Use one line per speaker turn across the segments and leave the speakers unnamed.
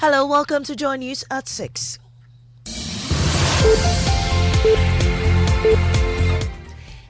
Hello, welcome to Joy News at 6.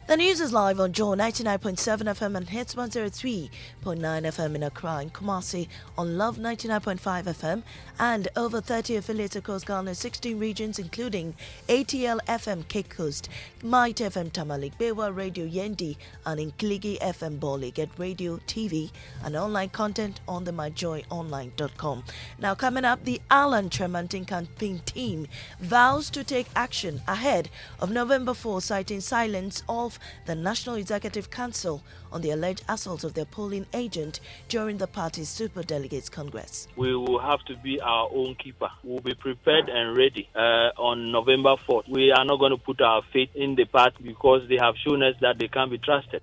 The news is live on Joy 99.7 FM and Hits 103.9 FM in Accra and Kumasi, on Love 99.5 FM and over 30 affiliates across Ghana's 16 regions, including ATL FM Cape Coast, Might FM Tamalik, Bewa Radio Yendi, and in Kligi FM Boli. Get radio, TV, and online content on the myjoyonline.com. Now, coming up, the Alan Tremantin campaign team vows to take action ahead of November 4, citing silence of the National Executive Council on the alleged assault of their polling agent during the party's Superdelegates Congress.
We will have to be our own keeper. We'll be prepared and ready on November 4th. We are not going to put our faith in the party because they have shown us that they can't be trusted.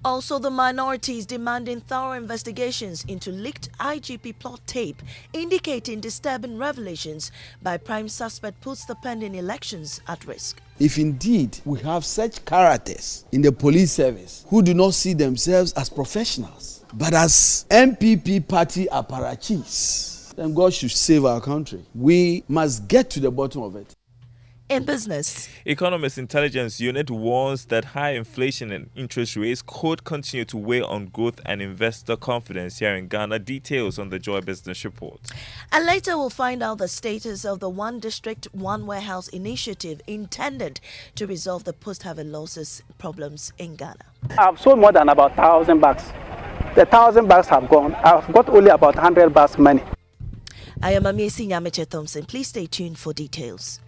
Also, the minorities demanding thorough investigations into leaked IGP plot tape indicating disturbing revelations by prime suspect puts the pending elections at risk.
If indeed we have such characters in the police service who do not see themselves as professionals, but as MPP party apparatchiks, then God should save our country. We must get to the bottom of it.
In business,
Economist Intelligence Unit warns that high inflation and interest rates could continue to weigh on growth and investor confidence here in Ghana. Details on the Joy Business Report.
And later we'll find out the status of the One District, One Warehouse initiative intended to resolve the post-harvest losses problems in Ghana.
I've sold more than about 1,000 bags. The 1,000 bags have gone. I've got only about 100 bags money.
I am Amiesi Nyameche Thompson. Please stay tuned for details.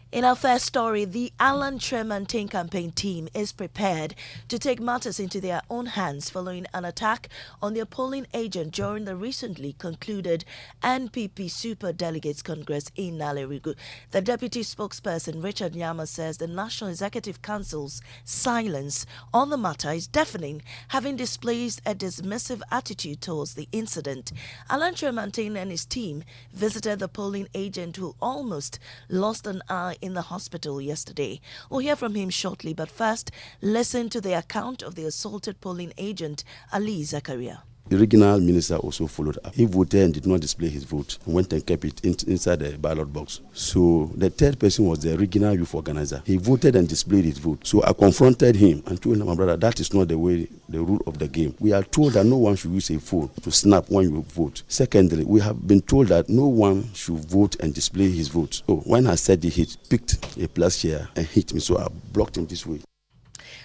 In our first story, the Alan Tremantin campaign team is prepared to take matters into their own hands following an attack on their polling agent during the recently concluded NPP Super Delegates Congress in Nalerigu. The deputy spokesperson, Richard Nyama, says the National Executive Council's silence on the matter is deafening, having displayed a dismissive attitude towards the incident. Alan Tremantin and his team visited the polling agent who almost lost an eye in the hospital yesterday. We'll hear from him shortly, but first, listen to the account of the assaulted polling agent, Ali Zakaria.
The regional minister also followed up. He voted and did not display his vote and went and kept it inside the ballot box. So the third person was the regional youth organizer. He voted and displayed his vote. So I confronted him and told him, my brother, that is not the way, the rule of the game. We are told that no one should use a phone to snap when you vote. Secondly, we have been told that no one should vote and display his vote. So when I said it, he picked a plus chair and hit me. So I blocked him this way.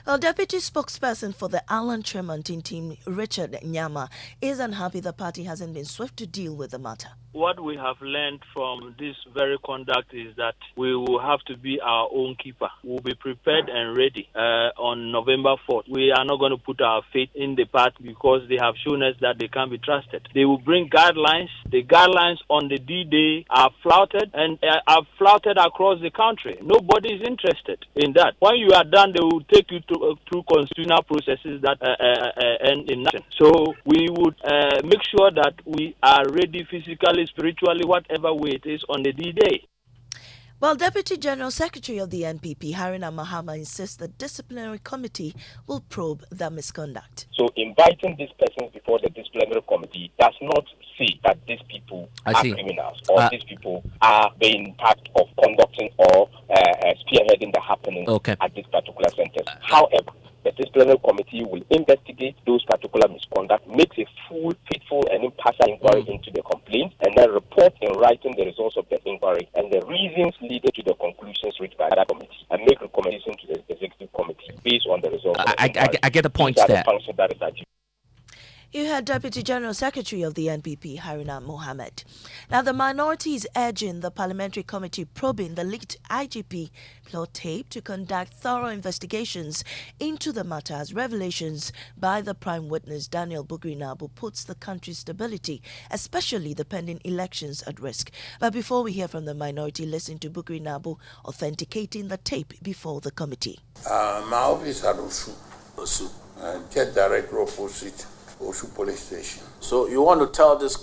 Well, Deputy Spokesperson for the Alan Tremantin team, Richard Nyama, is unhappy the party hasn't been swift to deal with the matter.
What we have learned from this very conduct is that we will have to be our own keeper. We'll be prepared and ready on November 4th. We are not going to put our faith in the party because they have shown us that they can't be trusted. They will bring guidelines. The guidelines on the D-Day are flouted and are flouted across the country. Nobody is interested in that. When you are done, they will take you through constitutional processes that end in nothing. So we would make sure that we are ready physically, spiritually, whatever way it is on the D-Day.
Well, Deputy General Secretary of the NPP, Haruna Mahama, insists the disciplinary committee will probe the misconduct.
So inviting these persons before the disciplinary committee does not say that these people are criminals or these people are being part of conducting or spearheading the happenings at this particular centers. However, the disciplinary committee will investigate those particular misconduct, make a full, faithful, and impartial inquiry into the complaint, and then report in writing the results of the inquiry and the reasons leading to the conclusions reached by that committee, and make recommendations to the executive committee based on the results.
I get the points there.
You heard Deputy General Secretary of the NPP, Haruna Mohammed. Now, the minority is urging the parliamentary committee probing the leaked IGP plot tape to conduct thorough investigations into the matter, as revelations by the prime witness, Daniel Bugri-Nabu, puts the country's stability, especially the pending elections, at risk. But before we hear from the minority, listen to Bugri-Nabu authenticating the tape before the committee.
My office at Osu, and get direct opposite Osu police station.
So you want to tell this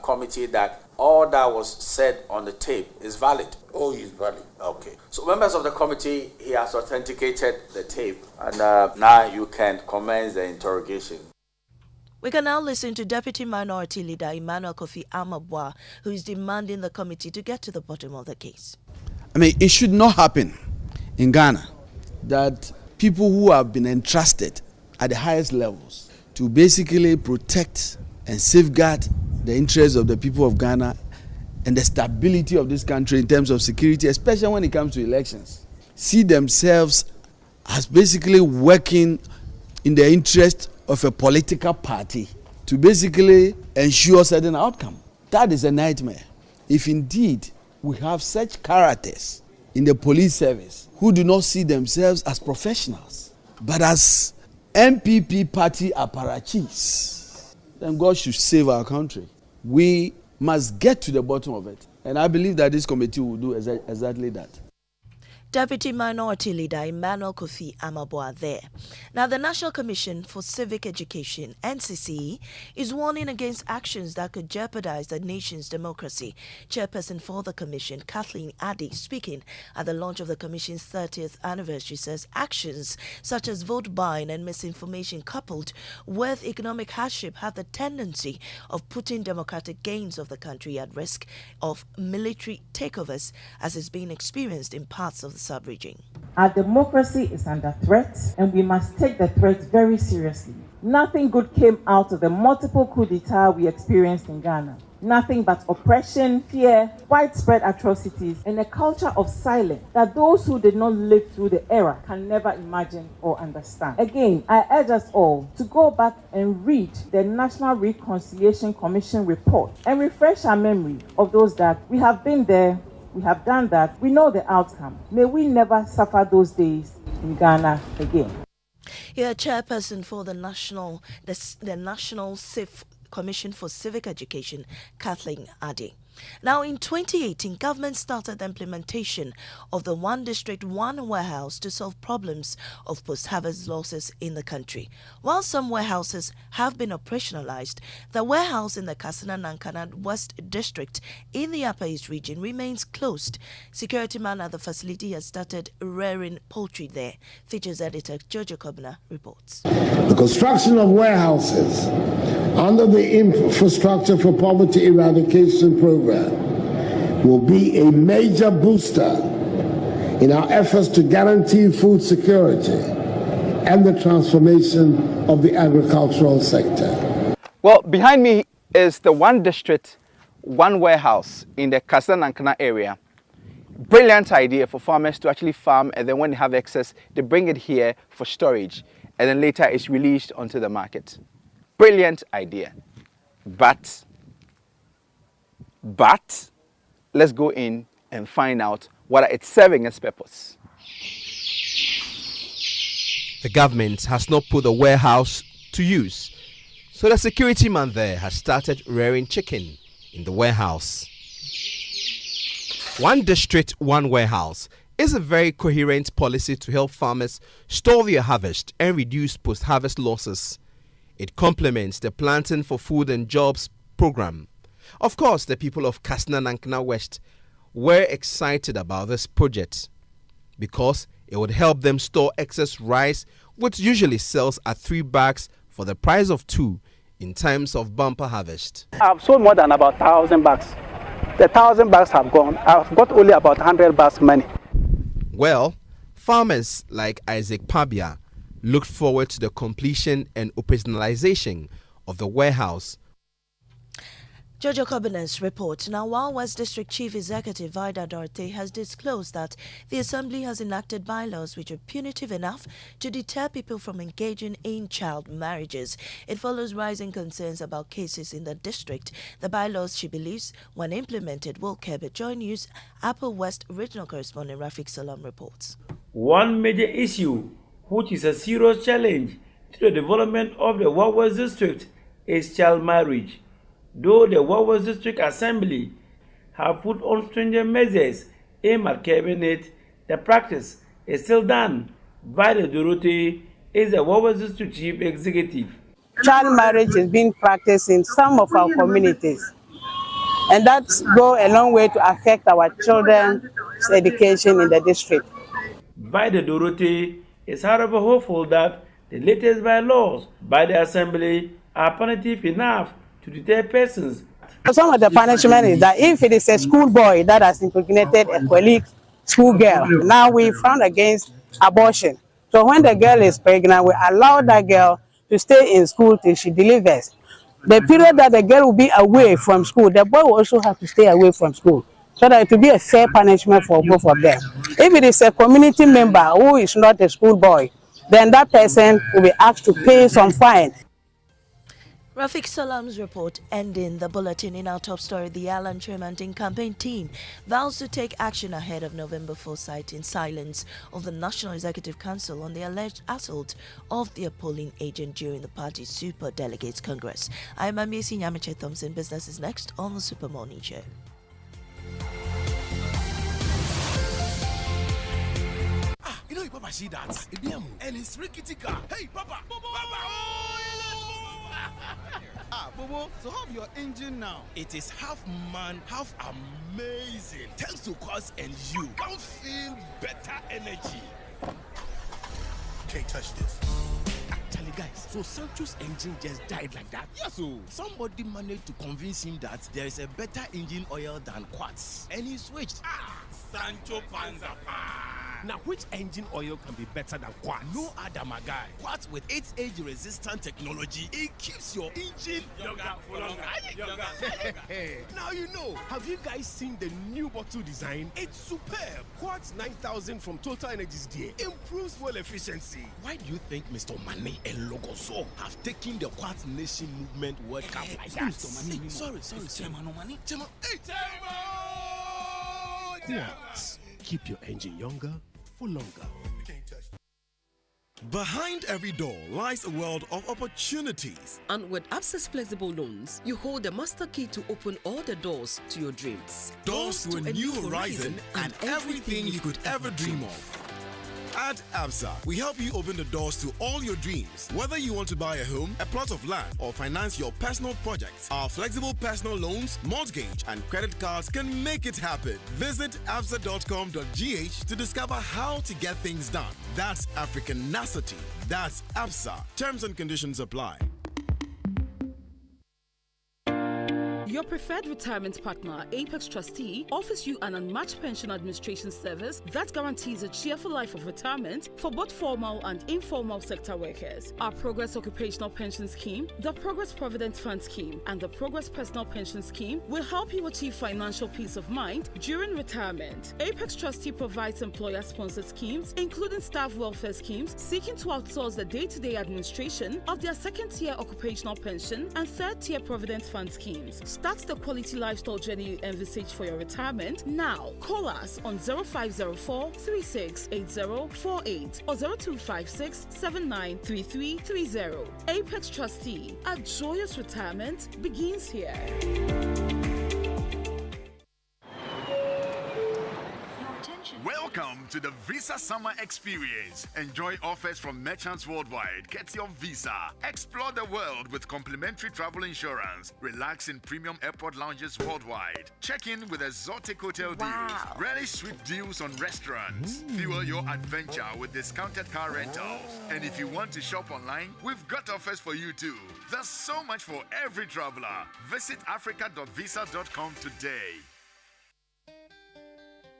committee that all that was said on the tape is valid?
Oh, it's valid.
Okay. So members of the committee, he has authenticated the tape, and now you can commence the interrogation.
We can now listen to Deputy Minority Leader Emmanuel Kofi Amabwa, who is demanding the committee to get to the bottom of the case.
I mean, it should not happen in Ghana that people who have been entrusted at the highest levels to basically protect and safeguard the interests of the people of Ghana and the stability of this country in terms of security, especially when it comes to elections, see themselves as basically working in the interest of a political party to basically ensure certain outcome. That is a nightmare. If indeed we have such characters in the police service who do not see themselves as professionals, but as MPP party apparatchiks, then God should save our country. We must get to the bottom of it. And I believe that this committee will do exactly that.
Deputy Minority Leader Emmanuel Kofi Amabwa there. Now, the National Commission for Civic Education, NCC, is warning against actions that could jeopardize the nation's democracy. Chairperson for the Commission, Kathleen Addy, speaking at the launch of the Commission's 30th anniversary, says actions such as vote buying and misinformation coupled with economic hardship have the tendency of putting democratic gains of the country at risk of military takeovers, as is being experienced in parts of the sub-region.
Our democracy is under threat, and we must take the threat very seriously. Nothing good came out of the multiple coups d'etat we experienced in Ghana. Nothing but oppression, fear, widespread atrocities, and a culture of silence that those who did not live through the era can never imagine or understand. Again, I urge us all to go back and read the National Reconciliation Commission report and refresh our memory of those that we have been there. We have done that. We know the outcome. May we never suffer those days in Ghana again.
Here, chairperson for the National Commission for Civic Education, Kathleen Addy. Now, in 2018, government started the implementation of the One District, One Warehouse to solve problems of post-harvest losses in the country. While some warehouses have been operationalized, the warehouse in the Kasina-Nankana West District in the Upper East region remains closed. Security man at the facility has started rearing poultry there. Features editor Jojo Kobna reports.
The construction of warehouses under the Infrastructure for Poverty Eradication Program will be a major booster in our efforts to guarantee food security and the transformation of the agricultural sector.
Well, behind me is the One District, One Warehouse in the Kasana-Nankana area. Brilliant idea for farmers to actually farm, and then when they have excess, they bring it here for storage, and then later it's released onto the market. Brilliant idea. But let's go in and find out what it's serving its purpose.
The government has not put the warehouse to use, so the security man there has started rearing chicken in the warehouse. One District, One Warehouse is a very coherent policy to help farmers store their harvest and reduce post-harvest losses. It complements the Planting for Food and Jobs program. Of course, the people of Kasina-Nankana West were excited about this project because it would help them store excess rice, which usually sells at 3 bags for the price of 2 in times of bumper harvest.
I've sold more than about 1,000 bags. The 1,000 bags have gone. I've got only about 100 bags money.
Well, farmers like Isaac Pabia looked forward to the completion and operationalization of the warehouse.
Jojo Kobina's report. Now, while West District Chief Executive Vida Dorothy has disclosed that the Assembly has enacted bylaws which are punitive enough to deter people from engaging in child marriages, it follows rising concerns about cases in the district. The bylaws, she believes, when implemented, will curb it. Joy News Upper West Regional Correspondent Rafik Salam reports.
One major issue, which is a serious challenge to the development of the West District, is child marriage. Though the West District Assembly have put on stringent measures aimed at curbing it, the practice is still done. Vida Dorothy is the West District Chief Executive.
Child marriage is being practiced in some of our communities. and that go a long way to affect our children's education in the district.
By the Dorothy is however hopeful that the latest bylaws by the Assembly are punitive enough to deter persons.
Some of the punishment is that if it is a schoolboy that has impregnated a colleague school girl, now we found against abortion. So when the girl is pregnant, we allow that girl to stay in school till she delivers. The period that the girl will be away from school, the boy will also have to stay away from school, so that it will be a fair punishment for both of them. If it is a community member who is not a schoolboy, then that person will be asked to pay some fine.
Rafiq Salam's report ending the bulletin. In our top story, the Alan Tremontin campaign team vows to take action ahead of November 4, citing silence of the National Executive Council on the alleged assault of their polling agent during the party's Super Delegates Congress. I'm Amiesi Nyamiche Thompson. Business is next on the Super Morning Show.
You know, Papa, see that? And it's rickety car. Hey, Papa! Bobo, so how's your engine now? It is half man, half amazing. Thanks to Quartz and you can feel better energy. Can't touch this. Actually, guys, so Sancho's engine just died like that? Yes, so somebody managed to convince him that there is a better engine oil than Quartz, and he switched. Sancho Panza. Now, which engine oil can be better than Quartz? No other, my guy. Quartz with its age-resistant technology, it keeps your engine younger for longer. Now you know. Have you guys seen the new bottle design? It's superb. Quartz 9000 from Total Energies there improves fuel efficiency. Why do you think Mr. Mane and Logoso have taken the Quartz Nation movement World Cup like that? Sorry. Quartz. Keep your engine younger for longer.
Behind every door lies a world of opportunities.
And with Access Flexible Loans, you hold the master key to open all the doors to your dreams.
Doors to a new horizon and everything you could ever dream of. At ABSA, we help you open the doors to all your dreams. Whether you want to buy a home, a plot of land, or finance your personal projects, our flexible personal loans, mortgage, and credit cards can make it happen. Visit absa.com.gh to discover how to get things done. That's Africanacity. That's ABSA. Terms and conditions apply.
Your preferred retirement partner, Apex Trustee, offers you an unmatched pension administration service that guarantees a cheerful life of retirement for both formal and informal sector workers. Our Progress Occupational Pension Scheme, the Progress Provident Fund Scheme, and the Progress Personal Pension Scheme will help you achieve financial peace of mind during retirement. Apex Trustee provides employer-sponsored schemes, including staff welfare schemes, seeking to outsource the day-to-day administration of their second-tier occupational pension and third-tier provident fund schemes. Start the quality lifestyle journey you envisage for your retirement now. Call us on 0504 368048 or 0256 793330. Apex Trustee, a joyous retirement begins here.
Welcome to the Visa Summer Experience. Enjoy offers from merchants worldwide. Get your visa. Explore the world with complimentary travel insurance. Relax in premium airport lounges worldwide. Check in with exotic hotel deals. Relish sweet deals on restaurants. Fuel your adventure with discounted car rentals. And if you want to shop online, we've got offers for you too. There's so much for every traveler. Visit africa.visa.com today.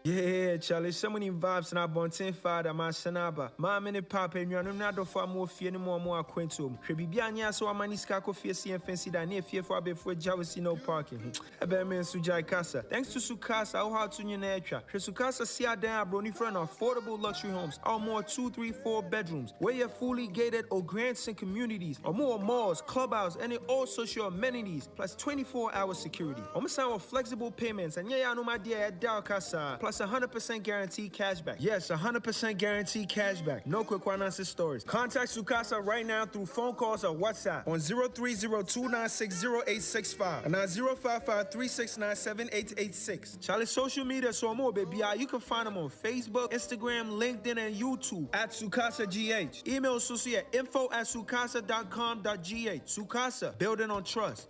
Yeah, Charlie, so many vibes na bonten father ma sanaba. Ma mene papa nnuanu na do for mo fie ne mo akwentum. Hwe bibia anya so amani ska ko fie si enfensi da na fie for abefo jawsi no parking. Ebe men sujai kasa. Thanks to Sukasa, how to nyina etwa. Hwe Sukasa si adan abroni for an affordable luxury homes. Or more 2, 3, 4 bedrooms where you're fully gated or grants and communities. Or more malls, clubhouse, and all social amenities plus 24-hour security. Omo with flexible payments and yeah, no my dear Dal Kasa. Plus 100% guaranteed cashback. Yes, 100% guaranteed cashback. No quick finances stories. Contact Sukasa right now through phone calls or WhatsApp on 030-296-0865 and 055-369-7886. Charlie's social media so more, baby. You can find them on Facebook, Instagram, LinkedIn, and YouTube at Sukasa GH. Email Susie at info@sukasa.com.gh. Sukasa, building on trust.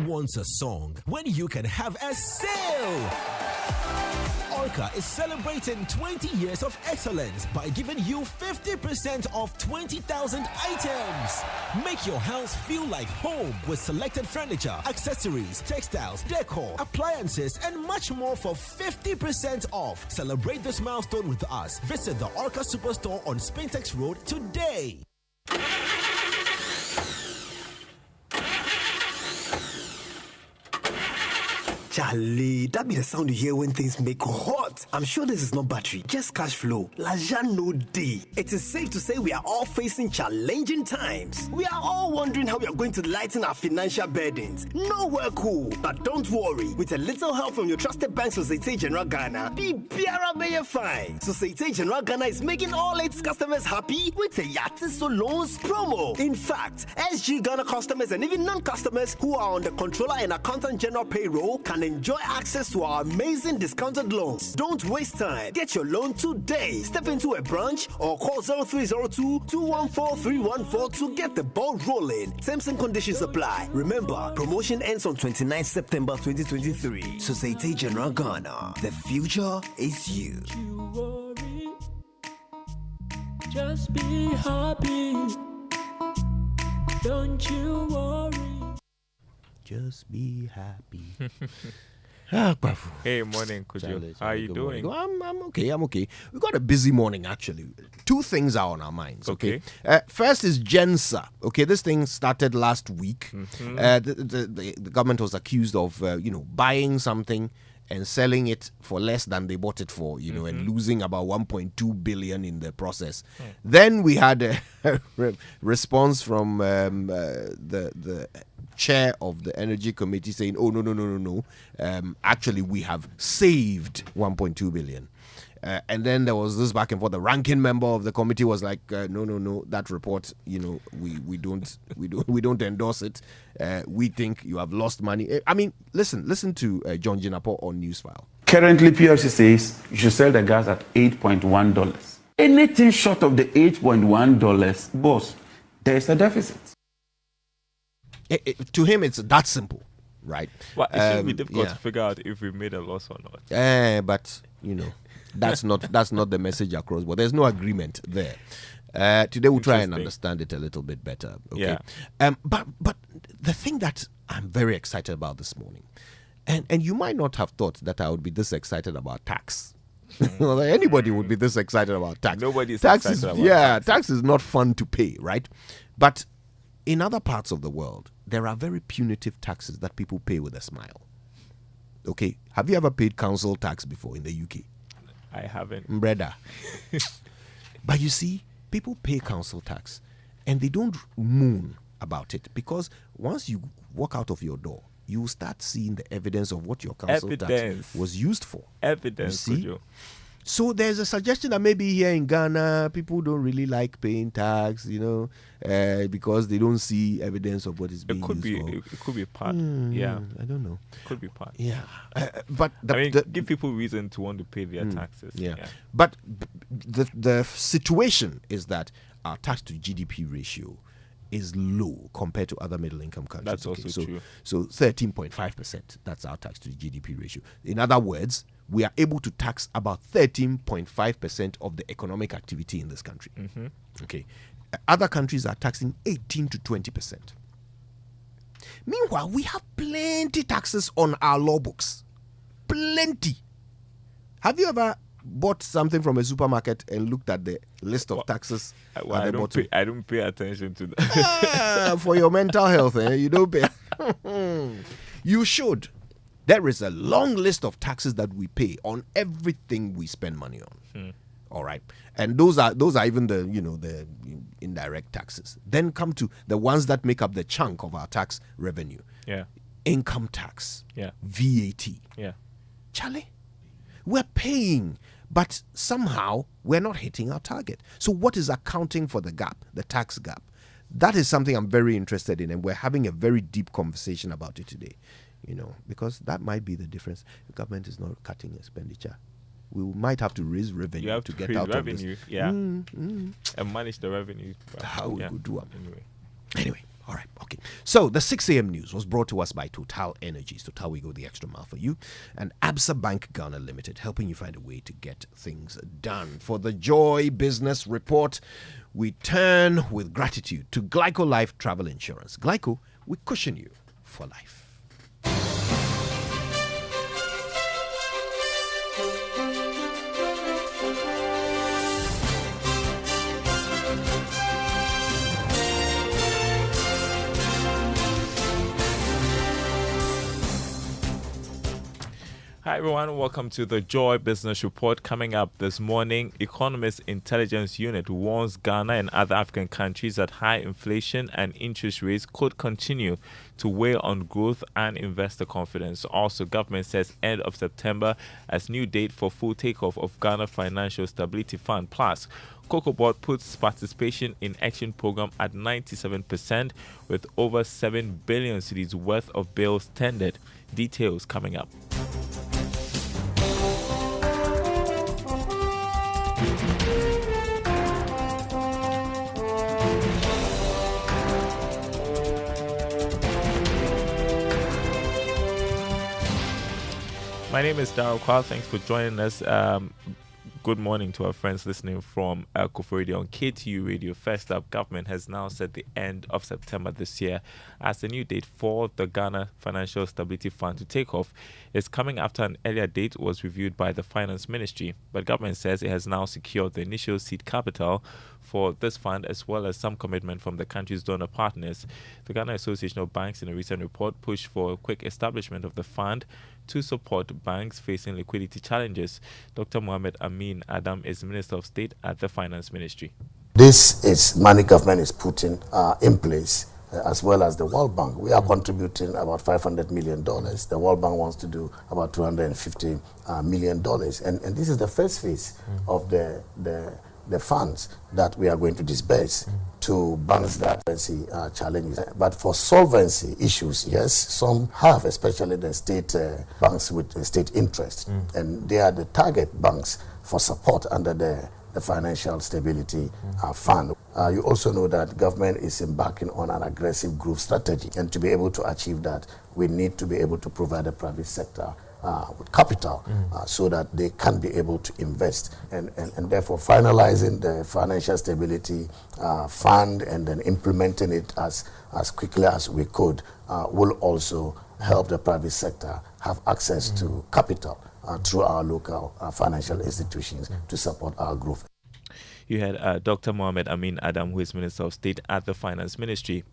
wants a song when you can have a sale? Orca is celebrating 20 years of excellence by giving you 50% off 20,000 items. Make your house feel like home with selected furniture, accessories, textiles, decor, appliances, and much more for 50% off. Celebrate this milestone with us. Visit the Orca Superstore on Spintex Road today.
Charlie, that be the sound you hear when things make hot. I'm sure this is not battery, just cash flow. Laja no day. It is safe to say we are all facing challenging times. We are all wondering how we are going to lighten our financial burdens. Nowhere cool. But don't worry, with a little help from your trusted bank, Societe Generale Ghana, be Biara may fine. Societe Generale Ghana is making all its customers happy with the Yatiso Loans promo. In fact, SG Ghana customers and even non-customers who are on the controller and accountant general payroll can enjoy access to our amazing discounted loans. Don't waste time. Get your loan today. Step into a branch or call 0302-214-314 to get the ball rolling. Terms and conditions apply. Remember, promotion ends on 29 September 2023. Societe Generale Ghana. The future is you.
Just be happy. Don't you worry.
Just be happy.
Hey, morning, Kujo. How are you doing?
I'm okay. We got a busy morning, actually. Two things are on our minds, okay? First is Gensa. Okay, this thing started last week. The government was accused of, buying something and selling it for less than they bought it for, and losing about 1.2 billion in the process. Then we had a response from the chair of the energy committee saying, oh, no. Actually, we have saved 1.2 billion. And then there was this back and forth. The ranking member of the committee was like, no, that report, we don't endorse it. We think you have lost money. I mean, listen to John Jinapo on Newsfile.
Currently, PLC says you should sell the gas at $8.1. Anything short of the $8.1, boss, there is a deficit.
To him, it's that simple, right?
Well, it shouldn't be difficult to figure out if we made a loss or not.
But that's not the message across. But there's no agreement there. Today we'll try and understand it a little bit better. Okay. Yeah. But the thing that I'm very excited about this morning, and you might not have thought that I would be this excited about tax. Anybody would be this excited about tax.
Nobody's
excited
about tax.
Tax is not fun to pay, right? But in other parts of the world, there are very punitive taxes that people pay with a smile. Okay, have you ever paid council tax before in the UK?
I haven't.
Brother. But you see, people pay council tax and they don't moan about it, because once you walk out of your door, you start seeing the evidence of what your council tax was used for.
Evidence,
you see? So there's a suggestion that maybe here in Ghana, people don't really like paying tax, because they don't see evidence of what is being used for.
It could be part. Yeah.
I don't know.
It could be part.
Yeah. But
give people reason to want to pay their taxes.
Yeah. But the situation is that our tax to GDP ratio is low compared to other middle income countries.
That's also true.
So 13.5%, that's our tax to GDP ratio. In other words, we are able to tax about 13.5% of the economic activity in this country. Okay. Other countries are taxing 18 to 20%. Meanwhile, we have plenty taxes on our law books. Plenty. Have you ever bought something from a supermarket and looked at the list of taxes at the bottom?
I don't pay attention to that.
For your mental health, you don't pay. You should. There is a long list of taxes that we pay on everything we spend money on. All right, and those are even the the indirect taxes. Then come to the ones that make up the chunk of our tax revenue.
Yeah,
income tax.
Yeah,
VAT.
Yeah,
Charlie, we're paying, but somehow we're not hitting our target. So what is accounting for the gap, the tax gap? That is something I'm very interested in, and we're having a very deep conversation about it today. Because that might be the difference. The government is not cutting expenditure. We might have to raise revenue to get out
revenue,
of this.
And manage the revenue.
How we could do it.
Anyway,
All right, okay. So the 6 a.m. news was brought to us by Total Energies. Total, we go the extra mile for you. And Absa Bank Ghana Limited, helping you find a way to get things done. For the Joy Business Report, we turn with gratitude to Glyco Life Travel Insurance. Glyco, we cushion you for life.
Hi everyone, welcome to the Joy Business Report. Coming up this morning, Economist Intelligence Unit warns Ghana and other African countries that high inflation and interest rates could continue to weigh on growth and investor confidence. Also, government says end of September as new date for full takeoff of Ghana Financial Stability Fund. Plus, Cocoa Board puts participation in action program at 97% with over 7 billion cedis worth of bills tendered. Details coming up. My name is Darryl Kwal. Thanks for joining us. Good morning to our friends listening from Kofor Radio on KTU Radio. First up, government has now set the end of September this year as the new date for the Ghana Financial Stability Fund to take off. It's coming after an earlier date was reviewed by the Finance Ministry, but government says it has now secured the initial seed capital for this fund as well as some commitment from the country's donor partners. The Ghana Association of Banks in a recent report pushed for a quick establishment of the fund to support banks facing liquidity challenges. Dr. Mohamed Amin Adam is Minister of State at the Finance Ministry.
This is money government is putting in place, as well as the World Bank. We are contributing about $500 million. The World Bank wants to do about $250 million. And this is the first phase of the funds that we are going to disburse to banks that see challenges. But for solvency issues, yes, some have, especially the state banks with state interest. And they are the target banks for support under the Financial Stability Fund. You also know that government is embarking on an aggressive growth strategy. And to be able to achieve that, we need to be able to provide the private sector with capital so that they can be able to invest. And therefore, finalizing the Financial Stability Fund and then implementing it as quickly as we could will also help the private sector have access to capital through our local financial institutions to support our growth.
You had Dr. Mohamed Amin Adam, who is Minister of State at the Finance Ministry.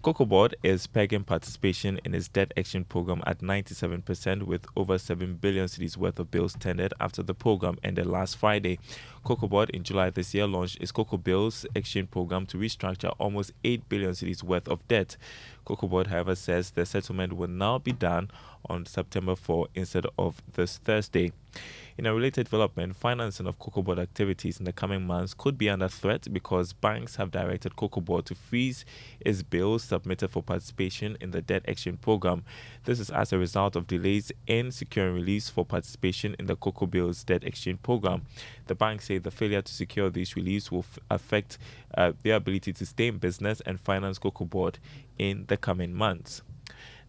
Cocoa Board is pegging participation in its debt action program at 97% with over 7 billion cedis worth of bills tendered after the program ended last Friday. Cocoa Board in July this year launched its Cocoa Bills exchange program to restructure almost 8 billion cedis worth of debt. Cocoa Board, however, says the settlement will now be done on September 4 instead of this Thursday. In a related development, financing of Cocoa Board activities in the coming months could be under threat because banks have directed Cocoa Board to freeze its bills submitted for participation in the debt exchange program. This is as a result of delays in securing release for participation in the Cocoa Bills debt exchange program. The banks say the failure to secure these release will affect their ability to stay in business and finance Cocoa Board in the coming months.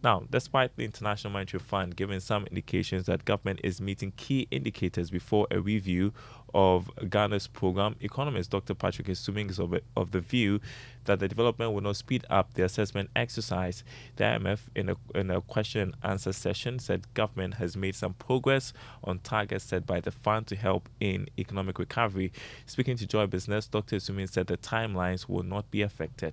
Now, despite the International Monetary Fund giving some indications that government is meeting key indicators before a review of Ghana's program, economist Dr. Patrick Esuming is of the view that the development will not speed up the assessment exercise. The IMF, in a question and answer session, said government has made some progress on targets set by the fund to help in economic recovery. Speaking to Joy Business, Dr. Esuming said the timelines will not be affected.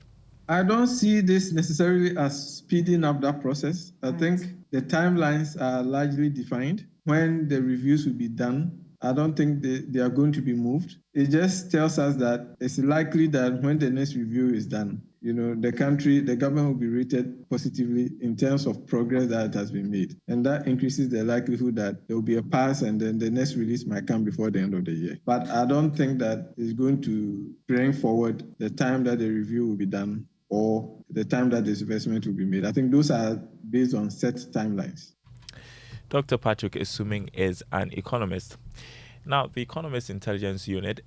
I don't see this necessarily as speeding up that process. I think the timelines are largely defined. When the reviews will be done, I don't think they are going to be moved. It just tells us that it's likely that when the next review is done, the government will be rated positively in terms of progress that has been made. And that increases the likelihood that there will be a pass and then the next release might come before the end of the year. But I don't think that it's going to bring forward the time that the review will be done or the time that this investment will be made. I think those are based on set timelines.
Dr. Patrick Esuming is an economist. Now, the Economist Intelligence Unit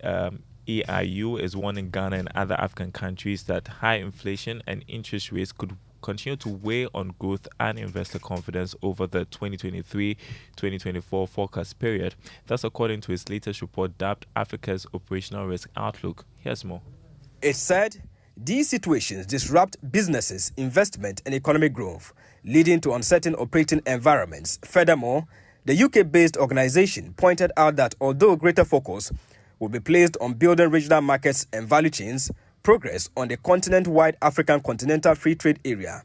EIU is warning Ghana and other African countries that high inflation and interest rates could continue to weigh on growth and investor confidence over the 2023-2024 forecast period. That's according to its latest report dubbed Africa's Operational Risk Outlook. Here's more.
It said these situations disrupt businesses, investment, and economic growth, leading to uncertain operating environments. Furthermore, the UK-based organization pointed out that although greater focus will be placed on building regional markets and value chains, progress on the continent-wide African Continental Free Trade Area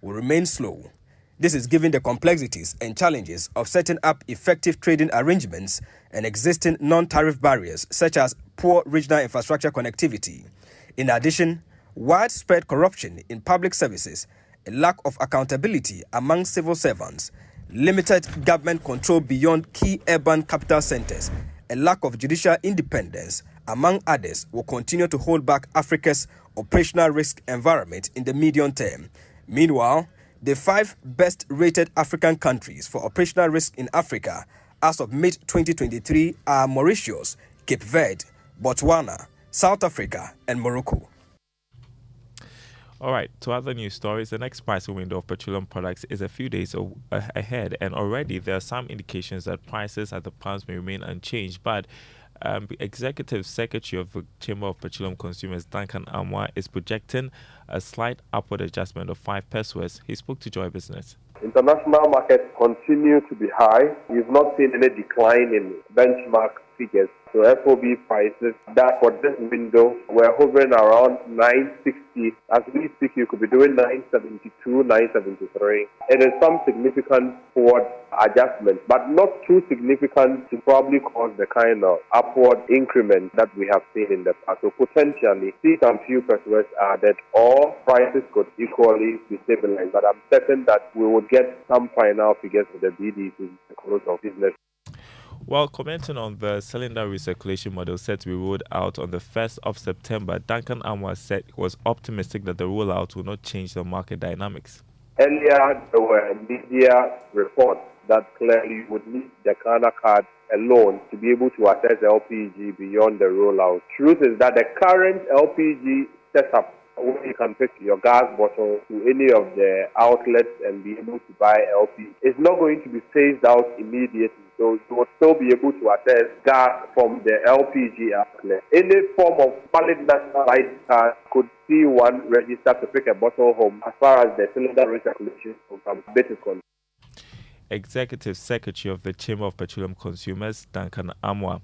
will remain slow. This is given the complexities and challenges of setting up effective trading arrangements and existing non-tariff barriers such as poor regional infrastructure connectivity. In addition, widespread corruption in public services, a lack of accountability among civil servants, limited government control beyond key urban capital centers, a lack of judicial independence, among others, will continue to hold back Africa's operational risk environment in the medium term. Meanwhile, the 5 best-rated African countries for operational risk in Africa as of mid-2023 are Mauritius, Cape Verde, Botswana, South Africa, and Morocco.
All right, to other news stories, the next pricing window of petroleum products is a few days ahead, and already there are some indications that prices at the pumps may remain unchanged. But the Executive Secretary of the Chamber of Petroleum Consumers, Duncan Amwa, is projecting a slight upward adjustment of 5 pesos. He spoke to Joy Business.
International markets continue to be high. We've not seen any decline in benchmark figures. So FOB prices that for this window were hovering around 960. As we speak, you could be doing 972, 973. It is some significant forward adjustment, but not too significant to probably cause the kind of upward increment that we have seen in the past. So potentially see some few pesos added, or prices could equally be stabilized. But I'm certain that we will get some final figures for the BD to the close of business.
While commenting on the cylinder recirculation model set to be rolled out on the 1st of September, Duncan Amwa said he was optimistic that the rollout will not change the market dynamics.
Earlier, there were media reports that clearly would need the Ghana card alone to be able to access LPG beyond the rollout. Truth is that the current LPG setup, where you can pick your gas bottle to any of the outlets and be able to buy LP, is not going to be phased out immediately. So you will still be able to access gas from the LPG outlet. Any form of valid national ID card could see one register to pick a bottle home as far as the cylinder recirculation program is concerned.
Executive Secretary of the Chamber of Petroleum Consumers, Duncan Amwa.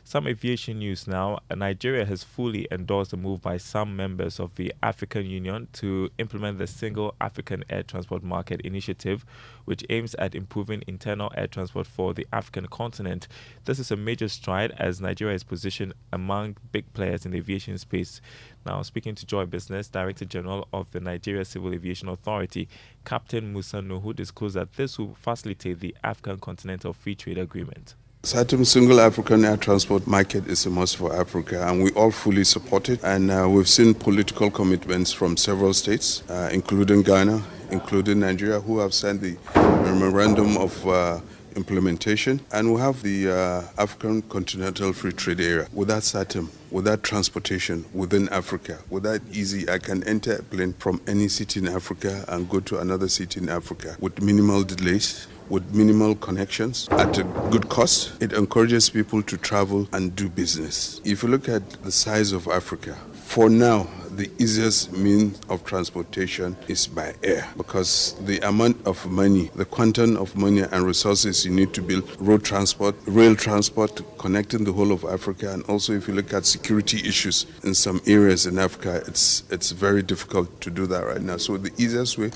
Some aviation news now. Nigeria has fully endorsed the move by some members of the African Union to implement the Single African Air Transport Market Initiative, which aims at improving internal air transport for the African continent. This is a major stride as Nigeria is positioned among big players in the aviation space. Now, speaking to Joy Business, Director General of the Nigeria Civil Aviation Authority, Captain Musa Nuhu, disclosed that this will facilitate the African Continental Free Trade Agreement.
SATIM Single African Air Transport Market is a must for Africa, and we all fully support it. And we've seen political commitments from several states, including Ghana, including Nigeria, who have signed the memorandum of implementation. And we have the African Continental Free Trade Area. Without SATIM, without transportation within Africa, without easy, I can enter a plane from any city in Africa and go to another city in Africa with minimal delays, with minimal connections at a good cost. It encourages people to travel and do business. If you look at the size of Africa, for now, the easiest means of transportation is by air, because the amount of money, the quantum of money and resources you need to build road transport, rail transport, connecting the whole of Africa, and also if you look at security issues in some areas in Africa, it's very difficult to do that right now. So the easiest way,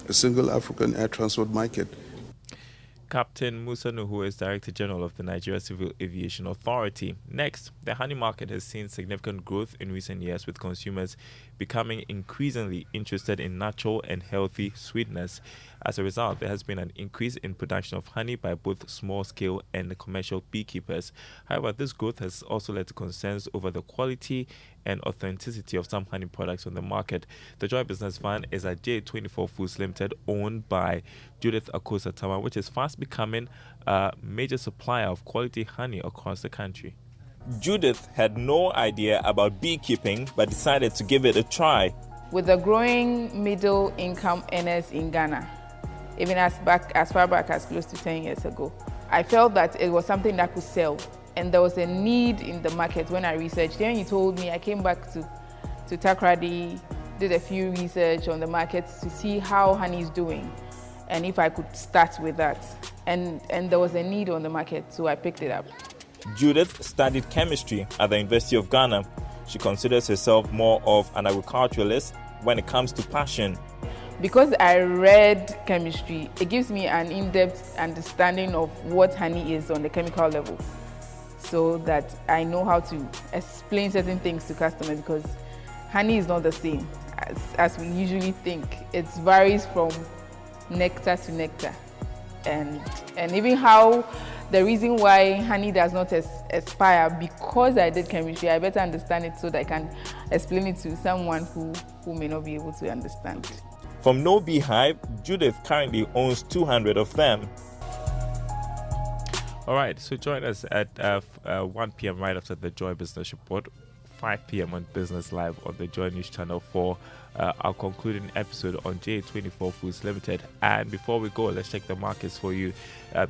a single African air transport market.
Captain Musa Nuhu is Director General of the Nigeria Civil Aviation Authority. Next, the honey market has seen significant growth in recent years, with consumers becoming increasingly interested in natural and healthy sweetness. As a result, there has been an increase in production of honey by both small-scale and commercial beekeepers. However, this growth has also led to concerns over the quality and authenticity of some honey products on the market. The Joy Business Van is a J24 Foods Limited owned by Judith Akosa Tama, which is fast becoming a major supplier of quality honey across the country. Judith had no idea about beekeeping but decided to give it a try.
With the growing middle income earners in Ghana, even as far back as close to 10 years ago, I felt that it was something that could sell. And there was a need in the market when I researched. Then you told me, I came back to Takrady, did a few research on the market to see how honey is doing and if I could start with that. And there was a need on the market, so I picked it up.
Judith studied chemistry at the University of Ghana. She considers herself more of an agriculturalist when it comes to passion.
Because I read chemistry, it gives me an in-depth understanding of what honey is on the chemical level, so that I know how to explain certain things to customers, because honey is not the same as we usually think. It varies from nectar to nectar. And even how the reason why honey does not expire, because I did chemistry, I better understand it so that I can explain it to someone who may not be able to understand.
From No Beehive, Judith currently owns 200 of them. All right, so join us at 1 p.m. right after the Joy Business Report, 5 p.m. on Business Live on the Joy News Channel for our concluding episode on J24 Foods Limited. And before we go, let's check the markets for you.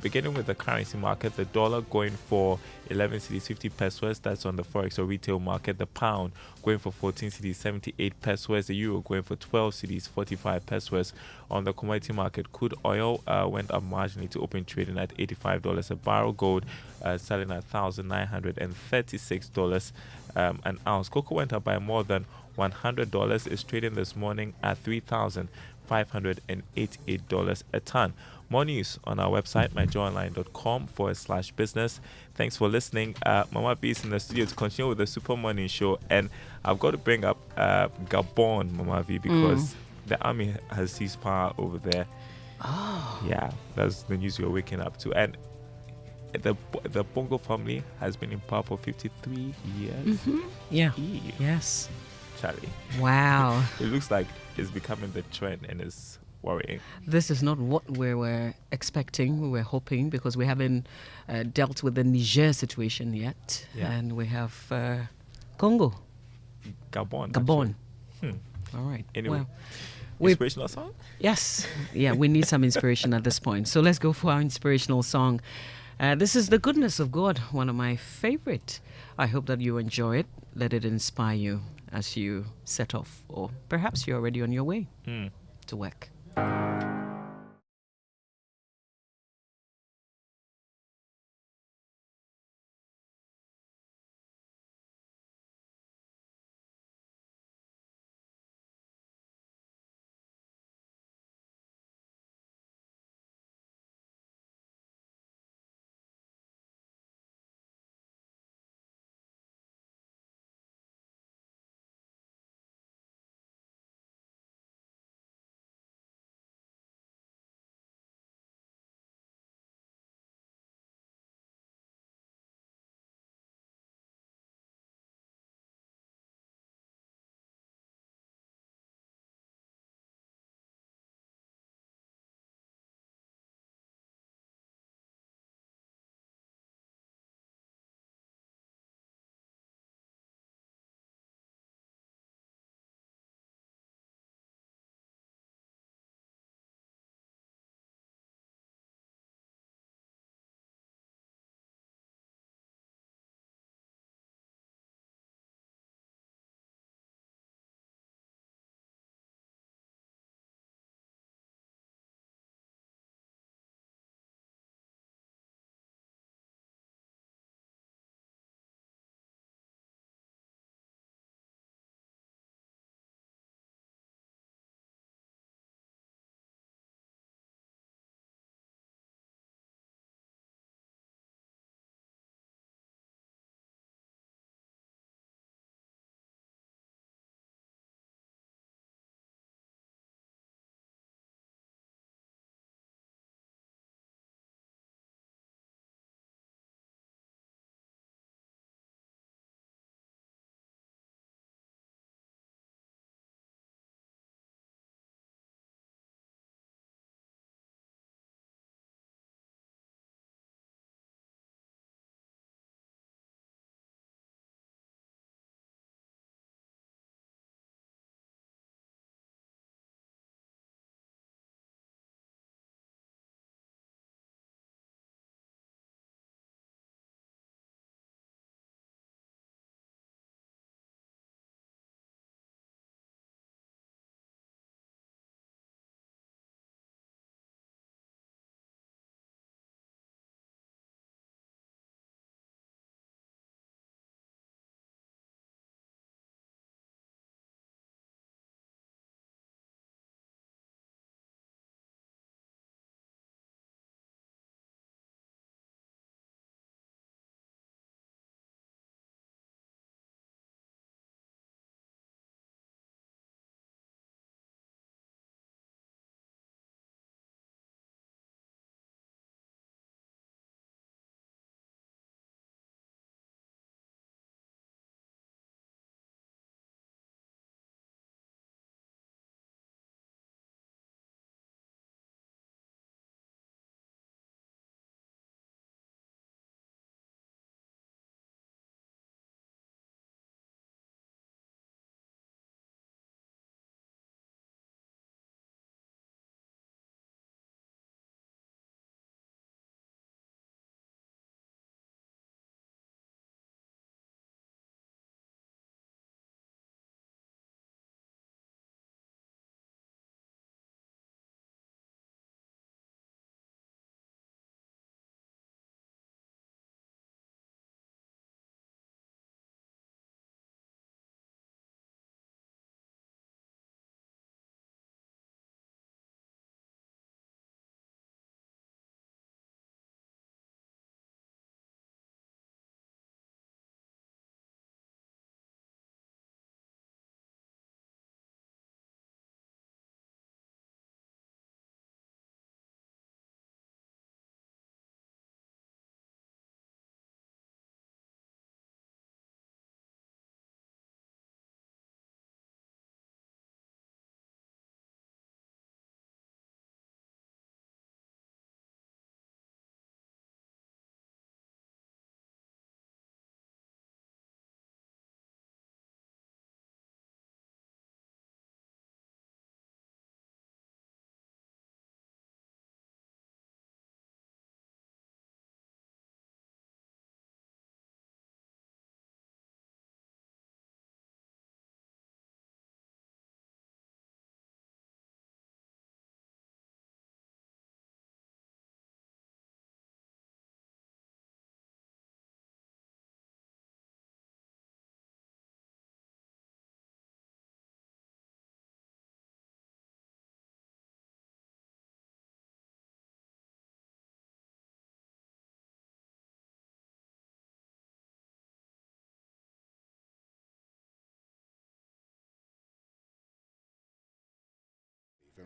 Beginning with the currency market, the dollar going for 11 cedis 50 pesos, that's on the forex or retail market. The pound going for 14 cedis 78 pesos. The euro going for 12 cedis 45 pesos. On the commodity market, crude oil went up marginally to open trading at $85 a barrel. Gold selling at $1,936 an ounce. Cocoa went up by more than $100. Is trading this morning at $3,588 a ton. More news on our website, myjoyonline.com/business. Thanks for listening. Mama B is in the studio to continue with the Super Morning Show, and I've got to bring up Gabon, Mama V, because the army has seized power over there.
Oh.
Yeah, that's the news you're waking up to. And the Bongo family has been in power for 53 years.
Mm-hmm. Yeah. Yes.
Charlie.
Wow.
It looks like it's becoming the trend, and it's worrying.
This is not what we were expecting. We were hoping, because we haven't dealt with the Niger situation yet.
Yeah.
And we have Congo.
Gabon.
All right.
Anyway,
well,
inspirational song?
Yes. Yeah, we need some inspiration at this point. So let's go for our inspirational song. This is The Goodness of God, one of my favorite. I hope that you enjoy it. Let it inspire you as you set off, or perhaps you're already on your way to work.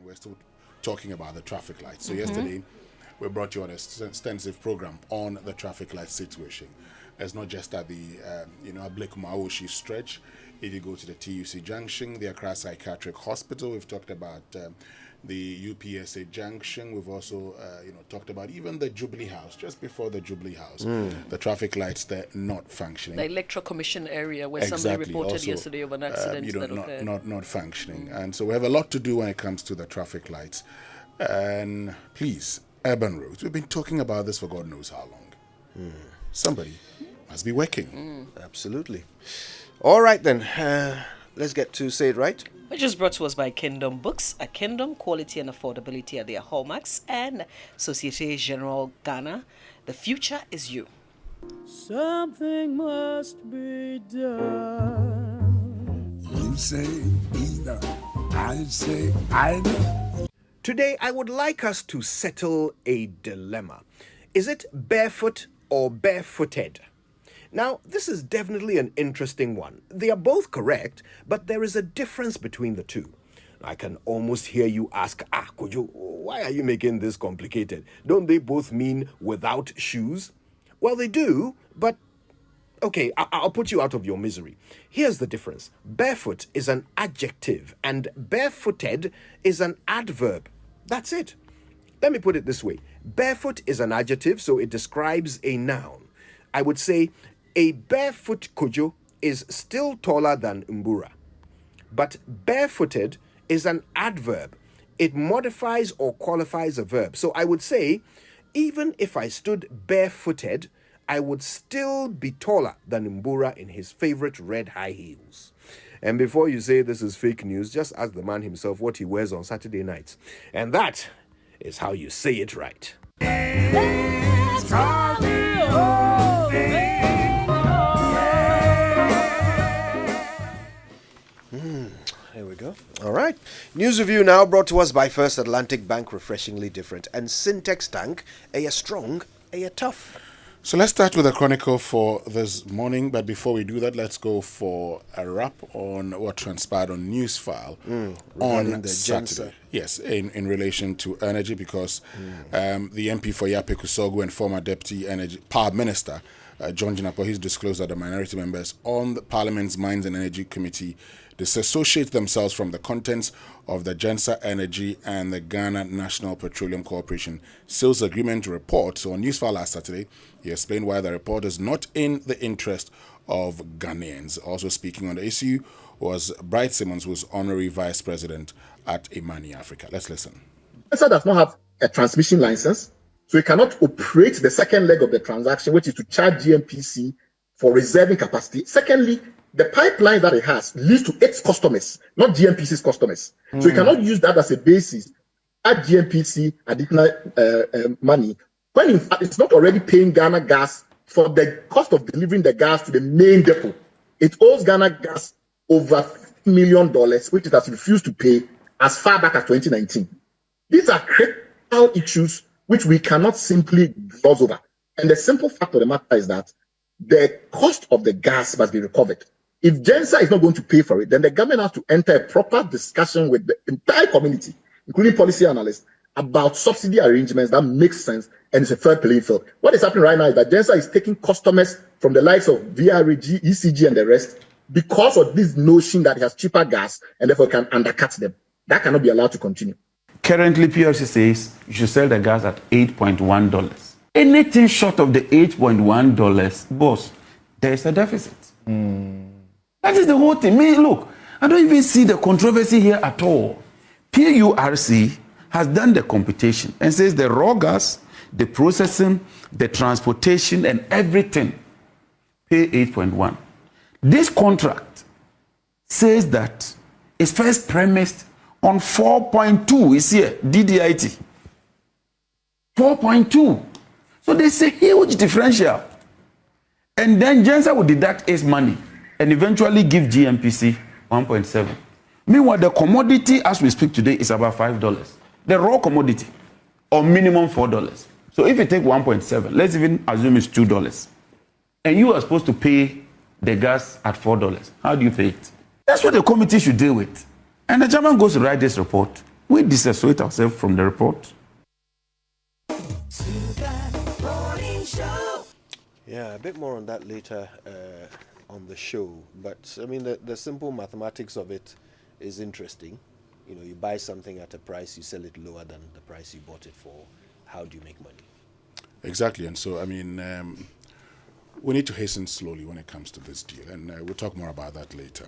We're still talking about the traffic lights. So yesterday, we brought you on an extensive program on the traffic light situation. It's not just at the, Ablek Maoshi stretch. If you go to the TUC Junction, the Accra Psychiatric Hospital, we've talked about the UPSA Junction. We've also, talked about even the Jubilee House, just before the Jubilee House. The traffic lights, they're not functioning.
The Electoral Commission area where
Exactly.
somebody reported
Also,
yesterday of an accident that occurred.
Not functioning. And so we have a lot to do when it comes to the traffic lights. And please, urban roads. We've been talking about this for God knows how long. Somebody must be working.
Absolutely. All right, then. Let's get to Say It Right.
Which is brought to us by Kingdom Books. A Kingdom, quality and affordability are their hallmarks. And Societe Generale Ghana. The future is you.
Something must be done.
You say either. I say either.
Today, I would like us to settle a dilemma. Is it barefoot or barefooted? Now, this is definitely an interesting one. They are both correct, but there is a difference between the two. I can almost hear you ask, Kojo, why are you making this complicated? Don't they both mean without shoes? Well, they do, but okay, I'll put you out of your misery. Here's the difference. Barefoot is an adjective and barefooted is an adverb. That's it. Let me put it this way. Barefoot is an adjective, so it describes a noun. I would say a barefoot Kojo is still taller than Mbura. But barefooted is an adverb. It modifies or qualifies a verb. So I would say, even if I stood barefooted, I would still be taller than Mbura in his favorite red high heels. And before you say this is fake news, just ask the man himself what he wears on Saturday nights. And that is how you say it right. There we go. All right. News review now brought to us by First Atlantic Bank, refreshingly different. And Syntex Tank, a strong, a tough.
So let's start with a chronicle for this morning. But before we do that, let's go for a wrap on what transpired on Newsfile on
the
Saturday. Yes, in relation to energy, because the MP for Yape Kusogu and former Deputy Energy Power Minister John Jinapo, he's disclosed that the minority members on the Parliament's Mines and Energy Committee disassociate themselves from the contents of the Gensa Energy and the Ghana National Petroleum Corporation sales agreement report. So on Newsfile last Saturday, he explained why the report is not in the interest of Ghanaians. Also speaking on the issue was Bright Simmons, who's honorary vice president at Imani Africa. Let's listen.
Gensa does not have a transmission license, so it cannot operate the second leg of the transaction, which is to charge GNPC for reserving capacity. Secondly, the pipeline that it has leads to its customers, not GNPC's customers. So you cannot use that as a basis at GNPC additional money when in fact it's not already paying Ghana Gas for the cost of delivering the gas to the main depot. It owes Ghana Gas over $50 million, which it has refused to pay as far back as 2019. These are critical issues which we cannot simply gloss over. And the simple fact of the matter is that the cost of the gas must be recovered. If Gensa is not going to pay for it, then the government has to enter a proper discussion with the entire community, including policy analysts, about subsidy arrangements that make sense and it's a fair playing field. What is happening right now is that Gensa is taking customers from the likes of VRG, ECG, and the rest because of this notion that it has cheaper gas and therefore can undercut them. That cannot be allowed to continue.
Currently, PRC says you should sell the gas at $8.1. Anything short of the $8.1, boss, there is a deficit. That is the whole thing. Look, I don't even see the controversy here at all. PURC has done the computation and says the raw gas, the processing, the transportation, and everything pay 8.1. This contract says that it's first premised on 4.2. It's here, DDIT. 4.2. So there's a huge differential. And then Gensa will deduct its money and eventually give GMPC 1.7. Meanwhile, the commodity as we speak today is about $5. The raw commodity, or minimum $4. So if you take 1.7, let's even assume it's $2. And you are supposed to pay the gas at $4. How do you pay it? That's what the committee should deal with. And the chairman goes to write this report We disassociate ourselves from the report.
Yeah, a bit more on that later on the show. But I mean, the simple mathematics of it is interesting. You know, you buy something at a price, you sell it lower than the price you bought it for. How do you make money?
Exactly. And so, I mean, we need to hasten slowly when it comes to this deal. And we'll talk more about that later.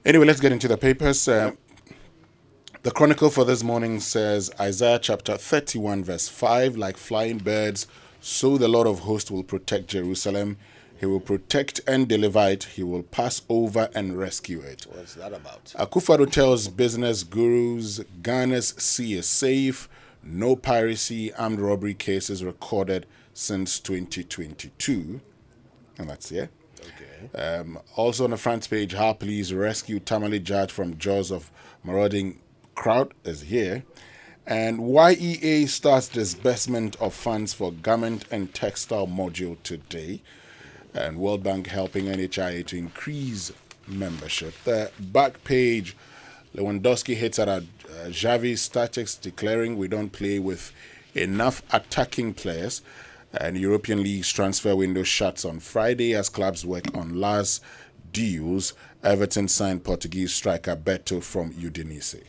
Anyway, let's get into the papers. The Chronicle for this morning says, Isaiah chapter 31, verse 5, like flying birds, so the Lord of hosts will protect Jerusalem. He will protect and deliver it. He will pass over and rescue it.
What's that about?
Akufo-Addo tells business gurus Ghana's sea is safe. No piracy, armed robbery cases recorded since 2022. And that's here. Okay. Also on the front page, how police rescue Tamale judge from jaws of marauding crowd is here. And YEA starts disbursement of funds for garment and textile module today. And World Bank helping NHIA to increase membership. The back page, Lewandowski hits at Xavi's tactics, declaring we don't play with enough attacking players. And European League's transfer window shuts on Friday as clubs work on last deals. Everton signed Portuguese striker Beto from Udinese.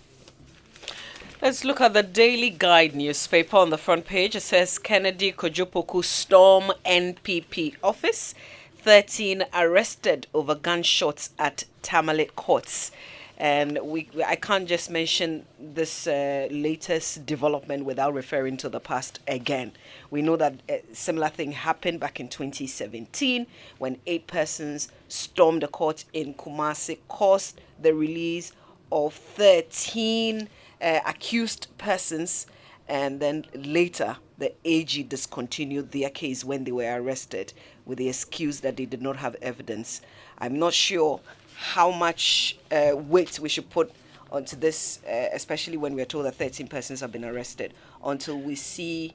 Let's look at the Daily Guide newspaper on the front page. It says Kennedy Kojopoku storm NPP office. 13 arrested over gunshots at Tamale courts. And I can't just mention this latest development without referring to the past again. We know that a similar thing happened back in 2017 when 8 persons stormed a court in Kumasi, caused the release of 13 accused persons, and then later the AG discontinued their case when they were arrested with the excuse that they did not have evidence. I'm not sure how much weight we should put onto this, especially when we're told that 13 persons have been arrested, until we see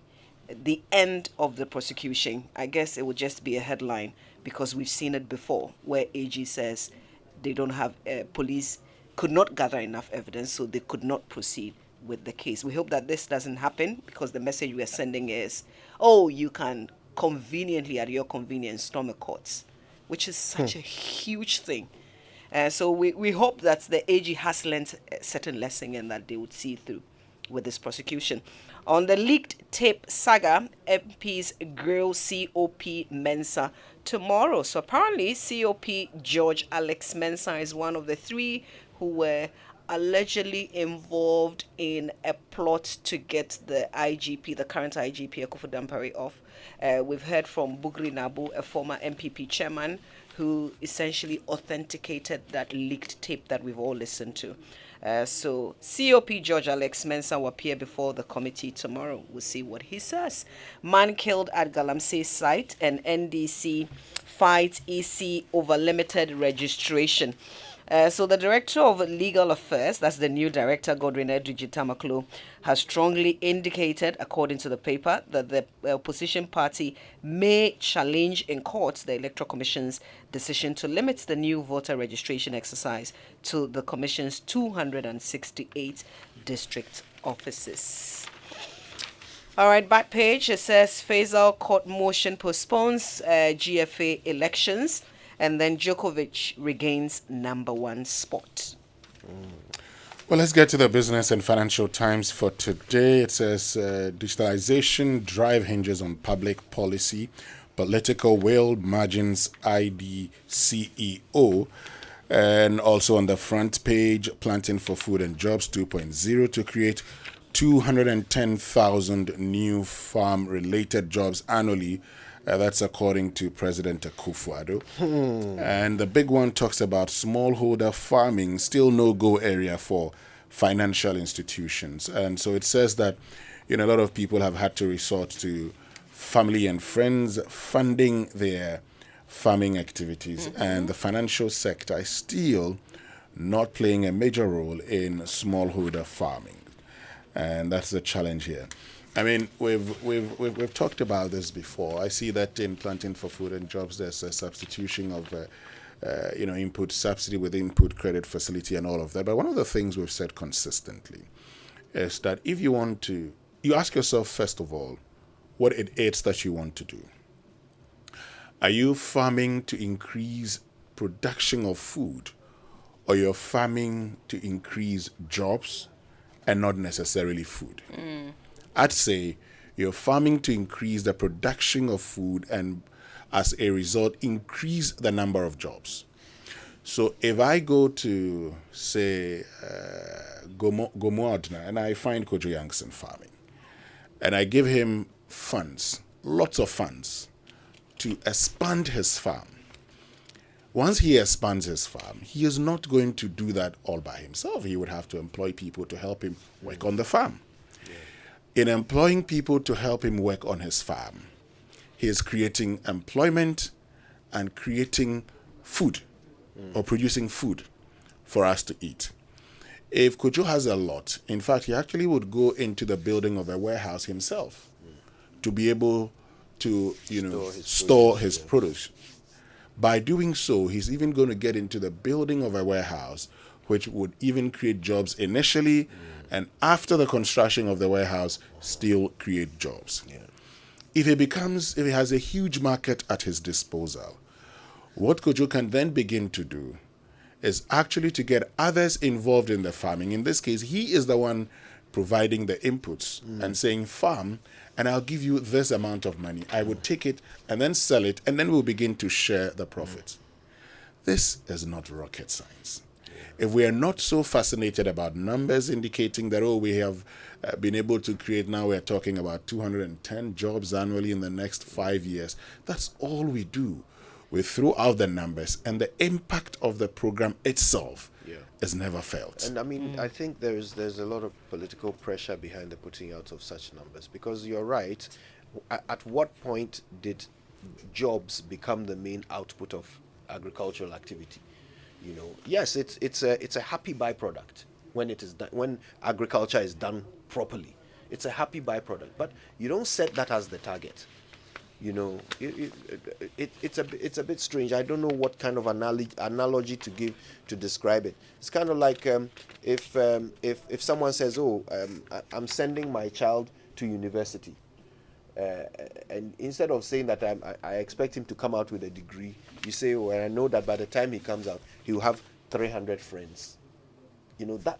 the end of the prosecution. I guess it would just be a headline because we've seen it before where AG says they don't have, police could not gather enough evidence, so they could not proceed with the case. We hope that this doesn't happen because the message we are sending is, oh, you can conveniently, at your convenience, storm a court, which is such a huge thing. So we hope that the AG has learned a certain lesson and that they would see through with this prosecution. On the leaked tape saga, MPs grill COP Mensah tomorrow. So apparently COP George Alex Mensah is one of the 3 who were allegedly involved in a plot to get the IGP, the current IGP, Akufo Dampare, off. We've heard from Bugri Nabu, a former MPP chairman, who essentially authenticated that leaked tape that we've all listened to. So COP George Alex Mensah will appear before the committee tomorrow. We'll see what he says. Man killed at Galamsey site, and NDC fights EC over limited registration. So the Director of Legal Affairs, that's the new director, Godwin Edwidji, has strongly indicated, according to the paper, that the opposition party may challenge in court the Electoral Commission's decision to limit the new voter registration exercise to the Commission's 268 district offices. All right, back page, it says Faisal court motion postpones GFA elections. And then Djokovic regains #1 spot.
Well, let's get to the Business and Financial Times for today. It says digitalization drive hinges on public policy. Political will margins ID CEO. And also on the front page, Planting for Food and Jobs 2.0 to create 210,000 new farm-related jobs annually. That's according to President Akufo-Addo. And the big one talks about smallholder farming, still no-go area for financial institutions. And so it says that, a lot of people have had to resort to family and friends funding their farming activities. And the financial sector is still not playing a major role in smallholder farming. And that's the challenge here. I mean, we've talked about this before. I see that in Planting for Food and Jobs, there's a substitution of input subsidy with input credit facility and all of that. But one of the things we've said consistently is that if you want to, you ask yourself, first of all, what it is that you want to do. Are you farming to increase production of food, or you're farming to increase jobs and not necessarily food? I'd say you're farming to increase the production of food and as a result increase the number of jobs. So if I go to, say, Gomoadna, and I find Kojo Youngson farming, and I give him funds, lots of funds, to expand his farm. Once he expands his farm, he is not going to do that all by himself. He would have to employ people to help him work on the farm. In employing people to help him work on his farm, he is creating employment and creating food or producing food for us to eat. If Kojo has a lot, in fact, he actually would go into the building of a warehouse himself to be able to, store his produce. By doing so, he's even going to get into the building of a warehouse, which would even create jobs initially, and after the construction of the warehouse, still create jobs. If he has a huge market at his disposal, what Kojo can then begin to do is actually to get others involved in the farming. In this case, he is the one providing the inputs and saying, farm, and I'll give you this amount of money. I would take it and then sell it, and then we'll begin to share the profits. This is not rocket science. If we are not so fascinated about numbers indicating that, we have been able to create, now we're talking about 210 jobs annually in the next 5 years, that's all we do. We throw out the numbers, and the impact of the program itself is never felt.
And I mean, I think there's a lot of political pressure behind the putting out of such numbers, because you're right. At what point did jobs become the main output of agricultural activity? Yes, it's a happy byproduct when it is done, when agriculture is done properly. It's a happy byproduct, but you don't set that as the target. It's a bit strange. I don't know what kind of analogy to give to describe it. It's kind of like if someone says, I'm sending my child to university, and instead of saying that I expect him to come out with a degree, you say, and I know that by the time he comes out, he will have 300 friends.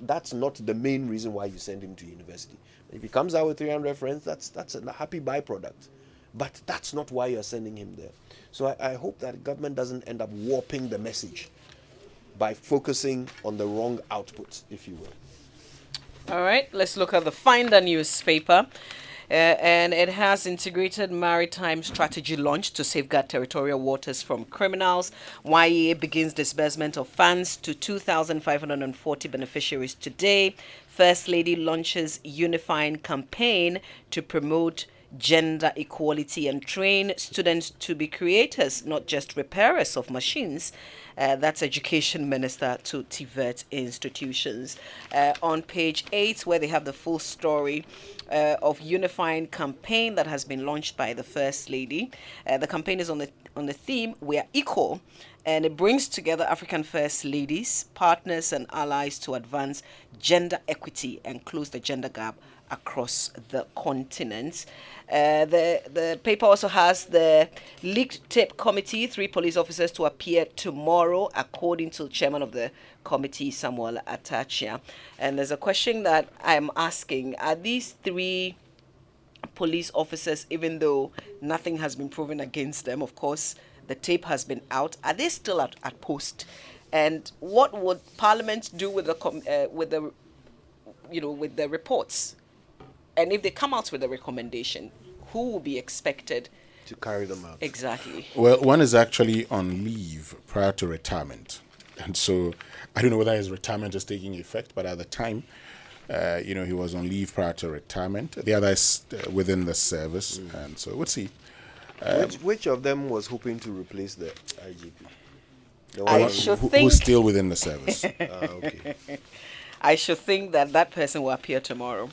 That's not the main reason why you send him to university. If he comes out with 300 friends, that's a happy byproduct. But that's not why you're sending him there. So I hope that government doesn't end up warping the message by focusing on the wrong outputs, if you will.
All right, let's look at the Finder newspaper. And it has integrated maritime strategy launched to safeguard territorial waters from criminals. YEA begins disbursement of funds to 2,540 beneficiaries today. First Lady launches unifying campaign to promote gender equality and train students to be creators, not just repairers of machines. That's Education Minister to TVET institutions. On page 8, where they have the full story of unifying campaign that has been launched by the First Lady. The campaign is on the theme, We Are Equal, and it brings together African First Ladies, partners and allies to advance gender equity and close the gender gap across the continent. The paper also has the leaked tape committee, 3 police officers to appear tomorrow, according to chairman of the committee, Samuel Atachia. And there's a question that I'm asking, are these 3 police officers, even though nothing has been proven against them, of course, the tape has been out, are they still at post? And what would Parliament do with the reports? And if they come out with a recommendation, who will be expected
to carry them out?
Exactly.
Well, one is actually on leave prior to retirement. And so I don't know whether his retirement is taking effect, but at the time, he was on leave prior to retirement. The other is within the service. And so we'll see.
Which of them was hoping to replace the IGP?
I should think
who's still within the service.
Okay.
I should think that person will appear tomorrow.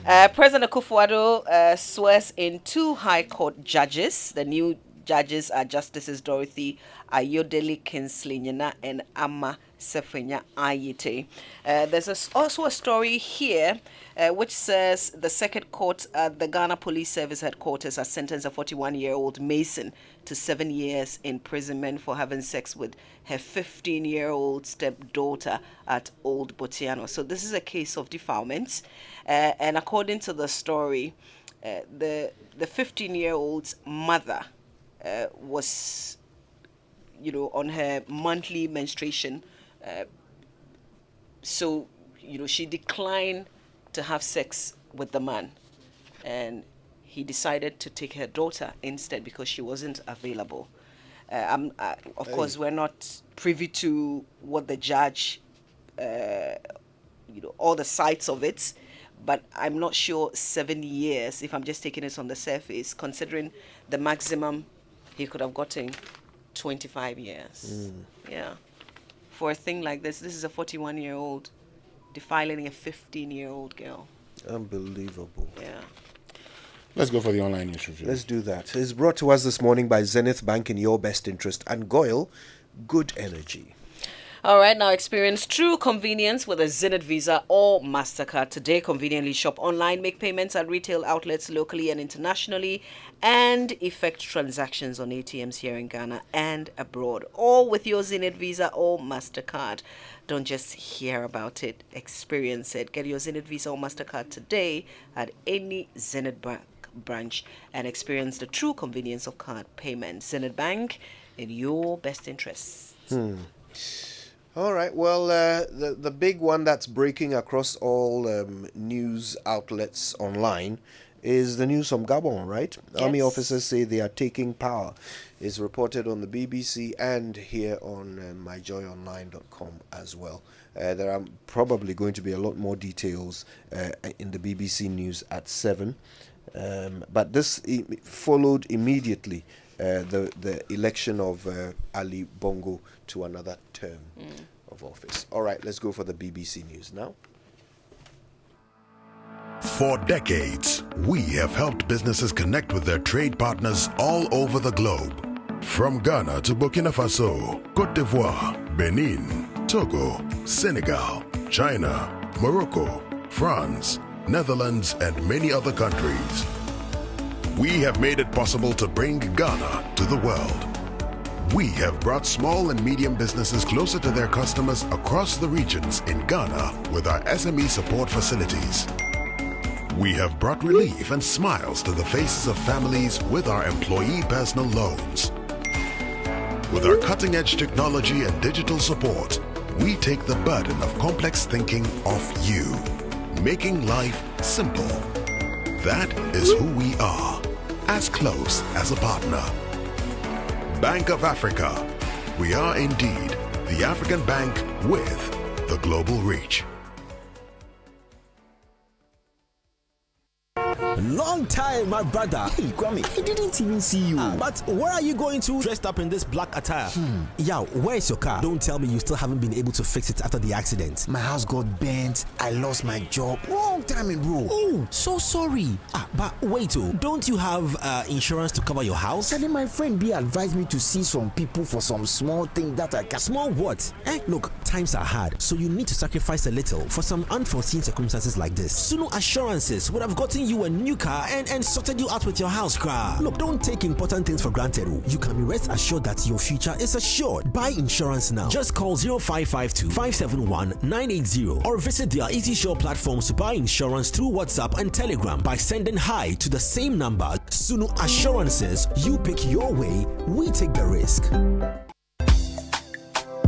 President Akufo-Addo swears in 2 High Court judges. The new judges are Justices Dorothy Ayodele Kinsley and Amma Sefenya Ayite. There's also a story here which says the Circuit Court at the Ghana Police Service Headquarters has sentenced a 41-year-old Mason to 7 years imprisonment for having sex with her 15-year-old stepdaughter at Old Botiano. So this is a case of defilement. And according to the story, the 15-year-old's mother was, on her monthly menstruation. So, she declined to have sex with the man. And he decided to take her daughter instead because she wasn't available. Of course, we're not privy to what the judge, all the sides of it. But I'm not sure 7 years, if I'm just taking it on the surface, considering the maximum he could have gotten 25 years. Yeah. For a thing like this is a 41-year-old defiling a 15-year-old girl.
Unbelievable.
Yeah.
Let's go for the online news review.
Let's do that. It's brought to us this morning by Zenith Bank in your best interest and Goyle, good energy.
All right, now experience true convenience with a Zenith Visa or MasterCard today. Conveniently shop online, make payments at retail outlets locally and internationally, and effect transactions on ATMs here in Ghana and abroad, all with your Zenith Visa or MasterCard. Don't just hear about it, experience it. Get your Zenith Visa or MasterCard today at any Zenith Bank branch and experience the true convenience of card payment. Zenith Bank, in your best interests.
All right. Well, the big one that's breaking across all news outlets online is the news from Gabon, right? Yes. Army officers say they are taking power. It's reported on the BBC and here on myjoyonline.com as well. There are probably going to be a lot more details in the BBC News at 7. But this followed immediately the election of Ali Bongo to another term of office. All right, let's go for the BBC News now.
For decades, we have helped businesses connect with their trade partners all over the globe. From Ghana to Burkina Faso, Côte d'Ivoire, Benin, Togo, Senegal, China, Morocco, France, Netherlands, and many other countries. We have made it possible to bring Ghana to the world. We have brought small and medium businesses closer to their customers across the regions in Ghana with our SME support facilities. We have brought relief and smiles to the faces of families with our employee personal loans. With our cutting-edge technology and digital support, we take the burden of complex thinking off you, making life simple. That is who we are, as close as a partner. Bank of Africa. We are indeed the African bank with the global reach.
Long time, my brother.
Hey, Kwame, I didn't even see you.
But where are you going to dressed up in this black attire? Yeah, where's your car? Don't tell me you still haven't been able to fix it after the accident.
My house got bent. I lost my job. Long time ago.
Oh, so sorry. But wait, don't you have insurance to cover your house?
Suddenly, my friend B advised me to see some people for some small thing that I can.
Small what? Look, times are hard, so you need to sacrifice a little for some unforeseen circumstances like this. Sunu Assurances would have gotten you a new car and sorted you out with your house car. Look, don't take important things for granted. You can be rest assured that your future is assured. Buy insurance now. Just call 0552 571 980 or visit their EasySure platforms to buy insurance through WhatsApp and Telegram by sending hi to the same number. Sunu Assurances, you pick your way, we take the risk.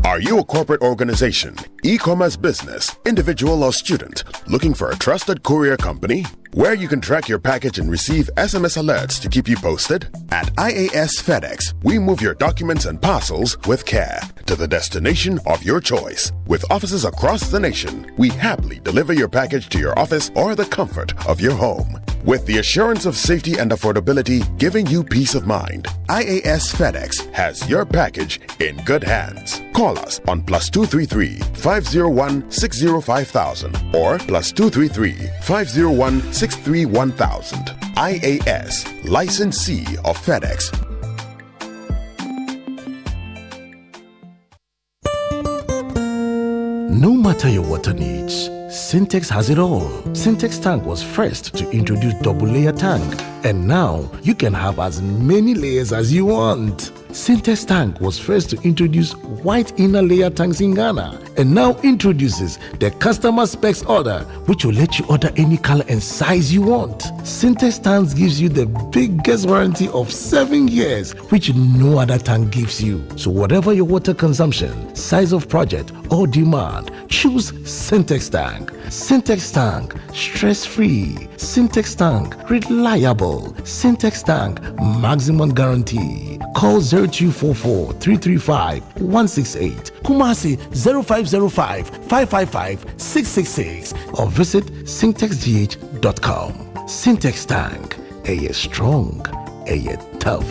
Are you a corporate organization, e-commerce business, individual or student looking for a trusted courier company where you can track your package and receive SMS alerts to keep you posted? At IAS FedEx, we move your documents and parcels with care to the destination of your choice. With offices across the nation, we happily deliver your package to your office or the comfort of your home. With the assurance of safety and affordability giving you peace of mind, IAS FedEx has your package in good hands. Call us on +233 501 605,000 or +233 501 631,000. IAS, licensee of FedEx.
No matter your water needs, Syntex has it all. Syntex Tank was first to introduce double layer tank, and now you can have as many layers as you want. Syntex Tank was first to introduce white inner layer tanks in Ghana, and now introduces the customer specs order, which will let you order any color and size you want. Syntex Tanks gives you the biggest warranty of 7 years, which no other tank gives you. So whatever your water consumption, size of project, or demand, choose Syntex Tank. Syntex Tank, stress-free. Syntex Tank, reliable. Syntex Tank, maximum guarantee. Call 0244 335 168, Kumasi 0505 555 666, or visit syntexgh.com. Syntex Tank, a strong, a tough.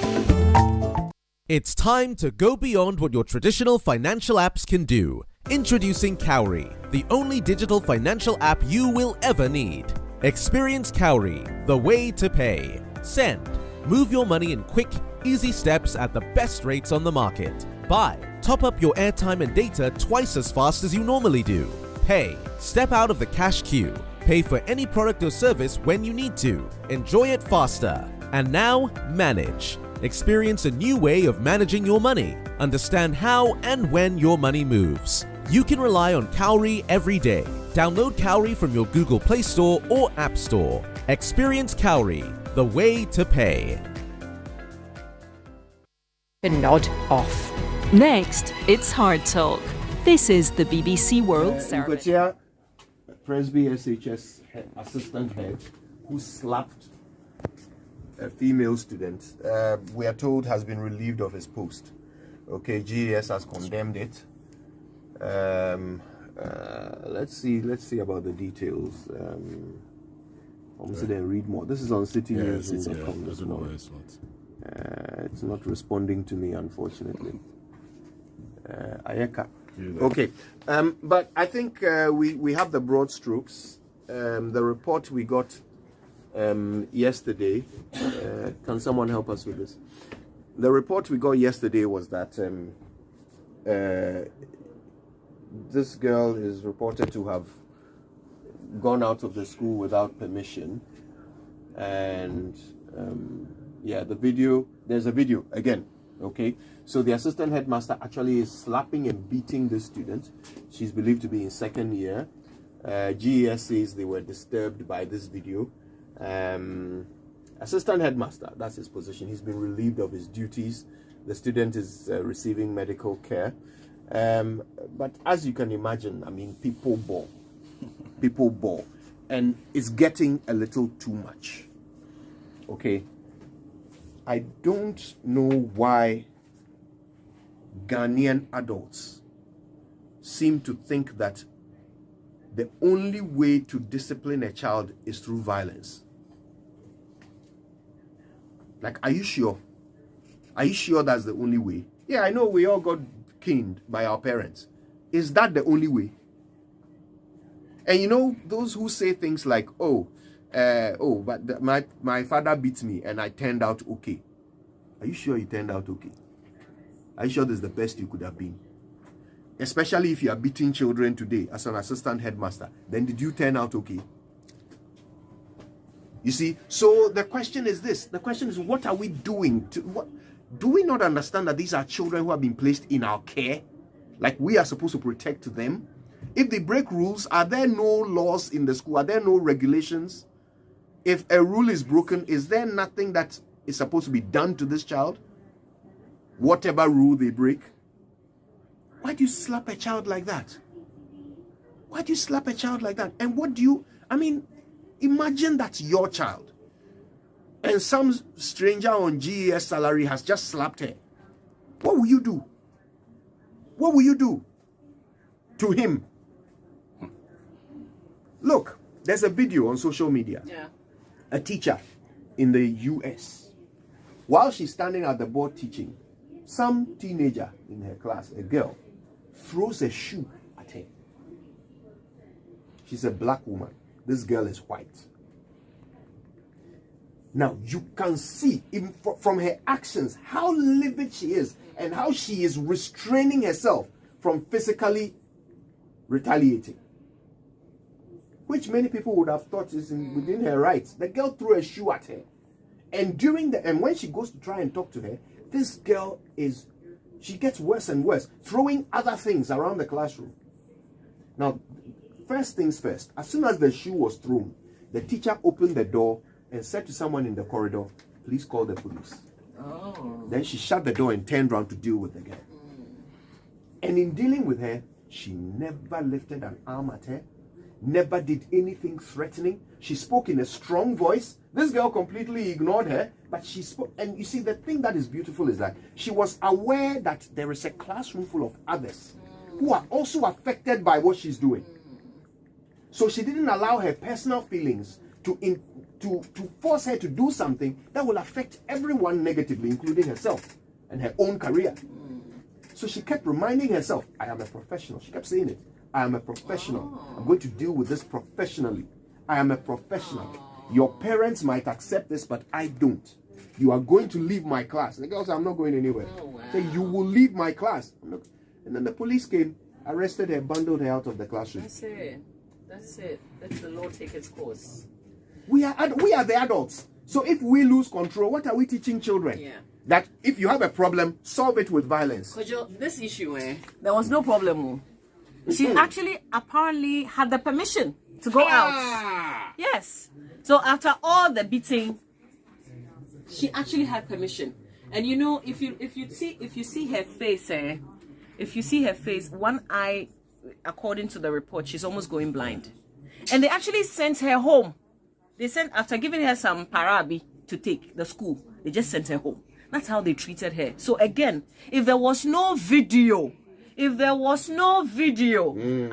It's time to go beyond what your traditional financial apps can do. Introducing Cowrie, the only digital financial app you will ever need. Experience Cowrie, the way to pay. Send. Move your money in quick, easy steps at the best rates on the market. Buy. Top up your airtime and data twice as fast as you normally do. Pay. Step out of the cash queue. Pay for any product or service when you need to. Enjoy it faster. And now, manage. Experience a new way of managing your money. Understand how and when your money moves. You can rely on Cowrie every day. Download Cowrie from your Google Play Store or App Store. Experience Cowrie, the way to pay.
A nod off. Next, it's Hard Talk. This is the BBC World Service.
Presby SHS assistant head who slapped a female student, we are told has been relieved of his post. Okay, GES has condemned it. Let's see about the details. Read more. This is on citynews.com. It's not responding to me, unfortunately. Ayeka. Okay, but I think we have the broad strokes. The report we got yesterday. Can someone help us with this? The report we got yesterday was that this girl is reported to have gone out of the school without permission, and there's a video again. Okay, so the assistant headmaster actually is slapping and beating the student. She's believed to be in second year. GES says they were disturbed by this video. Assistant headmaster, that's his position. He's been relieved of his duties. The student is receiving medical care. But as you can imagine, I mean, people ball. And it's getting a little too much. Okay. I don't know why Ghanaian adults seem to think that the only way to discipline a child is through violence. Like, are you sure? Are you sure that's the only way? Yeah, I know we all got caned by our parents. Is that the only way? And you know, those who say things like, but my father beat me and I turned out okay. Are you sure you turned out okay? Are you sure this is the best you could have been? Especially if you are beating children today as an assistant headmaster. Then did you turn out okay? You see, so the question is this. The question is, what are we doing? Do we not understand that these are children who have been placed in our care? Like, we are supposed to protect them? If they break rules, are there no laws in the school? Are there no regulations? If a rule is broken, is there nothing that is supposed to be done to this child? Whatever rule they break? Why do you slap a child like that? Why do you slap a child like that? And imagine that's your child. And some stranger on GES salary has just slapped her. What will you do? What will you do to him? Look, there's a video on social media.
Yeah.
A teacher in the US, while she's standing at the board teaching, some teenager in her class, a girl, throws a shoe at her. She's a black woman. This girl is white. Now, you can see from her actions how livid she is and how she is restraining herself from physically
retaliating, which many people would have thought is within her rights. The girl threw a shoe at her. And when she goes to try and talk to her, this girl she gets worse and worse, throwing other things around the classroom. Now, first things first, as soon as the shoe was thrown, the teacher opened the door and said to someone in the corridor, please call the police. Oh. Then she shut the door and turned around to deal with the girl. And in dealing with her, she never lifted an arm at her, never did anything threatening. She spoke in a strong voice. This girl completely ignored her, but she spoke. And you see, the thing that is beautiful is that she was aware that there is a classroom full of others who are also affected by what she's doing. So she didn't allow her personal feelings to force her to do something that will affect everyone negatively, including herself and her own career. So she kept reminding herself, I am a professional. She kept saying it. I am a professional. I'm going to deal with this professionally. I am a professional. Your parents might accept this, but I don't. You are going to leave my class. The girl said, I'm not going anywhere. Say, you will leave my class. And then the police came, arrested her, bundled her out of the classroom.
That's it. That's it. Let the law take its course.
We are the adults. So if we lose control, what are we teaching children?
Yeah.
That if you have a problem, solve it with violence.
This issue, there was no problem. She actually apparently had the permission to go out. Yes. So after all the beating, she actually had permission. And you know, if you see her face, if you see her face, one eye, according to the report, she's almost going blind. And they actually sent her home. They sent, after giving her some parabi to take the school, they just sent her home. That's how they treated her. So again, if there was no video, I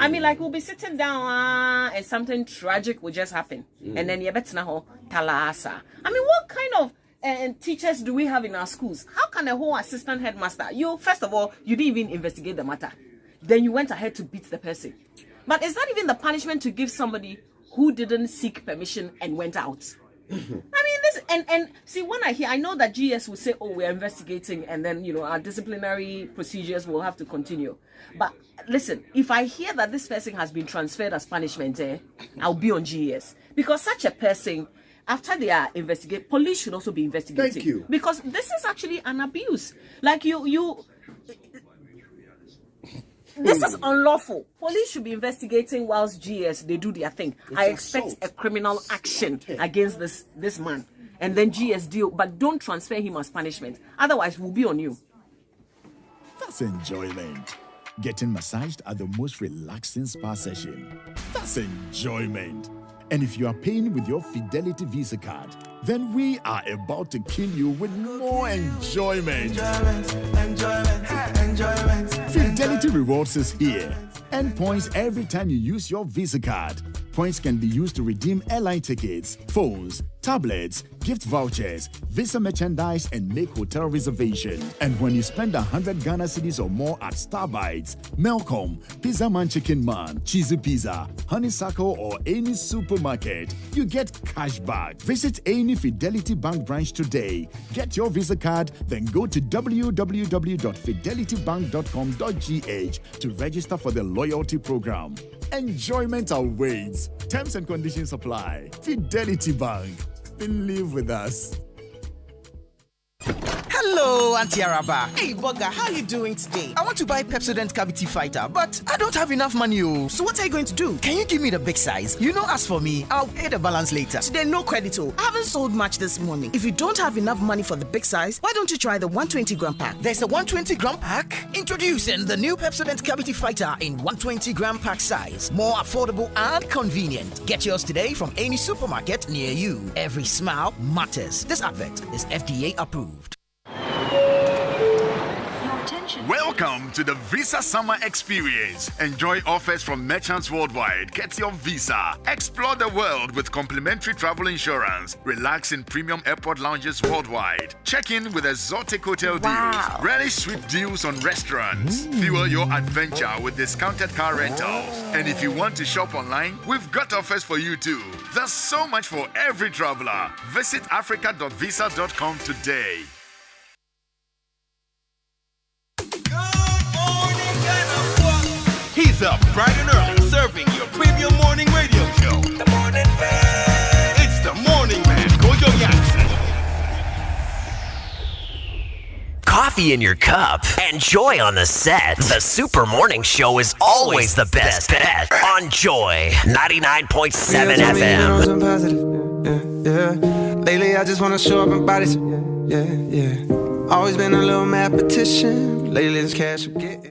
mean, like, we'll be sitting down and something tragic will just happen. And then talasa. I mean, what kind of teachers do we have in our schools? How can a whole assistant headmaster, first of all, you didn't even investigate the matter. Then you went ahead to beat the person. But is that even the punishment to give somebody who didn't seek permission and went out? I mean, this and see, when I know that GS will say, oh, we're investigating, and then our disciplinary procedures will have to continue. But listen, if I hear that this person has been transferred as punishment, I'll be on GS, because such a person, after they are investigated, police should also be investigating.
Thank you.
Because this is actually an abuse. Like this is unlawful. Police should be investigating whilst GS, they do their thing. I expect a criminal action against this man. And then GS deal, but don't transfer him as punishment. Otherwise, we'll be on you.
That's enjoyment. Getting massaged at the most relaxing spa session. That's enjoyment. And if you are paying with your Fidelity Visa card, then we are about to kill you with more enjoyment. Fidelity Rewards is here. Earn points every time you use your Visa card. Points can be used to redeem airline tickets, phones, tablets, gift vouchers, Visa merchandise, and make hotel reservations. And when you spend 100 Ghana cedis or more at Starbites, Melcom, Pizza Man Chicken Man, Cheesy Pizza, Honeysuckle, or any supermarket, you get cash back. Visit any Fidelity Bank branch today. Get your Visa card, then go to www.fidelitybank.com.gh to register for the loyalty program. Enjoyment awaits. Terms and conditions apply. Fidelity Bank. Believe with us.
Hello, Auntie Araba. Hey, Bugger, how are you doing today? I want to buy Pepsodent Cavity Fighter, but I don't have enough money. So what are you going to do? Can you give me the big size? As for me, I'll pay the balance later. Today, no credit. I haven't sold much this morning. If you don't have enough money for the big size, why don't you try the 120-gram pack? There's a 120-gram pack? Introducing the new Pepsodent Cavity Fighter in 120-gram pack size. More affordable and convenient. Get yours today from any supermarket near you. Every smile matters. This advert is FDA approved.
Welcome to the Visa Summer Experience. Enjoy offers from merchants worldwide. Get your visa. Explore the world with complimentary travel insurance. Relax in premium airport lounges worldwide. Check in with exotic hotel deals. Relish sweet deals on restaurants. Fuel your adventure with discounted car rentals. And if you want to shop online, we've got offers for you too. There's so much for every traveler. Visit africa.visa.com today.
He's up bright and early
Yo, the morning man. It's the morning man. Gojo Yankson.
Coffee in your cup and joy on the set. The Super Morning Show is always the best bet on Joy 99.7 FM.
Yeah. Lately, I just wanna show up and body. Yeah. Always been a little mathematician. Lately, this cash I'm getting.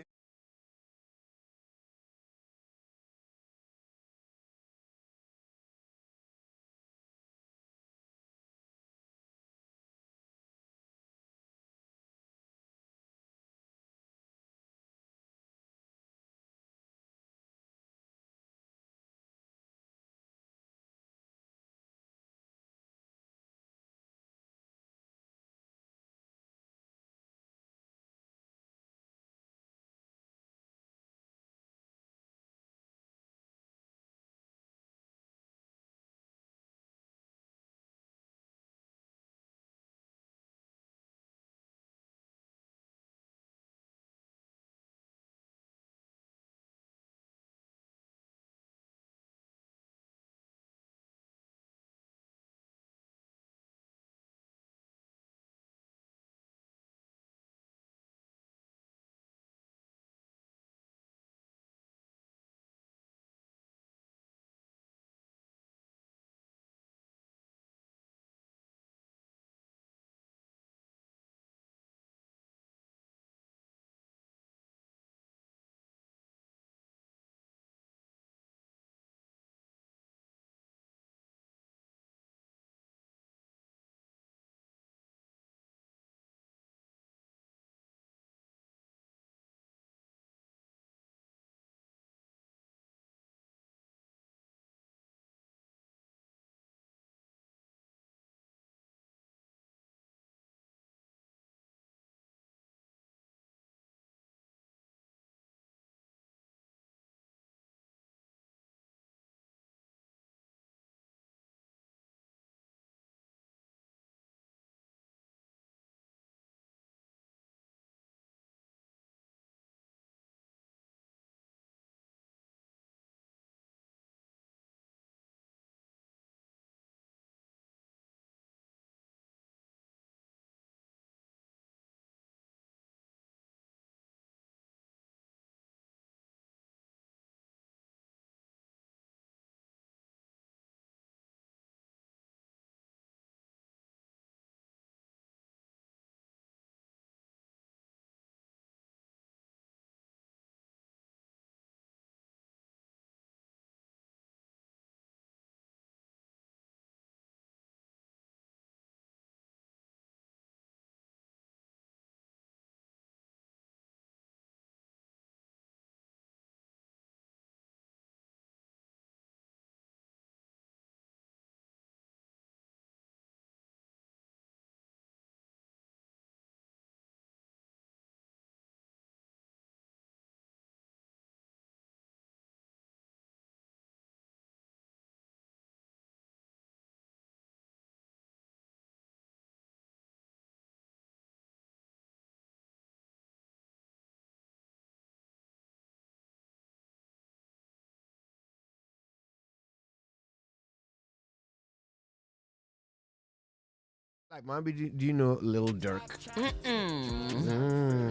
Like, Mommy, do you know Lil Durk?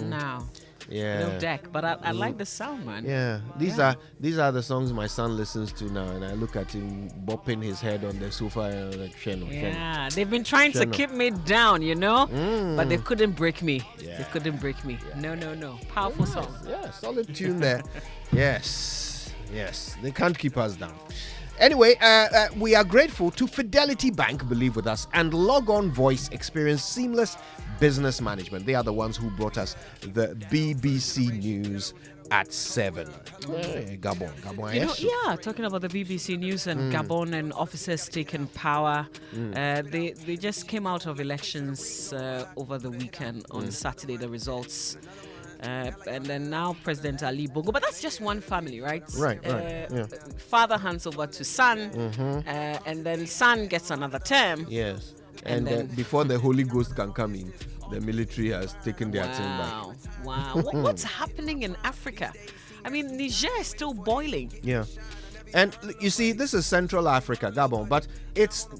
No.
Yeah.
No deck, but I like the sound, man.
Yeah. These are the songs my son listens to now, and I look at him bopping his head on the sofa and like,
yeah, they've been trying to keep me down, but they couldn't break me. Yeah. They couldn't break me. Yeah. No. Powerful song.
Yeah, solid tune there. Yes. They can't keep us down. Anyway, we are grateful to Fidelity Bank, believe with us, and Log On Voice experience seamless business management. They are the ones who brought us the BBC News at 7. Gabon.
Talking about the BBC News and Gabon and officers taking power. They just came out of elections over the weekend on Saturday, the results. And then now President Ali Bongo, but that's just one family, right?
Right. Yeah.
Father hands over to son, and then son gets another term.
Yes. And then before the Holy Ghost can come in, the military has taken their turn back.
Wow. What's happening in Africa? I mean, Niger is still boiling.
Yeah. And you see, this is Central Africa, Gabon, but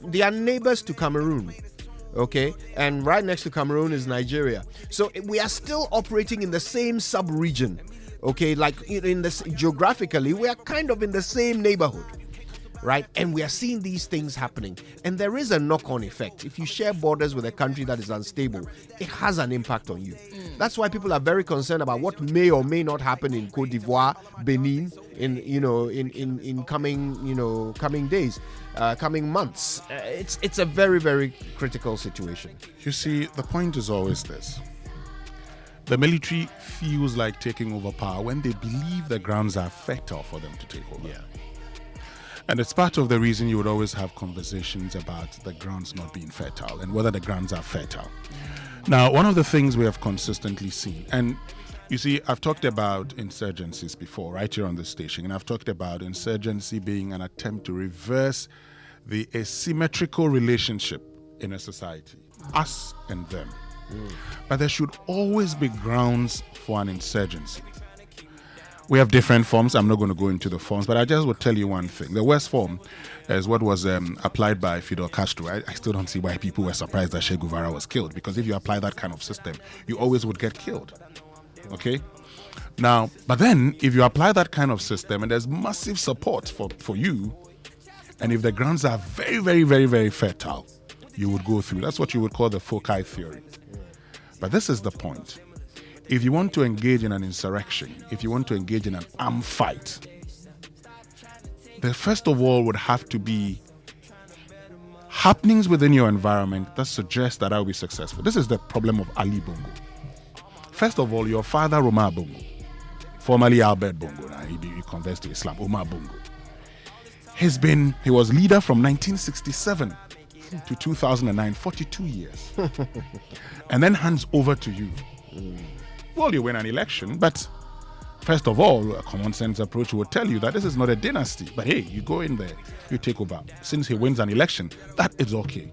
they are neighbors to Cameroon. Okay, and right next to Cameroon is Nigeria. So we are still operating in the same sub-region. Okay, like geographically, we are kind of in the same neighborhood, right? And we are seeing these things happening. And there is a knock-on effect. If you share borders with a country that is unstable, it has an impact on you. That's why people are very concerned about what may or may not happen in Côte d'Ivoire, Benin, in coming days, coming months. It's a very, very critical situation.
You see, the point is always this. The military feels like taking over power when they believe the grounds are fertile for them to take over.
Yeah.
And it's part of the reason you would always have conversations about the grounds not being fertile and whether the grounds are fertile. Now, one of the things we have consistently seen, and you see, I've talked about insurgencies before, right here on this station, and I've talked about insurgency being an attempt to reverse the asymmetrical relationship in a society, us and them. But there should always be grounds for an insurgency. We have different forms. I'm not going to go into the forms, but I just will tell you one thing. The worst form is what was applied by Fidel Castro. I still don't see why people were surprised that Che Guevara was killed, because if you apply that kind of system, you always would get killed. Okay? Now, but then, if you apply that kind of system and there's massive support for you, and if the grounds are very, very, very, very fertile, you would go through. That's what you would call the foci theory. But this is the point. If you want to engage in an insurrection, if you want to engage in an armed fight, there first of all would have to be happenings within your environment that suggest that I will be successful. This is the problem of Ali Bongo. First of all, your father, Omar Bongo, formerly Albert Bongo, now he converts to Islam, Omar Bongo. He was leader from 1967 to 2009, 42 years. And then hands over to you. Well, you win an election, but first of all, a common sense approach would tell you that this is not a dynasty. But hey, you go in there, you take over. Since he wins an election, that is okay.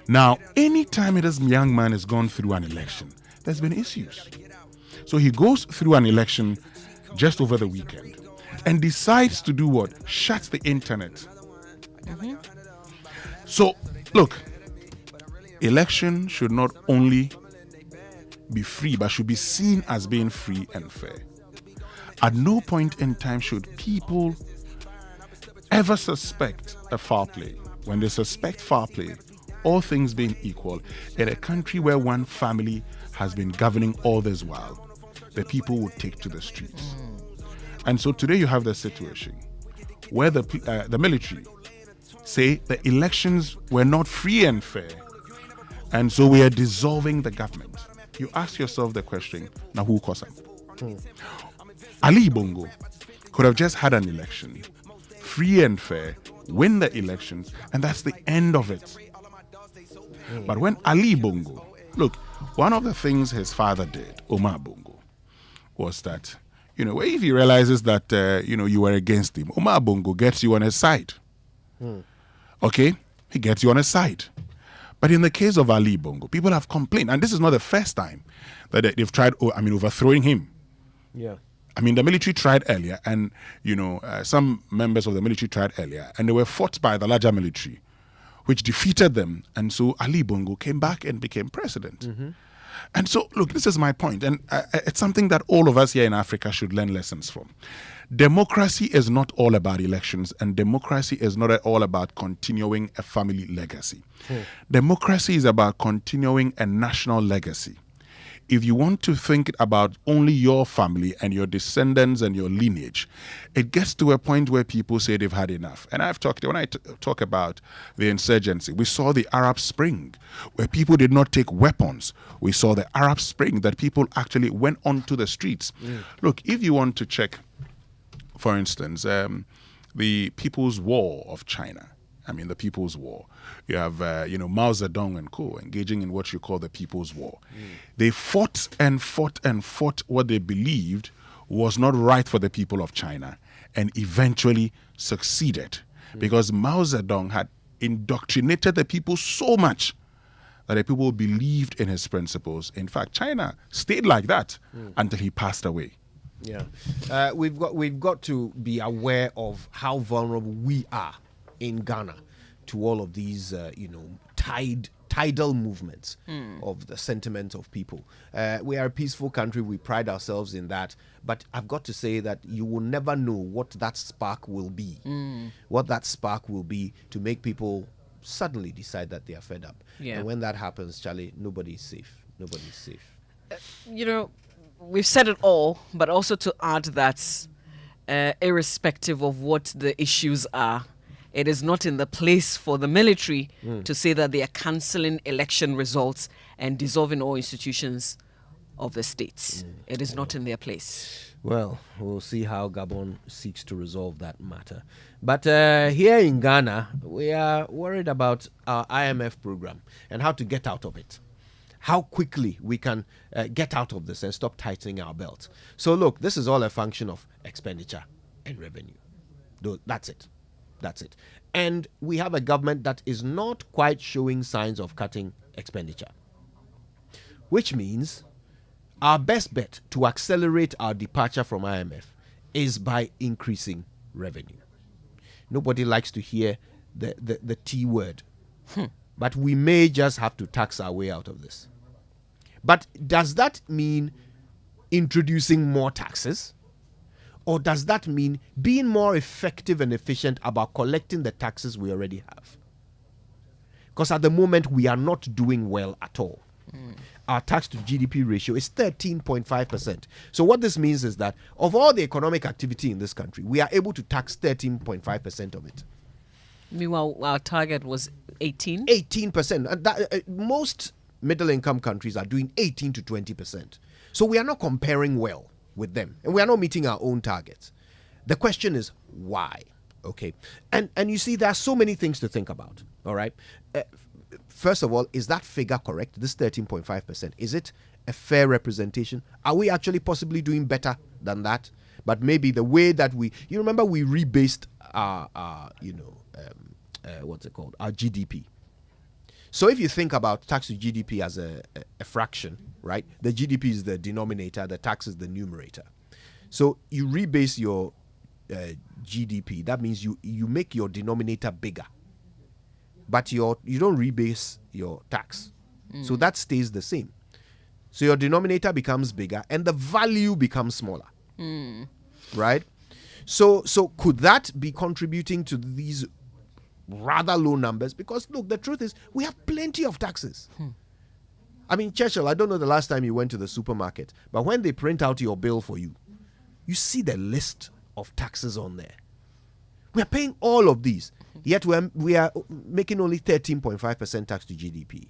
Now, anytime this young man has gone through an election, there's been issues. So he goes through an election just over the weekend and decides to do what? Shut the internet. So, look, election should not only be free, but should be seen as being free and fair. At no point in time should people ever suspect a foul play. When they suspect foul play, all things being equal, in a country where one family has been governing all this while, the people would take to the streets. And so today you have the situation where the military say the elections were not free and fair, and so we are dissolving the government. You ask yourself the question, now who caused them? Ali Bongo could have just had an election, free and fair, win the elections, and that's the end of it. But when Ali Bongo, look, one of the things his father did, Omar Bongo, was that, if he realizes that, you were against him, Omar Bongo gets you on his side. Okay? He gets you on his side. But in the case of Ali Bongo, people have complained, and this is not the first time that they've tried, overthrowing him.
Yeah.
I mean, the military tried earlier, and, some members of the military tried earlier, and they were fought by the larger military, which defeated them. And so Ali Bongo came back and became president. And so, look, this is my point, and it's something that all of us here in Africa should learn lessons from. Democracy is not all about elections, and democracy is not at all about continuing a family legacy. Democracy is about continuing a national legacy. If you want to think about only your family and your descendants and your lineage, it gets to a point where people say they've had enough. And when I talk about the insurgency, we saw the Arab Spring, where people did not take weapons. We saw the Arab Spring that people actually went onto the streets. Look, if you want to check, for instance, the People's War of China, the People's War. You have, Mao Zedong and co. engaging in what you call the People's War. They fought and fought and fought what they believed was not right for the people of China, and eventually succeeded because Mao Zedong had indoctrinated the people so much that the people believed in his principles. In fact, China stayed like that until he passed away.
Yeah, we've got to be aware of how vulnerable we are in Ghana to all of these, tidal movements of the sentiment of people. We are a peaceful country. We pride ourselves in that. But I've got to say that you will never know what that spark will be. What that spark will be to make people suddenly decide that they are fed up.
Yeah.
And when that happens, Charlie, nobody's safe. Nobody's safe.
We've said it all, but also to add that irrespective of what the issues are, it is not in the place for the military to say that they are cancelling election results and dissolving all institutions of the states. It is not in their place.
Well, we'll see how Gabon seeks to resolve that matter. But here in Ghana, we are worried about our IMF program and how to get out of it. How quickly we can get out of this and stop tightening our belt. So look, this is all a function of expenditure and revenue. That's it. That's it. And we have a government that is not quite showing signs of cutting expenditure, which means our best bet to accelerate our departure from IMF is by increasing revenue. Nobody likes to hear the T word, but we may just have to tax our way out of this. But does that mean introducing more taxes? Or does that mean being more effective and efficient about collecting the taxes we already have? Because at the moment, we are not doing well at all. Our tax to GDP ratio is 13.5%. So what this means is that of all the economic activity in this country, we are able to tax 13.5% of it.
Meanwhile, our target was 18?
18%. And most middle-income countries are doing 18 to 20%. So we are not comparing well with them, and we are not meeting our own targets. The question is why? Okay, and you see, there are so many things to think about. All right, first of all, is that figure correct? This 13.5%, is it a fair representation? Are we actually possibly doing better than that? But maybe the way that we remember we rebased our what's it called, our GDP. So if you think about tax to GDP as a fraction, right? The GDP is the denominator, the tax is the numerator. So you rebase your GDP. That means you make your denominator bigger, but you don't rebase your tax. So that stays the same. So your denominator becomes bigger and the value becomes smaller, right? So could that be contributing to these rather low numbers? Because look, the truth is we have plenty of taxes. I mean, Churchill, I don't know the last time you went to the supermarket, but when they print out your bill for you, you see the list of taxes on there. We are paying all of these, yet we are making only 13.5% tax to GDP.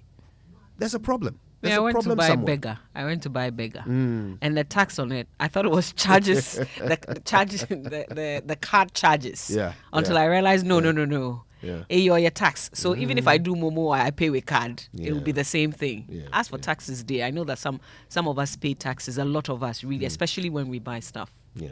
There's a problem.
I went to buy beggar. And the tax on it, I thought it was charges, the charges, the card charges.
Yeah.
Until I realized, no.
Yeah.
Your tax. So even if I do Momo, I pay with card. It will be the same thing.
Yeah.
As for taxes, I know that some of us pay taxes. A lot of us really, especially when we buy stuff.
Yeah.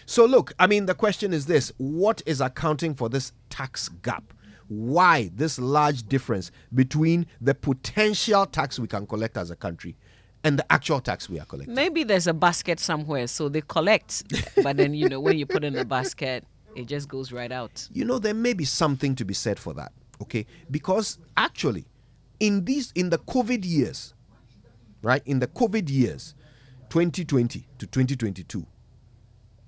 So look, I mean, the question is this: what is accounting for this tax gap? Why this large difference between the potential tax we can collect as a country and the actual tax we are collecting?
Maybe there's a basket somewhere, so they collect, but then when you put in the basket, it just goes right out.
There may be something to be said for that, okay? Because actually, in the COVID years, right? In the COVID years, 2020 to 2022,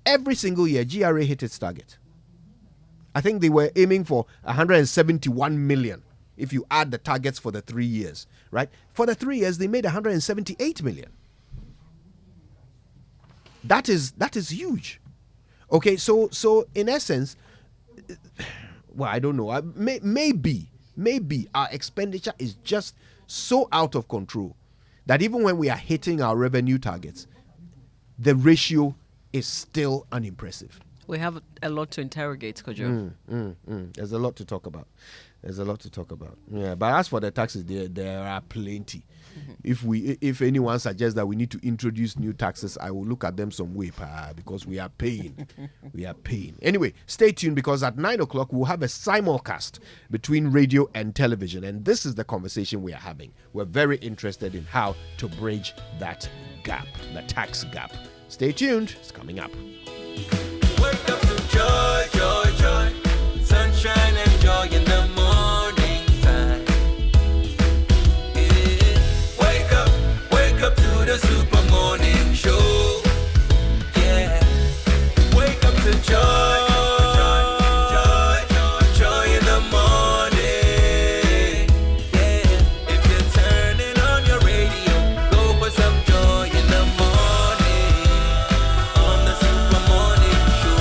every single year, GRA hit its target. I think they were aiming for 171 million if you add the targets for the 3 years, right? For the 3 years, they made 178 million. That is huge. Okay, so in essence, well, I don't know. Maybe our expenditure is just so out of control that even when we are hitting our revenue targets, the ratio is still unimpressive.
We have a lot to interrogate, Kojo.
There's a lot to talk about. Yeah, but as for the taxes, there are plenty. If anyone suggests that we need to introduce new taxes, I will look at them some way, because we are paying. Anyway, stay tuned, because at 9 o'clock we'll have a simulcast between radio and television, and this is the conversation we are having. We're very interested in how to bridge that gap, the tax gap Stay tuned. It's coming up.
Wake up to joy, joy, joy. Sunshine and joy in the morning time. Yeah. Wake up to the Super Morning Show. Yeah. Wake up to joy, joy, joy in the morning. Yeah. If you're turning on your radio, go for some joy in the morning. On the Super Morning Show.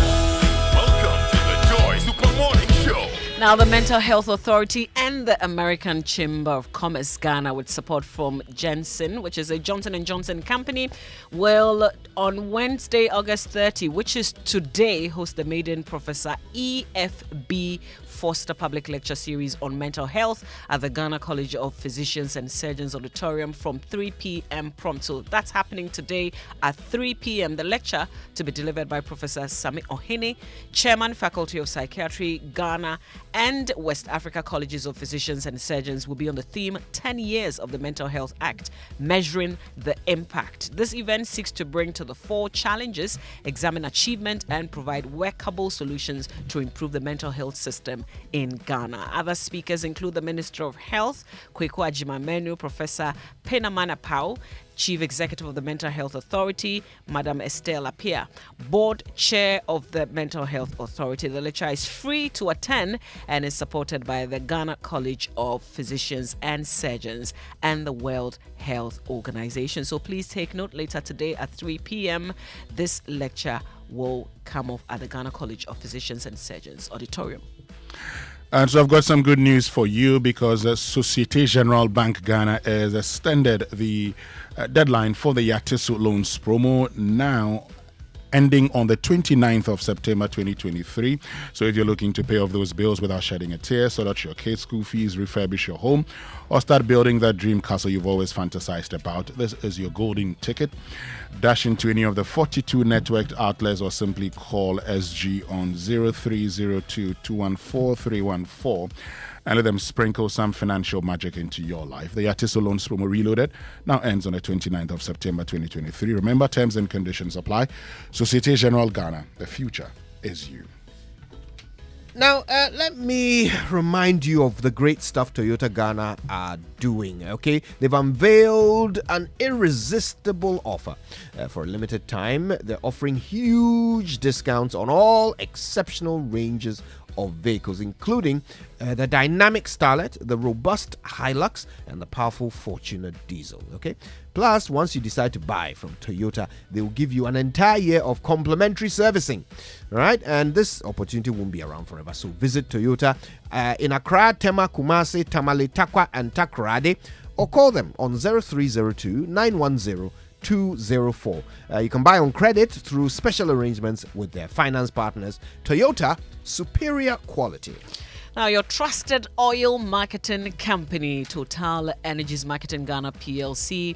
Welcome to the Joy Super Morning Show.
Now, the Mental Health Authority and the American Chamber of Commerce Ghana, with support from Jensen, which is a Johnson & Johnson company, will on Wednesday, August 30, which is today, host the maiden Professor E.F.B. Foster Public Lecture Series on mental health at the Ghana College of Physicians and Surgeons Auditorium from 3 p.m. prompt. So that's happening today at 3 p.m. The lecture, to be delivered by Professor Sami Ohene, Chairman, Faculty of Psychiatry, Ghana and West Africa Colleges of Physicians and Surgeons, will be on the theme 10 Years of the Mental Health Act, Measuring the Impact. This event seeks to bring to the fore challenges, examine achievement and provide workable solutions to improve the mental health system in Ghana. Other speakers include the Minister of Health, Kweku Agyeman-Manu, Professor Penamana Pau, Chief Executive of the Mental Health Authority, Madam Estelle Apia, Board Chair of the Mental Health Authority. The lecture is free to attend and is supported by the Ghana College of Physicians and Surgeons and the World Health Organization. So please take note, later today at 3 p.m. this lecture will come off at the Ghana College of Physicians and Surgeons Auditorium.
And so I've got some good news for you, because Societe Generale Bank Ghana has extended the deadline for the Yatisu loans promo, now ending on the 29th of September 2023. So if you're looking to pay off those bills without shedding a tear, sort out your kids' school fees, refurbish your home, or start building that dream castle you've always fantasized about, this is your golden ticket. Dash into any of the 42 networked outlets or simply call SG on 0302 214 314 and let them sprinkle some financial magic into your life. The Yatisu Loans Promo Reloaded now ends on the 29th of September 2023. Remember, terms and conditions apply. Societe Generale Ghana, the future is you.
Now, let me remind you of the great stuff Toyota Ghana are doing, okay? They've unveiled an irresistible offer. For a limited time, they're offering huge discounts on all exceptional ranges of vehicles, including the dynamic Starlet, the robust Hilux, and the powerful Fortuner diesel, okay? Plus, once you decide to buy from Toyota, they will give you an entire year of complimentary servicing, all right? And this opportunity won't be around forever. So visit Toyota in Accra, Tema, Kumasi, Tamale, Takwa, and Takoradi, or call them on 0302 910 204. You can buy on credit through special arrangements with their finance partners. Toyota, superior quality.
Now, your trusted oil marketing company, Total Energies Marketing Ghana PLC,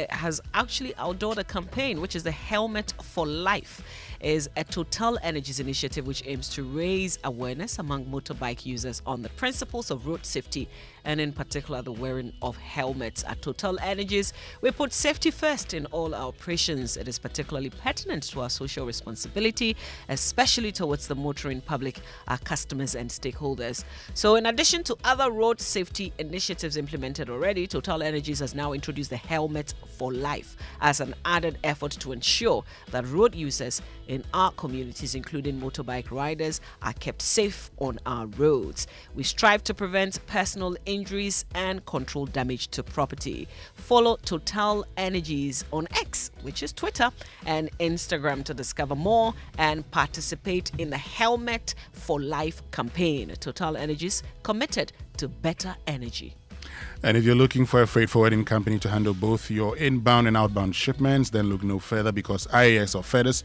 has actually outdoored a campaign, which is the Helmet for Life. Is a Total Energies initiative which aims to raise awareness among motorbike users on the principles of road safety, and in particular the wearing of helmets. At Total Energies, we put safety first in all our operations. It is particularly pertinent to our social responsibility, especially towards the motoring public, our customers and stakeholders. So in addition to other road safety initiatives implemented already, Total Energies has now introduced the Helmet for Life as an added effort to ensure that road users in our communities, including motorbike riders, are kept safe on our roads. We strive to prevent personal injuries and control damage to property. Follow Total Energies on X, which is Twitter, and Instagram to discover more and participate in the Helmet for Life campaign. Total Energies, committed to better energy.
And if you're looking for a freight forwarding company to handle both your inbound and outbound shipments, then look no further, because IAS or FedEx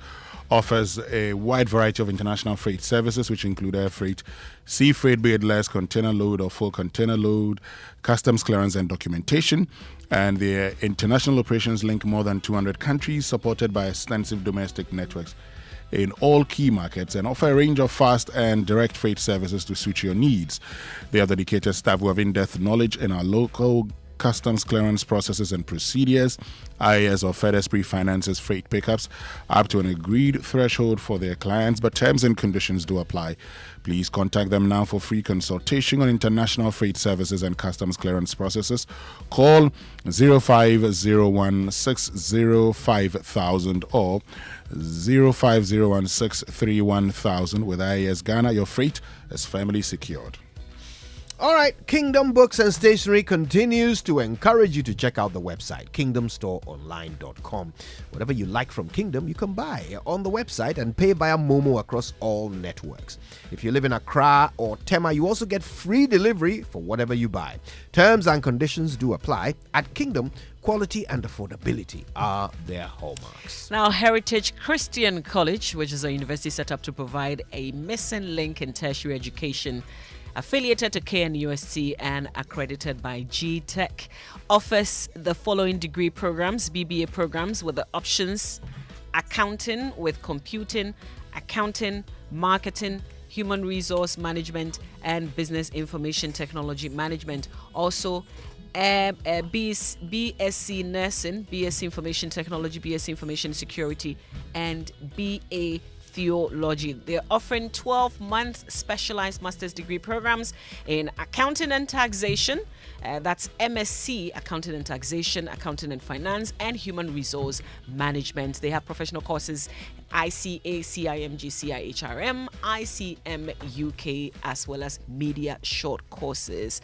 offers a wide variety of international freight services, which include air freight, sea freight, be it less, container load or full container load, customs clearance and documentation. And their international operations link more than 200 countries, supported by extensive domestic networks in all key markets, and offer a range of fast and direct freight services to suit your needs. They have dedicated staff who have in-depth knowledge in our local customs clearance processes and procedures. IAS or FedEx pre-finances freight pickups up to an agreed threshold for their clients, but terms and conditions do apply. Please contact them now for free consultation on international freight services and customs clearance processes. Call 0501605000 or 0501631000. With IAS Ghana, your freight is firmly secured.
All right, Kingdom Books and Stationery continues to encourage you to check out the website, kingdomstoreonline.com. Whatever you like from Kingdom, you can buy on the website and pay via Momo across all networks. If you live in Accra or Tema, you also get free delivery for whatever you buy. Terms and conditions do apply. At Kingdom, quality and affordability are their hallmarks.
Now, Heritage Christian College, which is a university set up to provide a missing link in tertiary education, affiliated to KNUST and accredited by G-Tech, offers the following degree programs, BBA programs with the options: accounting with computing, accounting, marketing, human resource management, and business information technology management. Also, BSc nursing, BSc information technology, BSc information security, and BA theology. They're offering 12-month specialized master's degree programs in accounting and taxation. That's MSc, accounting and taxation, accounting and finance, and human resource management. They have professional courses ICA, CIMG, CIHRM, ICM UK, as well as media short courses.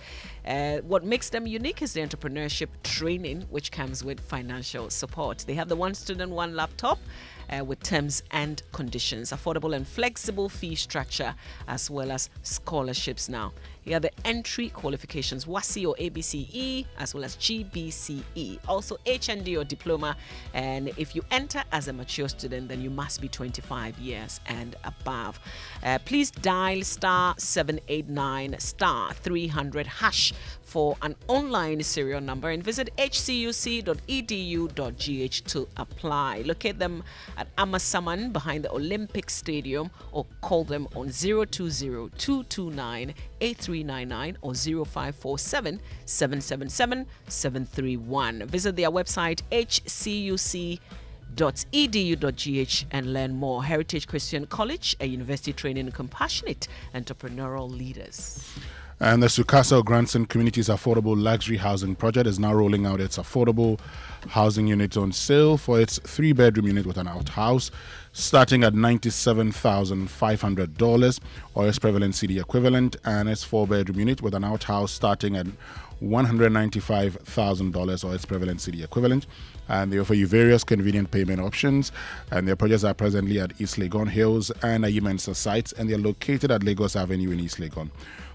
What makes them unique is the entrepreneurship training, which comes with financial support. They have the one student, one laptop, with terms and conditions, affordable and flexible fee structure, as well as scholarships. Now, here are the entry qualifications: WASI or ABCE, as well as GBCE, also HND or diploma. And if you enter as a mature student, then you must be 25 years and above. Please dial *789 *300# for an online serial number and visit hcuc.edu.gh to apply. Locate them at Amasaman behind the Olympic Stadium, or call them on 020-229-8399 or 0547-777-731. Visit their website hcuc.edu.gh and learn more. Heritage Christian College, a university training compassionate entrepreneurial leaders.
And the Sukasa Grandson Community's affordable luxury housing project is now rolling out its affordable housing unit on sale for its 3-bedroom unit with an outhouse, starting at $97,500 or its prevalent CD equivalent, and its 4-bedroom unit with an outhouse starting at $195,000 or its prevalent CD equivalent. And they offer you various convenient payment options, and their projects are presently at East Legon Hills and Ayimensa sites, and they're located at Lagos Avenue in East Legon.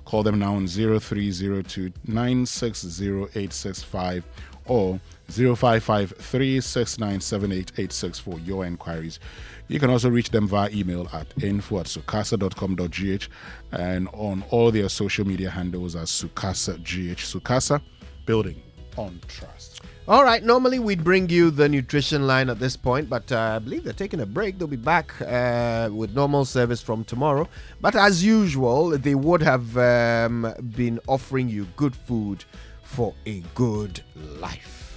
Call them now on 0302-960-865 or 0553-697886 for your inquiries. You can also reach them via email at info@sukasa.com.gh and on all their social media handles as SukasaGH. Sukasa, building on trust.
All right, normally we'd bring you the nutrition line at this point, but I believe they're taking a break. They'll be back with normal service from tomorrow. But as usual, they would have been offering you good food for a good life.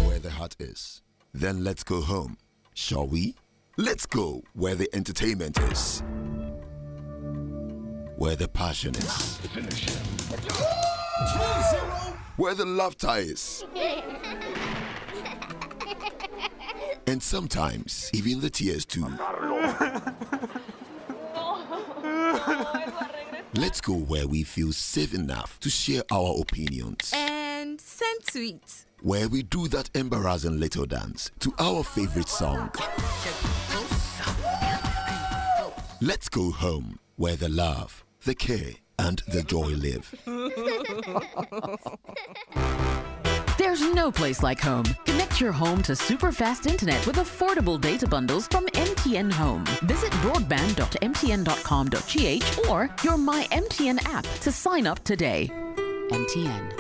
Where the heart is, then let's go home, shall we? Let's go where the entertainment is, where the passion is, where the laughter is, and sometimes even the tears too. Let's go where we feel safe enough to share our opinions,
and send tweets,
where we do that embarrassing little dance to our favorite song. Let's go home where the love, the care, and the joy live.
There's no place like home. Connect your home to super fast internet with affordable data bundles from MTN Home. Visit broadband.mtn.com.gh or your My MTN app to sign up today. MTN.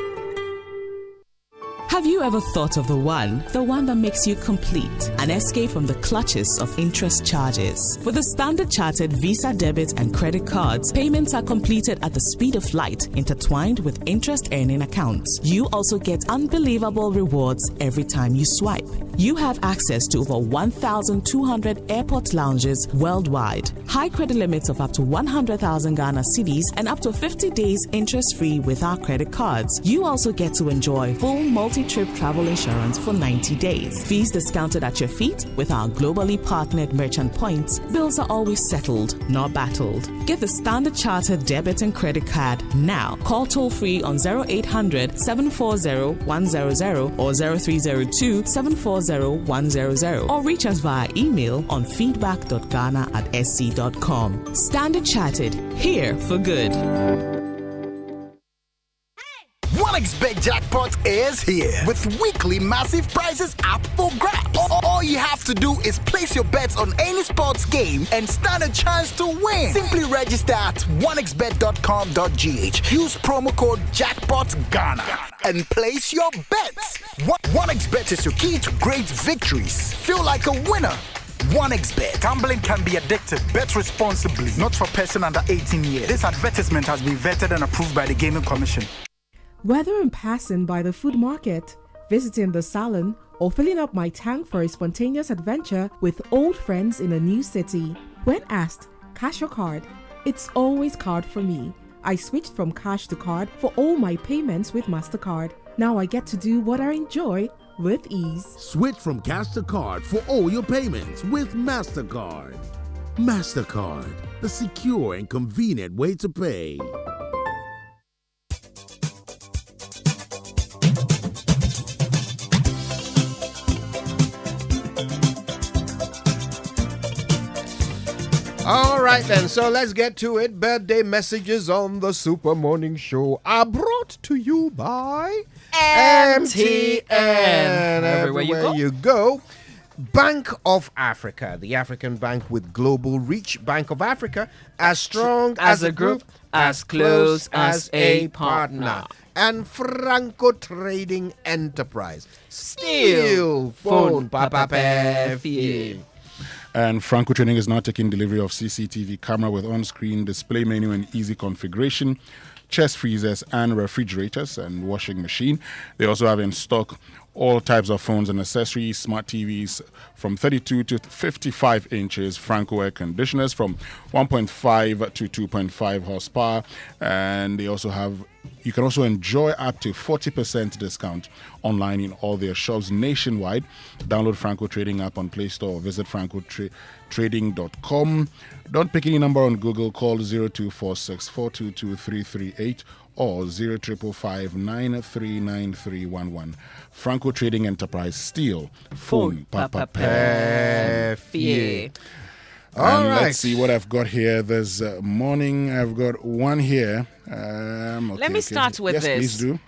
Have you ever thought of the one that makes you complete? An escape from the clutches of interest charges. With the Standard Chartered Visa debit and credit cards, payments are completed at the speed of light, intertwined with interest earning accounts. You also get unbelievable rewards every time you swipe. You have access to over 1,200 airport lounges worldwide. High credit limits of up to 100,000 Ghana cedis and up to 50 days interest-free with our credit cards. You also get to enjoy full multi-trip travel insurance for 90 days. Fees discounted at your feet with our globally partnered merchant points. Bills are always settled, not battled. Get the Standard Chartered debit and credit card now. Call toll-free on 0800 740 100 or 0302 740 100 or reach us via email on feedback.ghana@sc.com. Standard Chartered, here for good.
1xBet Jackpot is here with weekly massive prizes up for grabs. All you have to do is place your bets on any sports game and stand a chance to win. Simply register at 1xbet.com.gh. Use promo code JackpotGhana and place your bets. 1xBet is your key to great victories. Feel like a winner. 1xBet. Gambling can be addictive. Bet responsibly. Not for person under 18 years. This advertisement has been vetted and approved by the Gaming Commission.
Whether I'm passing by the food market, visiting the salon, or filling up my tank for a spontaneous adventure with old friends in a new city, when asked, cash or card, it's always card for me. I switched from cash to card for all my payments with MasterCard. Now I get to do what I enjoy with ease.
Switch from cash to card for all your payments with MasterCard. MasterCard, the secure and convenient way to pay.
All right then, so let's get to it. Birthday messages on the Super Morning Show are brought to you by MTN. Everywhere you go. Bank of Africa, the African bank with global reach. Bank of Africa, as strong as a group, as close as a partner. And Franco Trading Enterprise. Still phone, Papa Pefi.
And Franco Trading is now taking delivery of CCTV camera with on-screen display menu and easy configuration, chest freezers and refrigerators and washing machine. They also have in stock all types of phones and accessories, smart TVs from 32 to 55 inches, Franco air conditioners from 1.5 to 2.5 horsepower, and they also have. You can also enjoy up to 40% discount online in all their shops nationwide. Download Franco Trading app on Play Store or visit francotrading.com. Don't pick any number on Google. Call 0246 422 338 or 0555 Franco Trading Enterprise. Still phone Papa Pefi.
All right.
Let's see what I've got here this morning. I've got one here.
Let me start with
yes,
this.
Please do.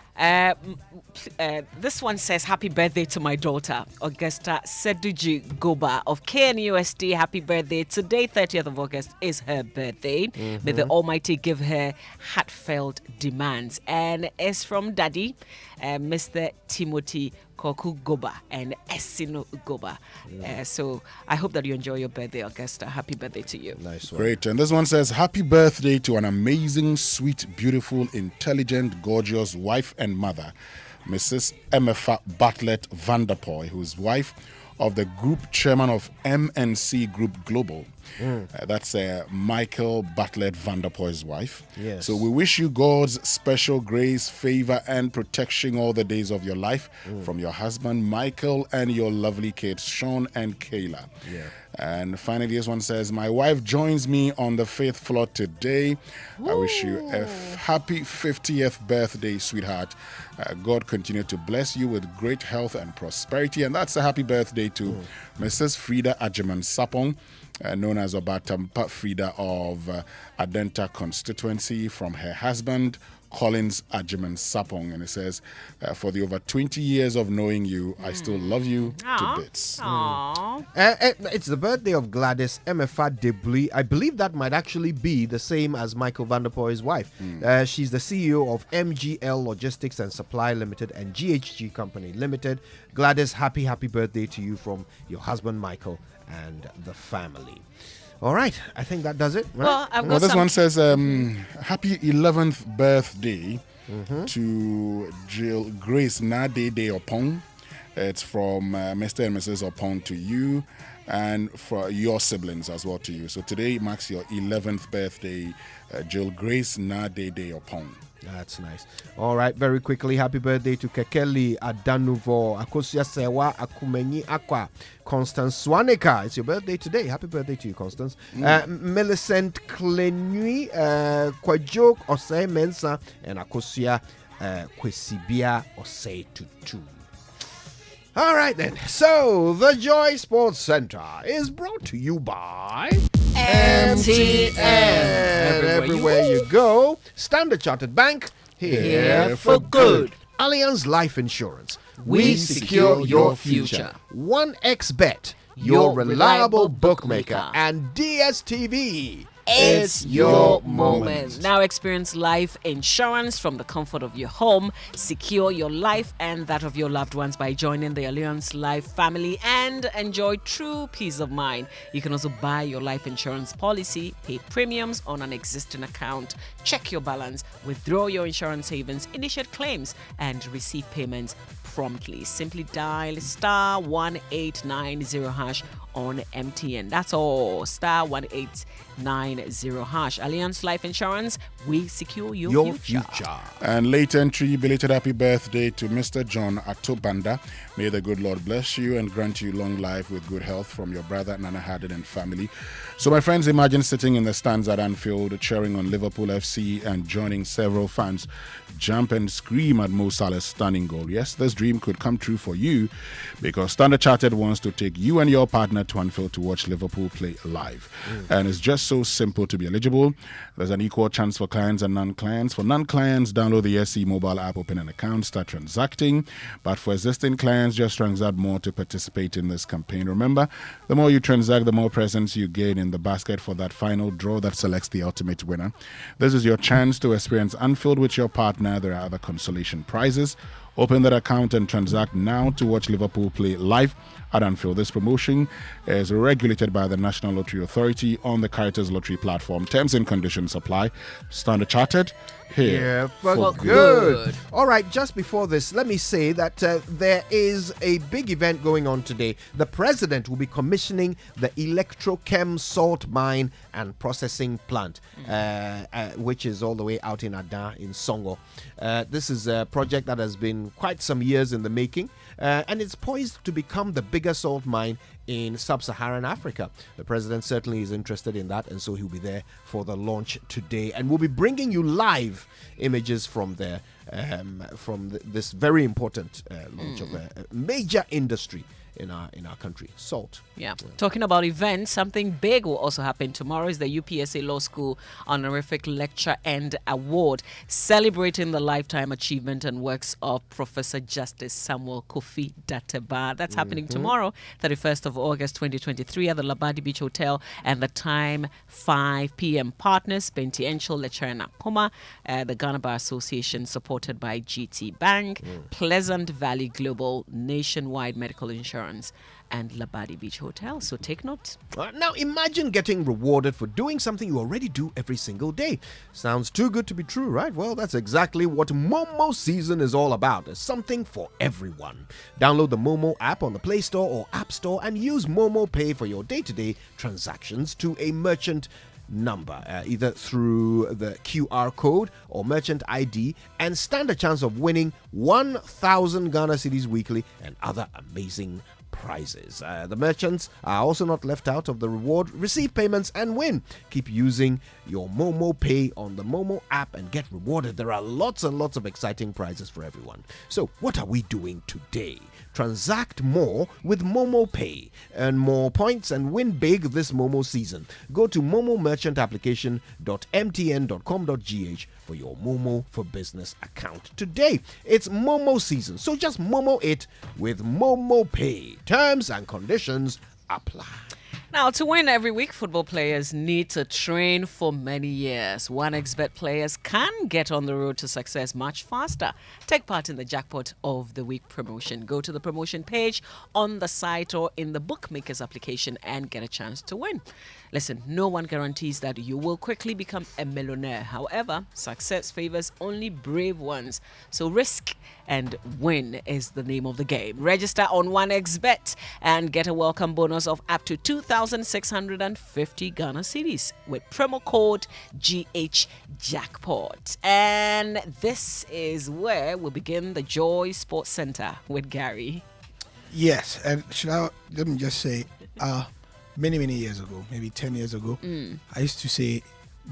This one says, happy birthday to my daughter, Augusta Seduji Goba of KNUST. Happy birthday. Today, 30th of August, is her birthday. May the Almighty give her heartfelt demands. And it's from Daddy, Mr. Timothy Koku Goba and Essino Goba. So I hope that you enjoy your birthday, Augusta. Happy birthday to you.
Nice one.
Great. And this one says, happy birthday to an amazing, sweet, beautiful, intelligent, gorgeous wife and mother, Mrs. Emefa Bartlett Vanderpoy, who's wife of the group chairman of MNC Group Global. That's Michael Bartlett Vanderpoy's wife.
Yes.
So we wish you God's special grace, favor, and protection all the days of your life from your husband, Michael, and your lovely kids, Sean and Kayla.
Yeah.
And finally, this one says, my wife joins me on the 5th floor today. I wish you a happy 50th birthday, sweetheart. God continue to bless you with great health and prosperity. And that's a happy birthday to Mrs. Frida Ajeman Sapong, known as Obatampa Frida of Adenta constituency, from her husband, Collins Ajiman Sapong, and it says, for the over 20 years of knowing you, I still love you to bits.
It's the birthday of Gladys Emefa Debris. I believe that might actually be the same as Michael Vanderpoy's wife. She's the CEO of MGL Logistics and Supply Limited and GHG Company Limited. Gladys, happy birthday to you from your husband Michael and the family. All right, I think that does it. Right?
Well,
this one says, happy 11th birthday to Jill Grace Nade de Opong. It's from Mr. and Mrs. Opong to you, and for your siblings as well to you. So today marks your 11th birthday, Jill Grace Nade de Opong.
That's nice. All right, very quickly, happy birthday to Kekeli Adanuvo, Akosia Sewa Akumenyi Akwa, Constance Swanika. It's your birthday today. Happy birthday to you, Constance. Millicent Klenui, Kwajok Osei Mensa, and Akosia Kwesibia Osei Tutu. All right then. So the Joy Sports Center is brought to you by MTN. Everywhere you go. Standard Chartered Bank, here for good. Allianz Life Insurance, we secure your future. 1xBet, your reliable bookmaker. And DSTV, it's your moment.
Now experience life insurance from the comfort of your home. Secure your life and that of your loved ones by joining the Allianz Life family and enjoy true peace of mind. You can also buy your life insurance policy, pay premiums on an existing account, check your balance, withdraw your insurance savings, initiate claims, and receive payments promptly. Simply dial star 1890 hash on MTN. That's all. Star 1890 hash. Allianz Life Insurance, we secure your future.
And late entry, belated happy birthday to Mr. John Atobanda. May the good Lord bless you and grant you long life with good health from your brother Nana Haddon and family. So my friends, imagine sitting in the stands at Anfield cheering on Liverpool FC and joining several fans jump and scream at Mo Salah's stunning goal. Yes, this dream could come true for you because Standard Chartered wants to take you and your partner to Anfield to watch Liverpool play live. And it's just so simple to be eligible. There's an equal chance for clients and non-clients. For non-clients, download the SC mobile app, open an account, start transacting. But for existing clients, just transact more to participate in this campaign. Remember, the more you transact, the more presents you gain in the basket for that final draw that selects the ultimate winner. This is your chance to experience Anfield with your partner. There are other consolation prizes. Open that account and transact now to watch Liverpool play live at Anfield. This promotion is regulated by the National Lottery Authority on the Caritas Lottery platform. Terms and conditions apply. Standard Chartered, here
for good. All right, just before this, let me say that there is a big event going on today. The president will be commissioning the Electrochem salt mine and processing plant, which is all the way out in Ada in Songo. This is a project that has been quite some years in the making, and it's poised to become the biggest salt mine in sub-Saharan Africa. The president certainly is interested in that, and so he'll be there for the launch today. And we'll be bringing you live images from there, this very important launch of a major industry in our country, salt.
Yeah. Talking about events, something big will also happen tomorrow is the UPSA Law School Honorific Lecture and Award, celebrating the lifetime achievement and works of Professor Justice Samuel Kofi Dateba. That's happening tomorrow, 31st of August 2023 at the Labadi Beach Hotel, and the time 5 p.m. Partners, Benti Enchel Lecturer Nakoma, the Ghana Bar Association supported by GT Bank, Pleasant Valley Global, Nationwide Medical Insurance, and Labadi Beach Hotel. So take note.
Now imagine getting rewarded for doing something you already do every single day. Sounds too good to be true, right? Well, that's exactly what Momo Season is all about. There's something for everyone. Download the Momo app on the Play Store or App Store and use Momo Pay for your day-to-day transactions to a merchant number, either through the QR code or merchant ID, and stand a chance of winning 1,000 Ghana cedis weekly and other amazing prizes. The merchants are also not left out of the reward. Receive payments and win. Keep using your Momo Pay on the Momo app and get rewarded. There are lots and lots of exciting prizes for everyone. So, what are we doing today? Transact more with Momo Pay. Earn more points and win big this Momo season. Go to momomerchantapplication.mtn.com.gh for your Momo for Business account. Today, it's Momo season, so just Momo it with Momo Pay. Terms and conditions apply.
Now, to win every week, football players need to train for many years. 1xBet players can get on the road to success much faster. Take part in the Jackpot of the Week promotion. Go to the promotion page on the site or in the bookmaker's application and get a chance to win. Listen, no one guarantees that you will quickly become a millionaire. However, success favors only brave ones. So risk and win is the name of the game. Register on 1xBet and get a welcome bonus of up to 2,650 Ghana cedis with promo code GHJackpot. And this is where we begin the Joy Sports Center with Gary.
Yes, and let me just say, many years ago, maybe 10 years ago, I used to say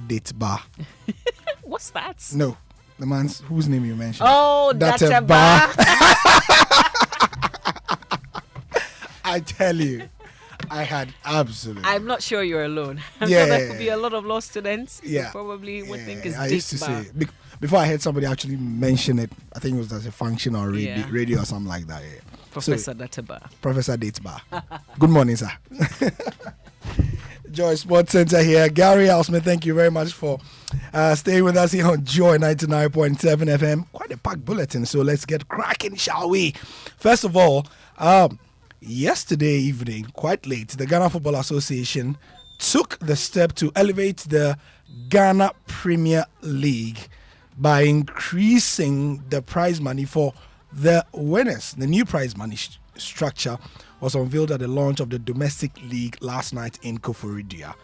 date bar.
What's that?
No, the man's whose name you mentioned.
Oh, that's a bar.
I tell you, I had absolutely.
I'm not sure you're alone. I'm sure there could be a lot of law students who probably would think it's
I
date
used to
bar.
say before I heard somebody actually mention it. I think it was as a function or radio or something like that. Yeah.
Professor Databa.
Professor Databa. Good morning, sir. Joy Sports Center here. Gary Houseman, thank you very much for staying with us here on Joy 99.7 FM. Quite a packed bulletin, so let's get cracking, shall we? First of all, yesterday evening, quite late, the Ghana Football Association took the step to elevate the Ghana Premier League by increasing the prize money for the winners. The new prize money structure was unveiled at the launch of the domestic league last night in Koforidua.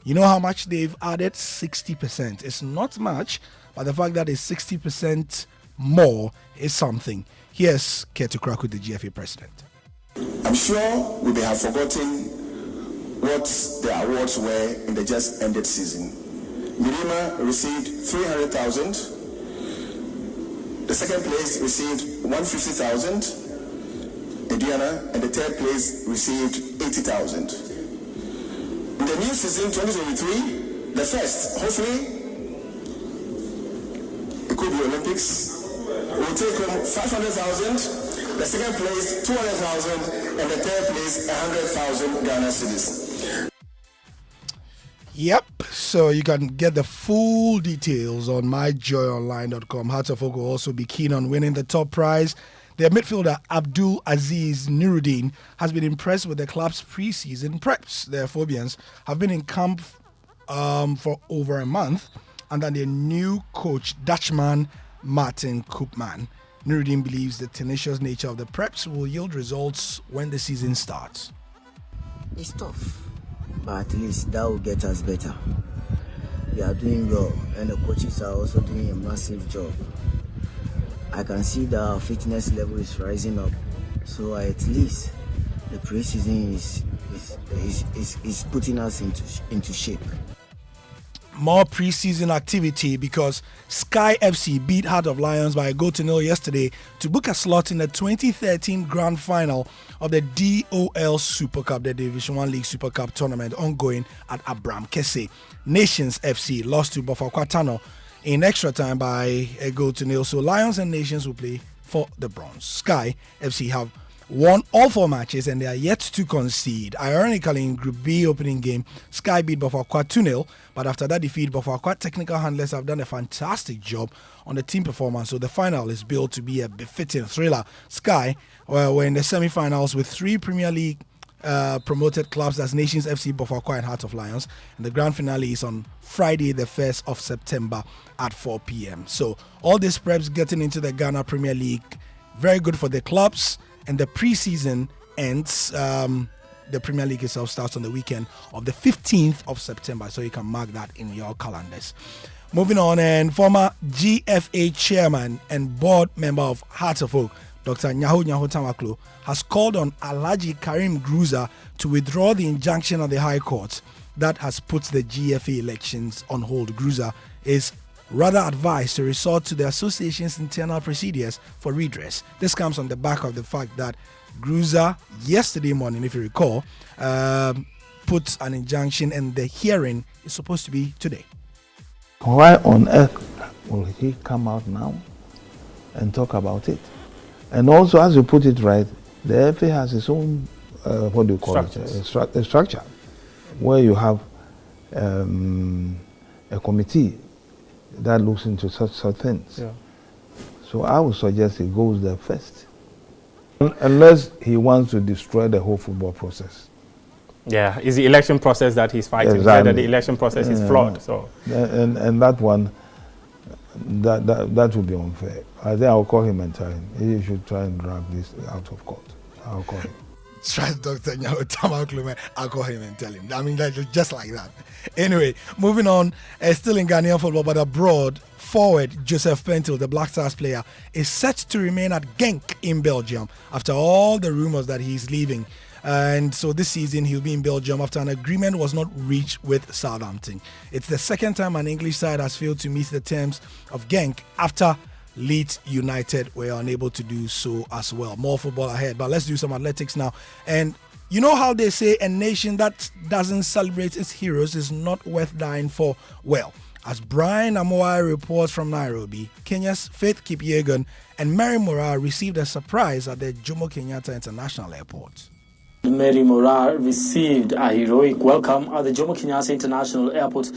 You know how much they've added? 60%. It's not much, but the fact that it's 60% more is something. Here's Ketu Kraku, the GFA president.
I'm sure we may have forgotten what the awards were in the just ended season. Mirima received 300,000. The second place received 150,000. Ediana and the third place received 80,000. In the new season 2023, the first, hopefully, it could be Olympics, will take home 500,000. The second place 200,000, and the third place 100,000 Ghana cedis.
Yep, so you can get the full details on myjoyonline.com. Hearts of Oak will also be keen on winning the top prize. Their midfielder Abdul Aziz Nuruddin has been impressed with the club's pre-season preps. The Phobians have been in camp for over a month under their new coach, Dutchman Martin Koopman. Nuruddin believes the tenacious nature of the preps will yield results when the season starts.
It's tough, but at least that will get us better. We are doing well, and the coaches are also doing a massive job. I can see that our fitness level is rising up, so at least the pre-season is putting us into shape.
More pre-season activity because Sky FC beat Heart of Lions by a goal to nil yesterday to book a slot in the 2013 grand final of the DOL Super Cup, the Division 1 League Super Cup tournament ongoing at Abram Kese. Nations FC lost to Bofakwatano in extra time by a goal to nil, so Lions and Nations will play for the bronze. Sky FC have won all 4 matches and they are yet to concede. Ironically, in Group B opening game, Sky beat Bofakwa 2-0, but after that defeat, Bofakwa technical handlers have done a fantastic job on the team performance, so the final is billed to be a befitting thriller. Sky were in the semi-finals with 3 Premier League promoted clubs as Nations FC, Bofakwa and Heart of Lions, and the grand finale is on Friday the 1st of September at 4 p.m. So all these preps getting into the Ghana Premier League, very good for the clubs. And the pre-season ends, the Premier League itself starts on the weekend of the 15th of September, so you can mark that in your calendars. Moving on, and former GFA chairman and board member of Hearts of Oak, Dr. Nyaho Tamaklo, has called on Alhaji Karim Gruza to withdraw the injunction of the High Court that has put the GFA elections on hold. Gruza is rather advised to resort to the association's internal procedures for redress. This comes on the back of the fact that Gruza, yesterday morning, if you recall, put an injunction and the hearing is supposed to be today.
Why on earth will he come out now and talk about it? And also, as you put it right, the FA has its own, what do you call it, a structure, where you have a committee that looks into such things. Yeah. So I would suggest he goes there first. Unless he wants to destroy the whole football process.
Yeah, it's the election process that he's fighting.
Exactly.
Whether the election process is flawed. So,
and that one, that would be unfair. I think I'll call him and tell him he should try and drag this out of court. I'll call him.
Trust Dr. Nyaho Tamaklo, I'll call him and tell him. I mean, just like that. Anyway, moving on, still in Ghanaian football, but abroad, forward Joseph Pentil, the Black Stars player, is set to remain at Genk in Belgium after all the rumors that he's leaving. And so this season he'll be in Belgium after an agreement was not reached with Southampton. It's the second time an English side has failed to meet the terms of Genk after Leeds United were unable to do so as well. More football ahead, but let's do some athletics now. And you know how they say a nation that doesn't celebrate its heroes is not worth dying for? Well, as Brian Amoai reports from Nairobi, Kenya's Faith Kipyegon and Mary Moraa received a surprise at the Jomo Kenyatta International Airport.
Mary Moraa received a heroic welcome at the Jomo Kenyatta International Airport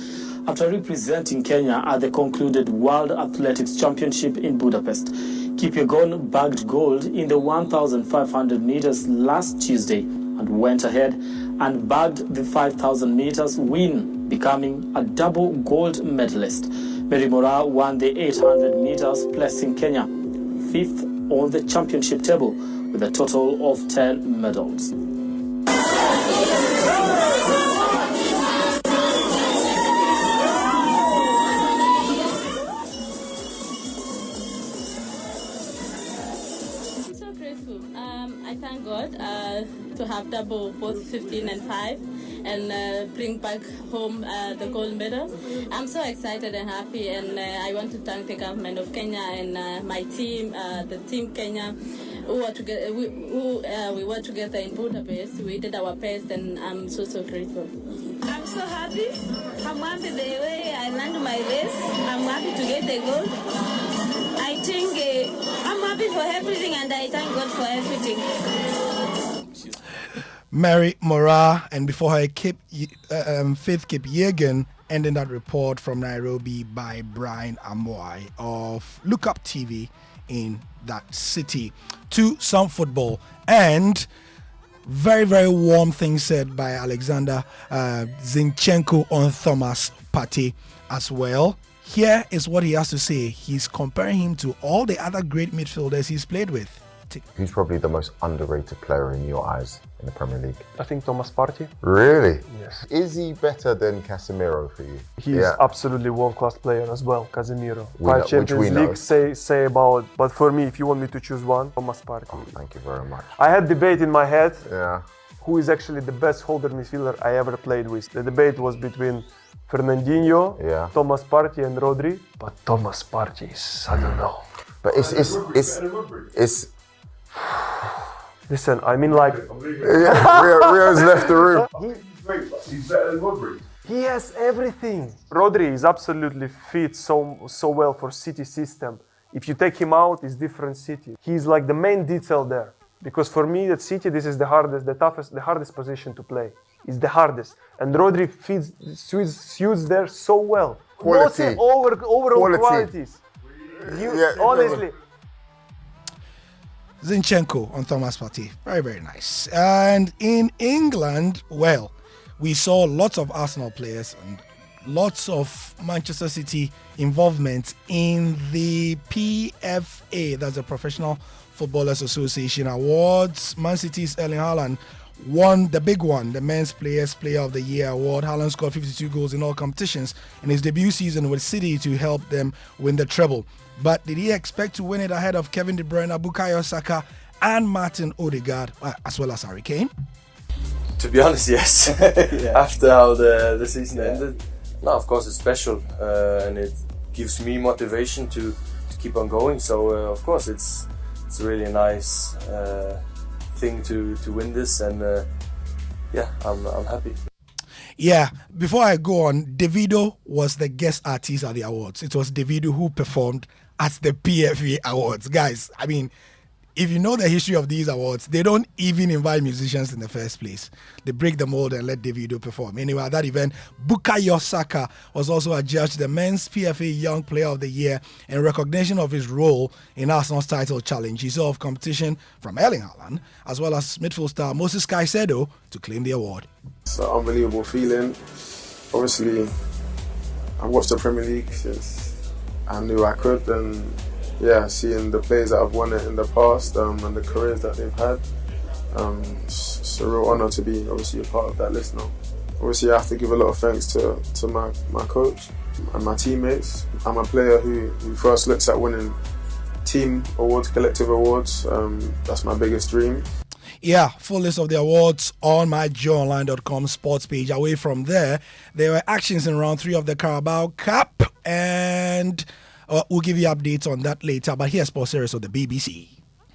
after representing Kenya at the concluded World Athletics Championship in Budapest. Kipyegon bagged gold in the 1,500 meters last Tuesday and went ahead and bagged the 5,000 meters win, becoming a double gold medalist. Mary Moraa won the 800 meters, placing Kenya fifth on the championship table with a total of 10 medals.
So grateful. I thank God to have double both 15 and 5 and bring back home the gold medal. I'm so excited and happy, and I want to thank the government of Kenya and my team, the Team Kenya, who were together. We were together in Budapest. We did our best, and I'm so grateful. I'm so happy. I'm happy the way I landed my race. I'm happy to get the gold. I think I'm happy for everything, and I thank God for everything.
Mary Moraa, and before her Faith Kipyegon, ending that report from Nairobi by Brian Amoai of Look Up TV in that city. To some football, and very, very warm things said by Alexander Zinchenko on Thomas Partey as well. Here is what he has to say. He's comparing him to all the other great midfielders he's played with.
Who's probably the most underrated player in your eyes in the Premier League?
I think Thomas Partey.
Really?
Yes.
Is he better than Casemiro for you?
He's absolutely world-class player as well, Casemiro.
We know,
Champions League say about, but for me, if you want me to choose one, Thomas Partey.
Oh, thank you very much.
I had debate in my head.
Yeah.
Who is actually the best holder midfielder I ever played with? The debate was between Fernandinho, Thomas Partey, and Rodri. But Thomas Partey is, I don't know.
But it's
Listen, I mean, like,
Rio's left the room.
He's better than Rodri. He has everything. Rodri is absolutely fit so well for City system. If you take him out, it's different City. He's like the main detail there. Because for me, at City, this is the hardest, the toughest, the hardest position to play. It's the hardest. And Rodri suits there so well.
Quality.
Overall qualities. Honestly.
Zinchenko on Thomas Partey. Very, very nice. And in England, well, we saw lots of Arsenal players and lots of Manchester City involvement in the PFA, that's the Professional Footballers Association Awards. Man City's Erling Haaland won the big one, the Men's Players Player of the Year award. Haaland scored 52 goals in all competitions in his debut season with City to help them win the treble. But did he expect to win it ahead of Kevin De Bruyne, Bukayo Saka, and Martin Odegaard, as well as Harry Kane?
To be honest, yes. After how the season ended. No, of course it's special, and it gives me motivation to keep on going. So of course it's a really nice thing to win this, and I'm happy.
Yeah, before I go on, Davido was the guest artist at the awards. It was Davido who performed at the PFA Awards. Guys, I mean, if you know the history of these awards, they don't even invite musicians in the first place. They break the mold and let Davido perform. Anyway, at that event, Bukayo Saka was also adjudged the Men's PFA Young Player of the Year in recognition of his role in Arsenal's title challenge. He saw of competition from Erling Haaland, as well as midfield star Moses Caicedo to claim the award.
It's an unbelievable feeling. Obviously, I watched the Premier League since I knew I could, and seeing the players that have won it in the past and the careers that they've had, it's a real honour to be obviously a part of that list now. Obviously I have to give a lot of thanks to my coach and my teammates. I'm a player who first looks at winning team awards, collective awards. That's my biggest dream.
Yeah, full list of the awards on myjoyonline.com sports page. Away from there were actions in round 3 of the Carabao Cup, and we'll give you updates on that later, but here's Sports Series of the BBC.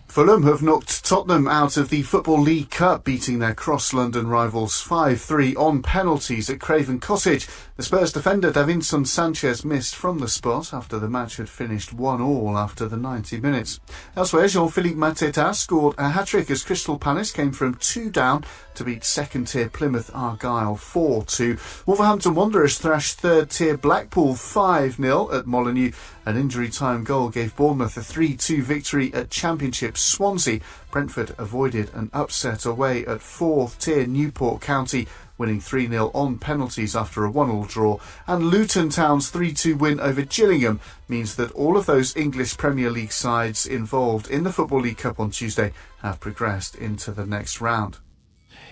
Fulham have knocked Tottenham out of the Football League Cup, beating their cross-London rivals 5-3 on penalties at Craven Cottage. The Spurs defender Davinson Sanchez missed from the spot after the match had finished 1-1 after the 90 minutes. Elsewhere, Jean-Philippe Mateta scored a hat-trick as Crystal Palace came from 2 down to beat second-tier Plymouth Argyle 4-2. Wolverhampton Wanderers thrashed third-tier Blackpool 5-0 at Molineux. An injury-time goal gave Bournemouth a 3-2 victory at Championship Swansea. Brentford avoided an upset away at fourth-tier Newport County, winning 3-0 on penalties after a 1-1 draw. And Luton Town's 3-2 win over Gillingham means that all of those English Premier League sides involved in the Football League Cup on Tuesday have progressed into the next round.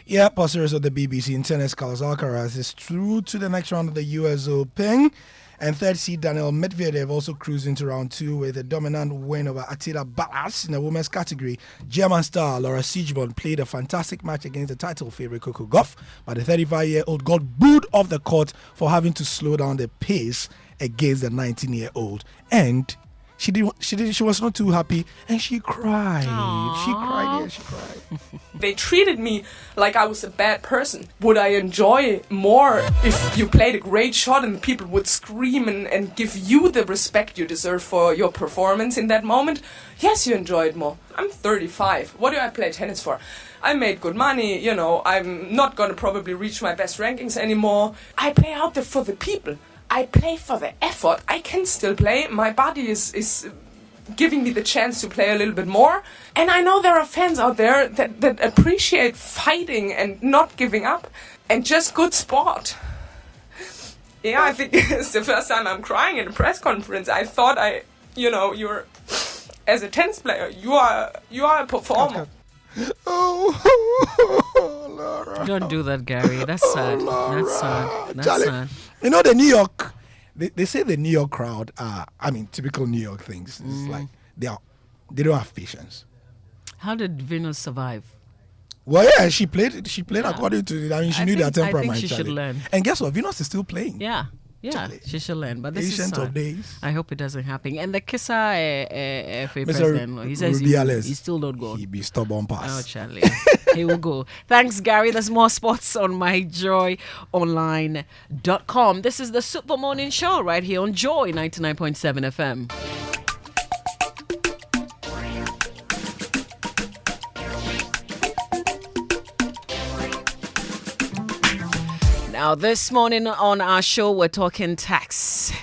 Yeah, posters of the BBC in tennis, Carlos Alcaraz is through to the next round of the US Open. And third seed Daniel Medvedev also cruised into round 2 with a dominant win over Attila Ballas in the women's category. German star Laura Siegemund played a fantastic match against the title favorite Coco Gauff, but the 35-year-old got booed off the court for having to slow down the pace against the 19-year-old. And she was not too happy, and she cried.
Aww.
She cried.
They treated me like I was a bad person. Would I enjoy more if you played a great shot and people would scream and give you the respect you deserve for your performance in that moment? Yes, you enjoy it more. I'm 35. What do I play tennis for? I made good money, I'm not going to probably reach my best rankings anymore. I play out there for the people. I play for the effort. I can still play. My body is giving me the chance to play a little bit more. And I know there are fans out there that appreciate fighting and not giving up and just good sport. Yeah, I think it's the first time I'm crying in a press conference. I thought you're, as a tennis player, you are a performer.
Laura.
Don't do that, Gary. That's sad. That's sad. That's
Charlie,
sad.
You know, the New York, they say the New York crowd are, typical New York things. It's like they don't have patience.
How did Venus survive?
Well, yeah, she played according to, she knew their temperament.
I think she should learn.
And guess what? Venus is still playing.
Yeah. She should learn. But this
Ancient
is
of days.
I hope it doesn't happen. And the Kissa FA
Mr.
president, he says he's still not going.
He be stubborn pass.
Oh, Charlie. He will go. Thanks, Gary. There's more sports on myjoyonline.com. This is the Super Morning Show right here on Joy 99.7 FM. Now, this morning on our show, we're talking tax.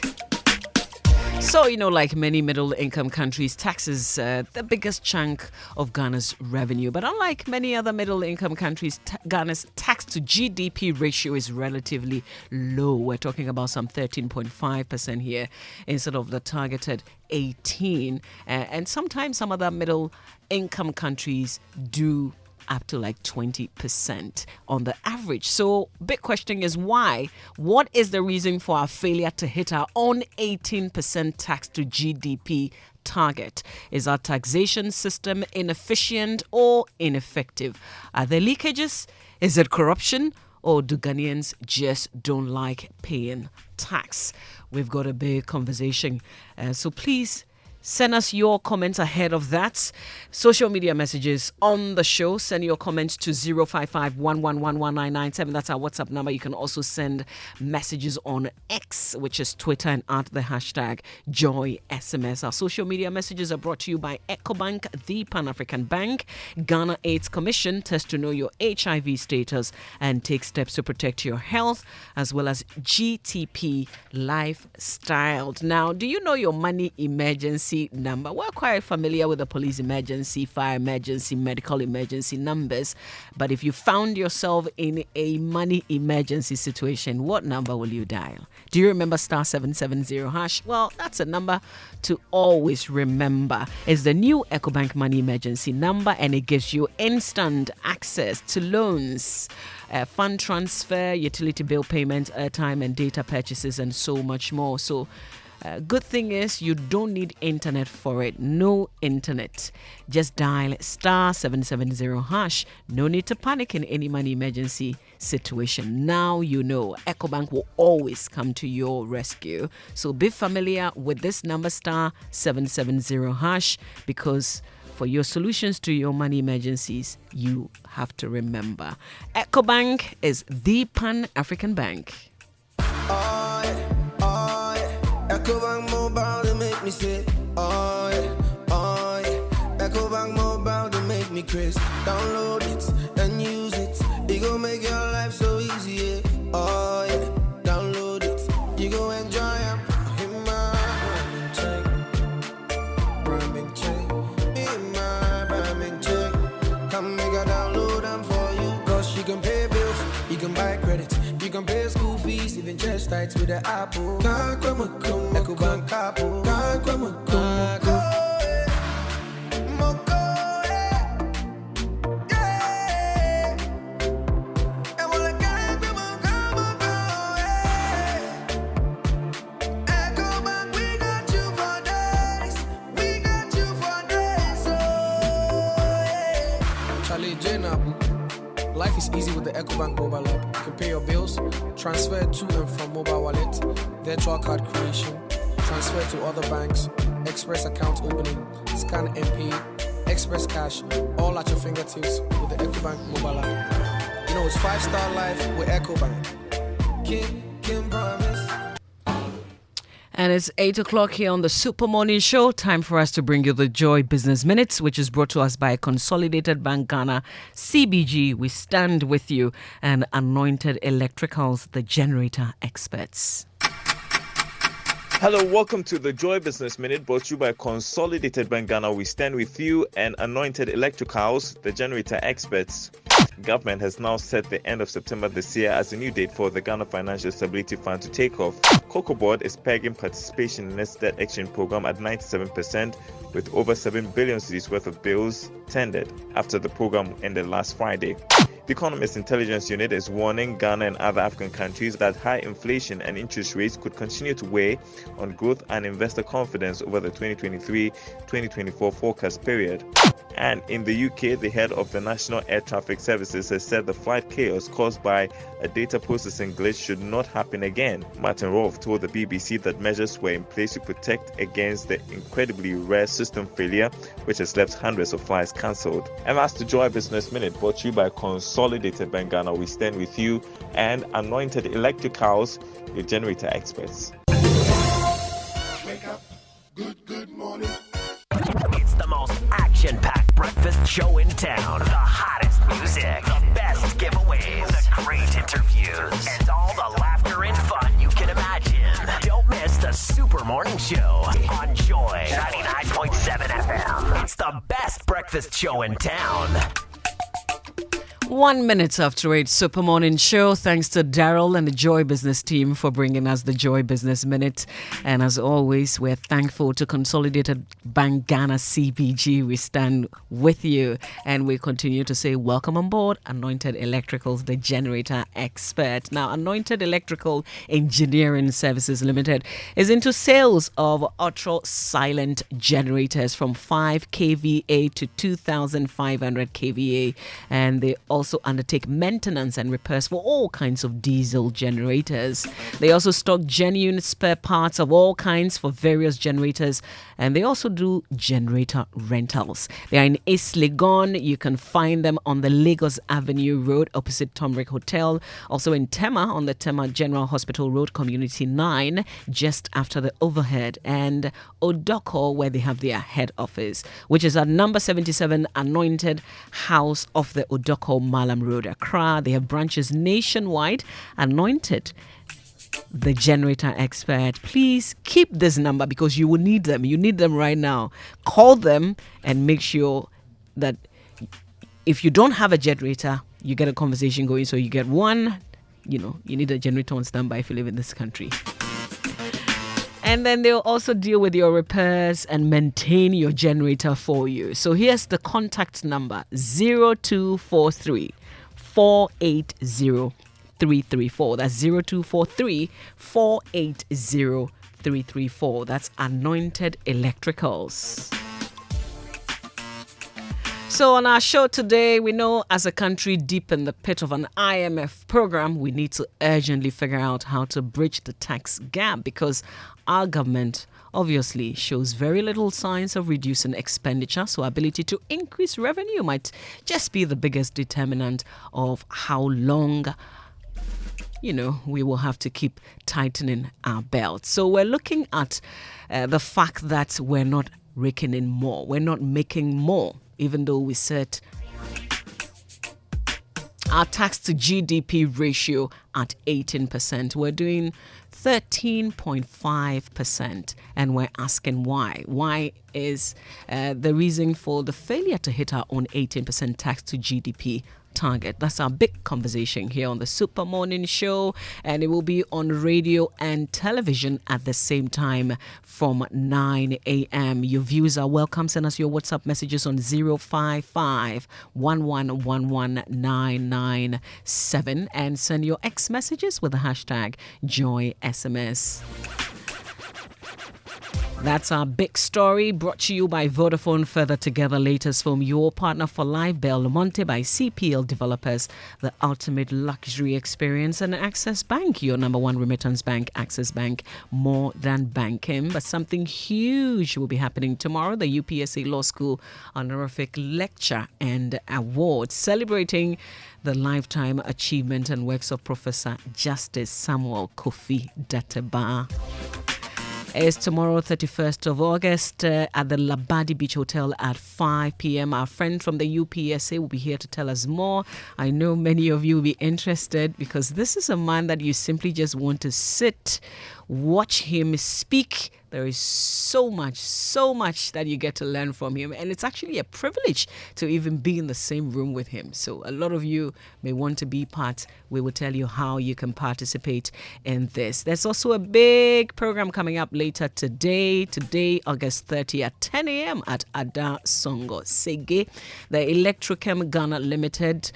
So, like many middle-income countries, tax is the biggest chunk of Ghana's revenue. But unlike many other middle-income countries, Ghana's tax-to-GDP ratio is relatively low. We're talking about some 13.5% here instead of the targeted 18%. And sometimes some other middle-income countries do up to like 20% on the average. So big question is why? What is the reason for our failure to hit our own 18% tax to GDP target? Is our taxation system inefficient or ineffective? Are there leakages? Is it corruption? Or do Ghanaians just don't like paying tax? We've got a big conversation. So please send us your comments ahead of that. Social media messages on the show. Send your comments to 055-111-1997. That's our WhatsApp number. You can also send messages on X, which is Twitter, and at the hashtag JoySMS. Our social media messages are brought to you by EcoBank, the Pan-African Bank, Ghana AIDS Commission. Test to know your HIV status and take steps to protect your health, as well as GTP Lifestyle. Now, do you know your money emergency number? We're quite familiar with the police emergency, fire emergency, medical emergency numbers. But if you found yourself in a money emergency situation, what number will you dial? Do you remember *770#? Well, that's a number to always remember. It's the new EcoBank Money Emergency number, and it gives you instant access to loans, fund transfer, utility bill payments, airtime and data purchases, and so much more. So good thing is you don't need internet for it. No internet. Just dial *770#. No need to panic in any money emergency situation. Now you know EcoBank will always come to your rescue. So be familiar with this number *770#, because for your solutions to your money emergencies, you have to remember EcoBank is the Pan-African Bank.
EcoBank Mobile, they make me say, oh yeah, oh yeah. EcoBank Mobile, they make me crazy. Download it and use it. It gon' make your life so easy, yeah. Oh yeah, download it. You gon' enjoy it. In my Brahmin chain. In my Brahmin chain. Come make a download them for you. Cause you can pay bills, you can buy credit, you can pay school fees, even church tights with the Apple. EcoBank Apple.
Life is easy with the EcoBank mobile app. You can pay your bills, transfer to and from mobile wallet, virtual card creation, transfer to other banks, express account opening, scan and pay, express cash, all at your fingertips with the EcoBank mobile app. You know, it's 5-star life with EcoBank. Can promise.
And it's 8 o'clock here on the Super Morning Show. Time for us to bring you the Joy Business Minutes, which is brought to us by Consolidated Bank Ghana, CBG. We stand with you, and Anointed Electricals, the generator experts.
Hello, welcome to the Joy Business Minute, brought to you by Consolidated Bank Ghana. We stand with you, and Anointed Electricals, the generator experts. Government has now set the end of September this year as a new date for the Ghana Financial Stability Fund to take off. Cocoa Board is pegging participation in its debt exchange program at 97%, with over 7 billion cedis worth of bills tendered after the program ended last Friday. The Economist Intelligence Unit is warning Ghana and other African countries that high inflation and interest rates could continue to weigh on growth and investor confidence over the 2023-2024 forecast period. And in the UK, the head of the National Air Traffic Services has said the flight chaos caused by a data processing glitch should not happen again. Martin Rolfe told the BBC that measures were in place to protect against the incredibly rare system failure, which has left hundreds of flights cancelled. And that's the Joy Business Minute, brought to you by Consolidated Bank Ghana. We stand with you, and Anointed Electricals, your generator experts.
Wake up, good morning.
It's the most action-packed breakfast show in town. The hottest music, the best giveaways, the great interviews, and all the laughter and fun you can imagine. Don't miss the Super Morning Show on Joy 99.7 FM. It's the best breakfast show in town.
1 minute after 8, Super Morning Show. Thanks to Daryl and the Joy Business team for bringing us the Joy Business Minute. And as always, we're thankful to Consolidated Bank Ghana CBG. We stand with you and we continue to say welcome on board Anointed Electricals, the generator expert. Now, Anointed Electrical Engineering Services Limited is into sales of ultra silent generators from 5 kVA to 2,500 kVA, and they also undertake maintenance and repairs for all kinds of diesel generators. They also stock genuine spare parts of all kinds for various generators, and they also do generator rentals. They are in East Legon. You can find them on the Lagos Avenue Road opposite Tomrick Hotel, also in Tema on the Tema General Hospital Road, Community 9, just after the overhead, and Odoko, where they have their head office, which is at number 77 Anointed House of the Odoko Malam Road, Accra. They have branches nationwide. Anointed, the generator expert. Please keep this number because you will need them. You need them right now. Call them and make sure that if you don't have a generator, you get a conversation going. So you get one, you need a generator on standby if you live in this country. And then they'll also deal with your repairs and maintain your generator for you. So here's the contact number: 0243 480 334. That's 0243 480 334. That's Anointed Electricals. So on our show today, we know as a country deep in the pit of an IMF program, we need to urgently figure out how to bridge the tax gap, because our government obviously shows very little signs of reducing expenditure. So ability to increase revenue might just be the biggest determinant of how long we will have to keep tightening our belt. So we're looking at the fact that we're not raking in more. We're not making more, even though we set our tax to GDP ratio at 18%. We're doing 13.5%, and we're asking why. Why is the reason for the failure to hit our own 18% tax to GDP target? That's our big conversation here on the Super Morning Show, and it will be on radio and television at the same time from 9 a.m. Your views are welcome. Send us your WhatsApp messages on 055 1111997 and send your X messages with the hashtag JoySMS. That's our big story, brought to you by Vodafone. Further together, latest from your partner for life, Belmonte by CPL Developers, the ultimate luxury experience, and Access Bank, your number one remittance bank. Access Bank, more than banking. But something huge will be happening tomorrow. The UPSA Law School honorific lecture and award, celebrating the lifetime achievement and works of Professor Justice Samuel Kofi Dateba. It's tomorrow, 31st of August, at the Labadi Beach Hotel at 5 p.m. Our friend from the UPSA will be here to tell us more. I know many of you will be interested, because this is a man that you simply just want to sit, watch him speak. There is so much that you get to learn from him. And it's actually a privilege to even be in the same room with him. So a lot of you may want to be part. We will tell you how you can participate in this. There's also a big program coming up later today, August 30 at 10 a.m. at Ada Songo Sege. The Electrochem Ghana Limited,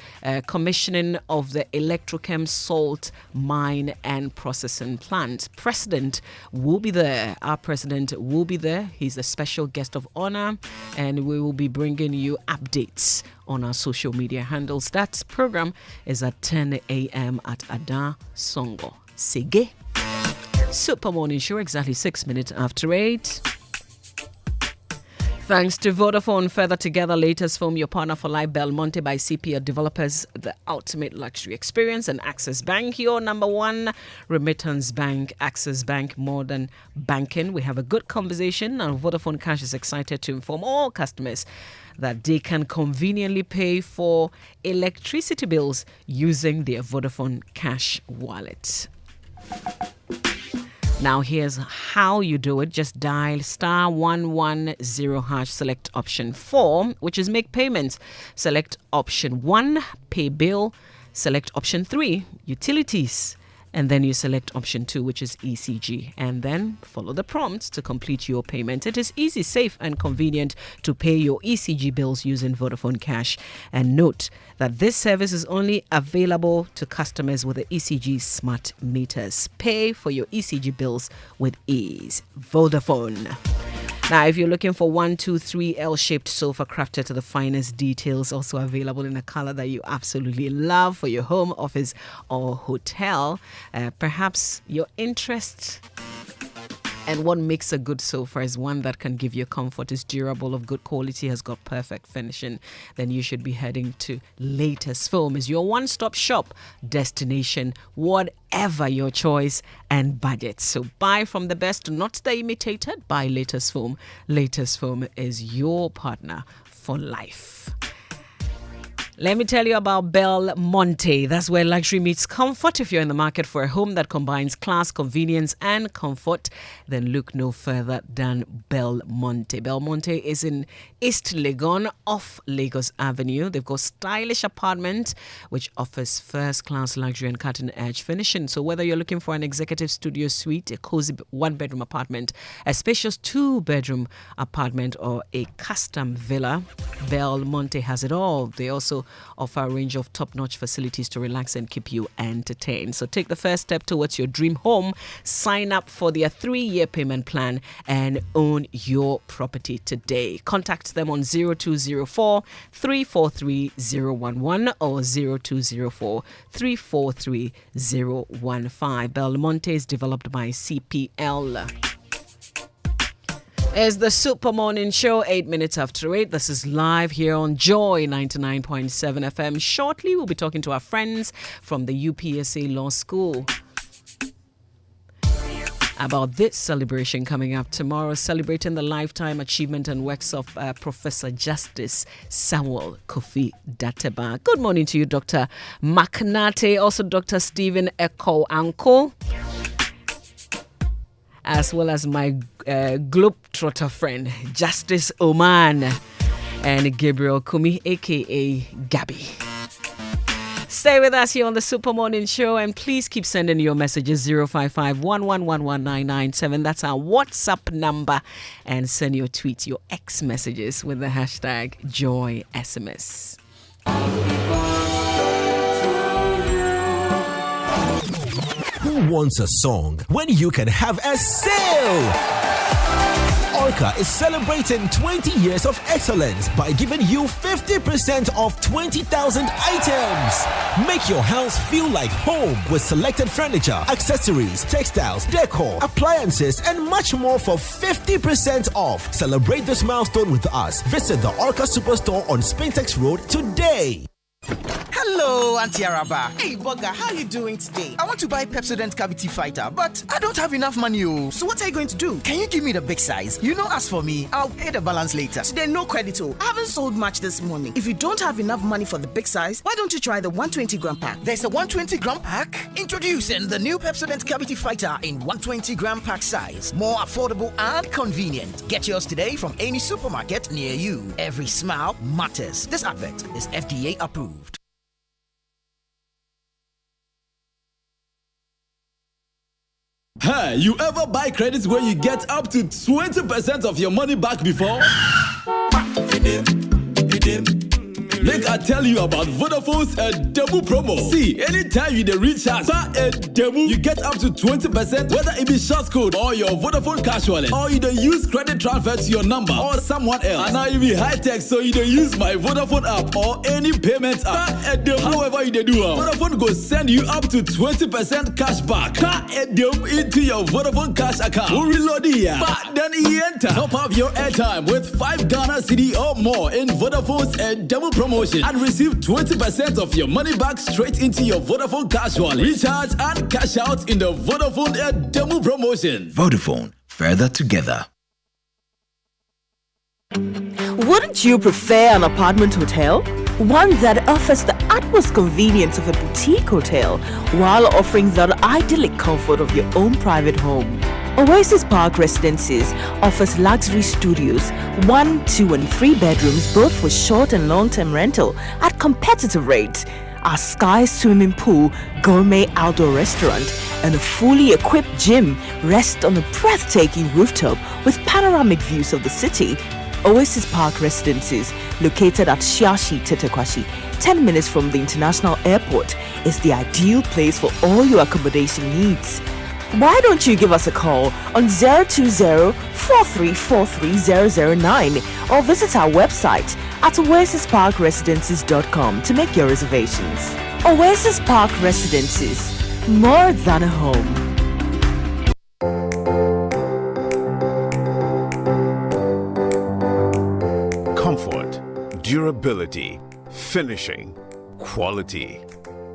commissioning of the Electrochem Salt Mine and Processing Plant. President will be there. Our president will be there. He's a special guest of honor, and we will be bringing you updates on our social media handles. That program is at 10 a.m. at Ada Songo Sege. Super Morning Show, exactly 6 minutes after 8. Thanks to Vodafone. Further together, latest from your partner for life, Belmonte by CPL Developers, the ultimate luxury experience, and Access Bank, your number one remittance bank. Access Bank, more than banking. We have a good conversation, and Vodafone Cash is excited to inform all customers that they can conveniently pay for electricity bills using their Vodafone Cash wallet. Now here's how you do it. Just dial *110#, select option 4, which is make payments. Select option 1, pay bill. Select option 3, utilities. And then you select option 2, which is ECG, and then follow the prompts to complete your payment. It is easy, safe, and convenient to pay your ECG bills using Vodafone Cash. And note that this service is only available to customers with the ECG smart meters. Pay for your ECG bills with ease. Vodafone. Now, if you're looking for 123 L-shaped sofa crafted to the finest details, also available in a color that you absolutely love for your home, office, or hotel, perhaps your interest and what makes a good sofa is one that can give you comfort, is durable, of good quality, has got perfect finishing, then you should be heading to Latest Foam. Is your one-stop shop destination, whatever your choice and budget. So buy from the best, not the imitated. Buy Latest Foam. Latest Foam is your partner for life. Let me tell you about Belmonte. That's where luxury meets comfort. If you're in the market for a home that combines class, convenience, and comfort, then look no further than Belmonte. Belmonte is in East Legon off Lagos Avenue. They've got stylish apartment which offers first-class luxury and cutting-edge finishing. So whether you're looking for an executive studio suite, a cozy one-bedroom apartment, a spacious two-bedroom apartment, or a custom villa, Belmonte has it all. They also offer a range of top-notch facilities to relax and keep you entertained. So take the first step towards your dream home. Sign up for their 3-year payment plan and own your property today. Contact them on 0204 343 011 or 0204 343 015. Belmonte is developed by CPL. It's the Super Morning Show, 8 minutes after 8. This is live here on Joy 99.7 FM. Shortly, we'll be talking to our friends from the UPSA Law School about this celebration coming up tomorrow, celebrating the lifetime achievement and works of Professor Justice Samuel Kofi Dateba. Good morning to you, Dr. Maknate, also Dr. Stephen Eko Anko, as well as my globetrotter friend, Justice Oman, and Gabriel Kumi, a.k.a. Gabby. Stay with us here on the Super Morning Show, and please keep sending your messages 055-111-11997. That's our WhatsApp number. And send your tweets, your X messages with the hashtag JoySMS.
Who wants a song when you can have a sale? Orca is celebrating 20 years of excellence by giving you 50% off 20,000 items. Make your house feel like home with selected furniture, accessories, textiles, decor, appliances, and much more for 50% off. Celebrate this milestone with us. Visit the Orca Superstore on Spintex Road today.
Hello, Auntie Araba. Hey, Bugger, how are you doing today? I want to buy Pepsodent Cavity Fighter, but I don't have enough money. So what are you going to do? Can you give me the big size? You know, as for me, I'll pay the balance later. Today, no credit. I haven't sold much this morning. If you don't have enough money for the big size, why don't you try the 120-gram pack? There's a 120-gram pack? Introducing the new Pepsodent Cavity Fighter in 120-gram pack size. More affordable and convenient. Get yours today from any supermarket near you. Every smile matters. This advert is FDA approved.
Hey, you ever buy credits where you get up to 20% of your money back before? Like I tell you about Vodafone's demo promo. See, anytime you recharge a demo, you get up to 20%, whether it be short code or your Vodafone cash wallet, or you don't use credit transfer to your number or someone else. And now you be high tech, so you don't use my Vodafone app or any payment app. However you do, Vodafone go send you up to 20% cash back into your Vodafone cash account. We'll reload it, but then you enter. Top up your airtime with 5 Ghana cedi or more in Vodafone's demo promo and receive 20% of your money back straight into your Vodafone cash wallet. Recharge and cash out in the Vodafone demo promotion.
Vodafone, further together.
Wouldn't you prefer an apartment hotel? One that offers the utmost convenience of a boutique hotel while offering the idyllic comfort of your own private home. Oasis Park Residences offers luxury studios, 1, 2 and 3 bedrooms both for short and long-term rental at competitive rates. Our sky swimming pool, gourmet outdoor restaurant and a fully equipped gym rest on a breathtaking rooftop with panoramic views of the city. Oasis Park Residences, located at Shiashi Tetekwashi, 10 minutes from the international airport, is the ideal place for all your accommodation needs. Why don't you give us a call on 020-4343-009 or visit our website at oasisparkresidences.com to make your reservations. Oasis Park Residences, more than a home.
Comfort, durability, finishing, quality.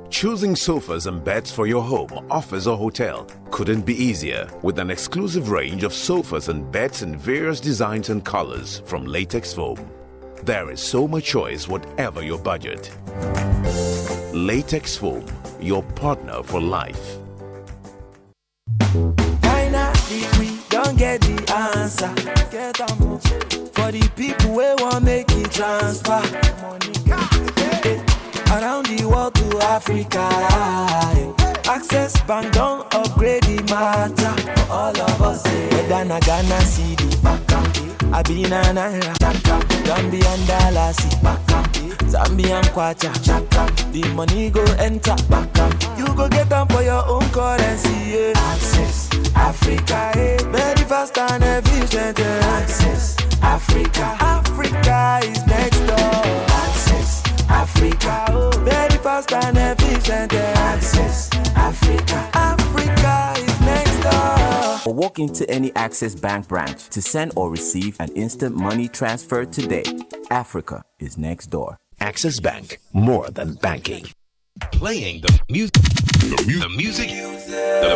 Choosing sofas and beds for your home, office or hotel couldn't be easier with an exclusive range of sofas and beds in various designs and colors from Latex Foam. There is so much choice whatever your budget. Latex Foam, your partner for life.
Finally, we don't get the answer. Get for the people who want make it transfer. Around the world to Africa. Access Bank don't upgrade the matter for all of us. Whether na Ghana CD, Abina Naira, Gambian Dallas, Zambian Kwacha, the money go enter. You go get them for your own currency. Access Africa, very fast and efficient. Access Africa, Africa is next door. Access Africa, very fast and efficient. Access Africa, Africa is next door.
Or walk into any Access Bank branch to send or receive an instant money transfer today. Africa is next door.
Access Bank, more than banking. Playing the music, the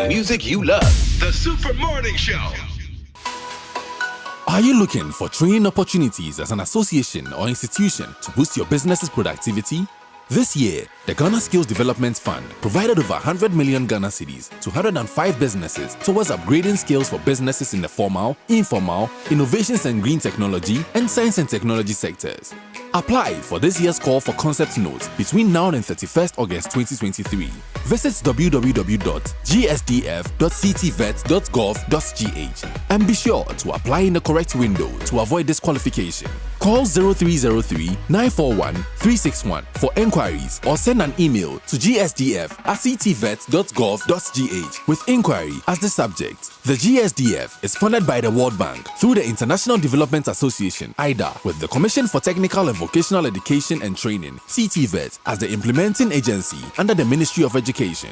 music you love. The Super Morning Show.
Are you looking for training opportunities as an association or institution to boost your business's productivity? This year, the Ghana Skills Development Fund provided over 100 million Ghana cedis to 105 businesses towards upgrading skills for businesses in the formal, informal, innovations and green technology, and science and technology sectors. Apply for this year's call for concept notes between now and 31st August 2023. Visit www.gsdf.ctvet.gov.gh and be sure to apply in the correct window to avoid disqualification. Call 0303-941-361 for enquiries or send an email to gsdf@ctvet.gov.gh with inquiry as the subject. The GSDF is funded by the World Bank through the International Development Association, IDA, with the Commission for Technical and Vocational Education and Training, CTVET, as the implementing agency under the Ministry of Education.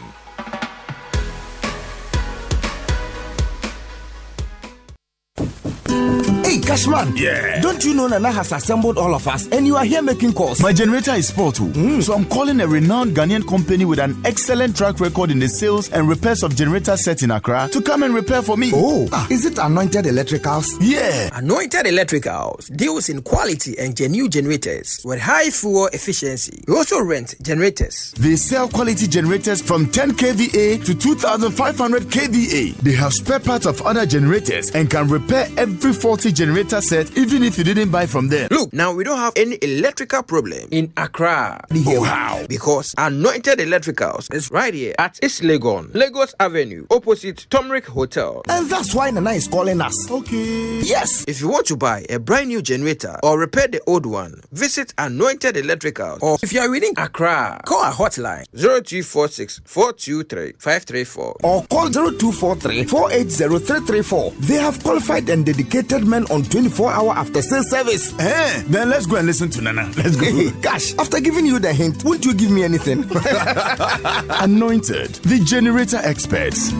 Hey, Cashman.
Yeah.
Don't you know Nana has assembled all of us and you are here making calls?
My generator is spoiled too. So I'm calling a renowned Ghanaian company with an excellent track record in the sales and repairs of generator sets in Accra to come and repair for me.
Oh, is it Anointed Electricals?
Yeah.
Anointed Electricals deals in quality and genuine generators with high fuel efficiency. We also rent generators.
They sell quality generators from 10 kVA to 2,500 kVA. They have spare parts of other generators and can repair every faulty generator set even if you didn't buy from them.
Look, now we don't have any electrical problem in Accra.
Oh, how?
Because Anointed Electricals is right here at East Legon, Lagos Avenue, opposite Tomric Hotel.
And that's why Nana is calling us. Okay.
Yes. If you want to buy a brand new generator or repair the old one, visit Anointed Electricals. Or if you are within Accra, call our hotline 0246 423 534
or call 0243 480 334. They have qualified and dedicated men on 24-hour after sales service. Then let's go and listen to Nana. Let's go.
Gosh, after giving you the hint, won't you give me anything?
Anointed, the generator experts.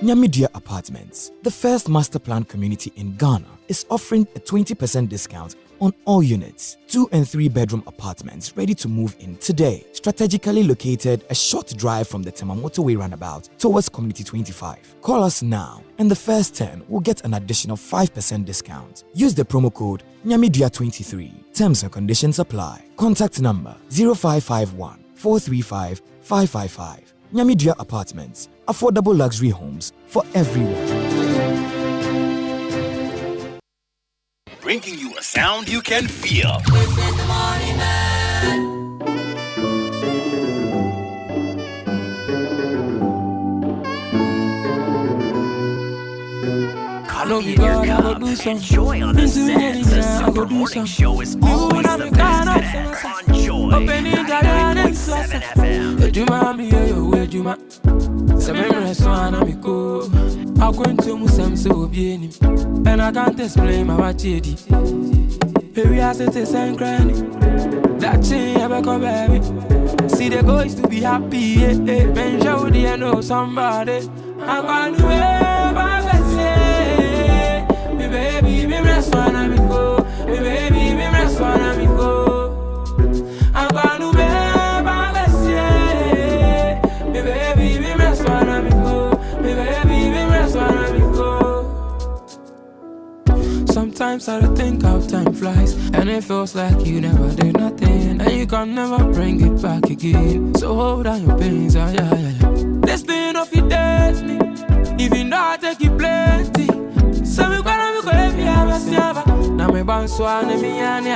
Nyamidia Apartments, the first master plan community in Ghana, is offering a 20% discount
on all units. 2 and 3 bedroom apartments ready to move in today. Strategically located a short drive from the Tema Motorway roundabout towards Community 25. Call us now and the first 10 will get an additional 5% discount. Use the promo code NYAMIDUA23. Terms and conditions apply. Contact number 0551 435 555. Nyamidua Apartments. Affordable luxury homes for everyone.
Bringing you a sound you can feel.
Coffee in your cup, enjoy on the set. The Super Morning Show is always the best ever on Joy 99.7 FM.
I'm going to Musam so bien, and I can't explain my watchity. Here I sit and crying. That chain ever come baby. See the boys to be happy, Ben show the know somebody. I'm going to me baby, me rest one and me go. Me baby, me rest one and me go. I'm going to me baby, me rest one and me go. Me baby, me rest one and me go. Sometimes I think how time flies, and it feels like you never did nothing, and you can never bring it back again. So hold on your pains, yeah. This thing of your destiny, even though I take it plenty. So we gonna be now me bounce one me and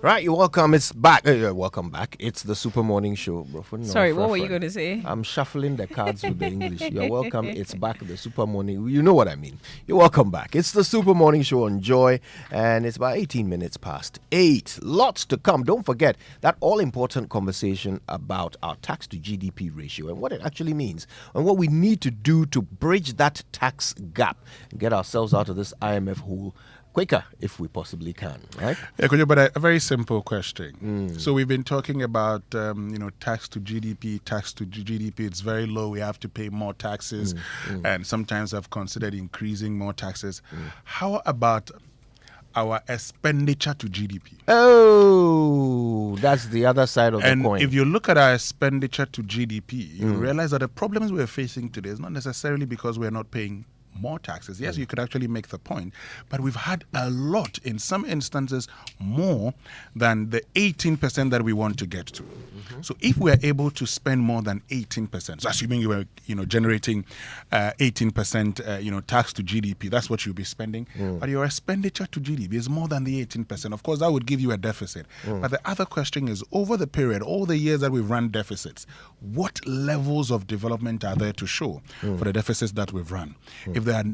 Right, you're welcome. It's back. Welcome back. It's the Super Morning Show, bro.
Sorry, what were you going to say?
I'm shuffling the cards with the English. You're welcome. It's back. The Super Morning. You know what I mean. You're welcome back. It's the Super Morning Show on Joy, and it's about 18 minutes past 8. Lots to come. Don't forget that all-important conversation about our tax to GDP ratio and what it actually means and what we need to do to bridge that tax gap and get ourselves out of this IMF hole quicker if we possibly can, right?
Yeah, but a very simple question. So we've been talking about tax to GDP. It's very low. We have to pay more taxes, and sometimes I've considered increasing more taxes. How about our expenditure to GDP?
Oh, that's the other side of the coin.
And if you look at our expenditure to GDP, you realize that the problems we're facing today is not necessarily because we're not paying more taxes. Yes, you could actually make the point, but we've had a lot, in some instances, more than the 18% that we want to get to. So if we're able to spend more than 18%, so assuming you were, generating 18%, tax to GDP, that's what you'll be spending. But your expenditure to GDP is more than the 18%. Of course, that would give you a deficit. But the other question is, over the period, all the years that we've run deficits, what levels of development are there to show for the deficits that we've run? If there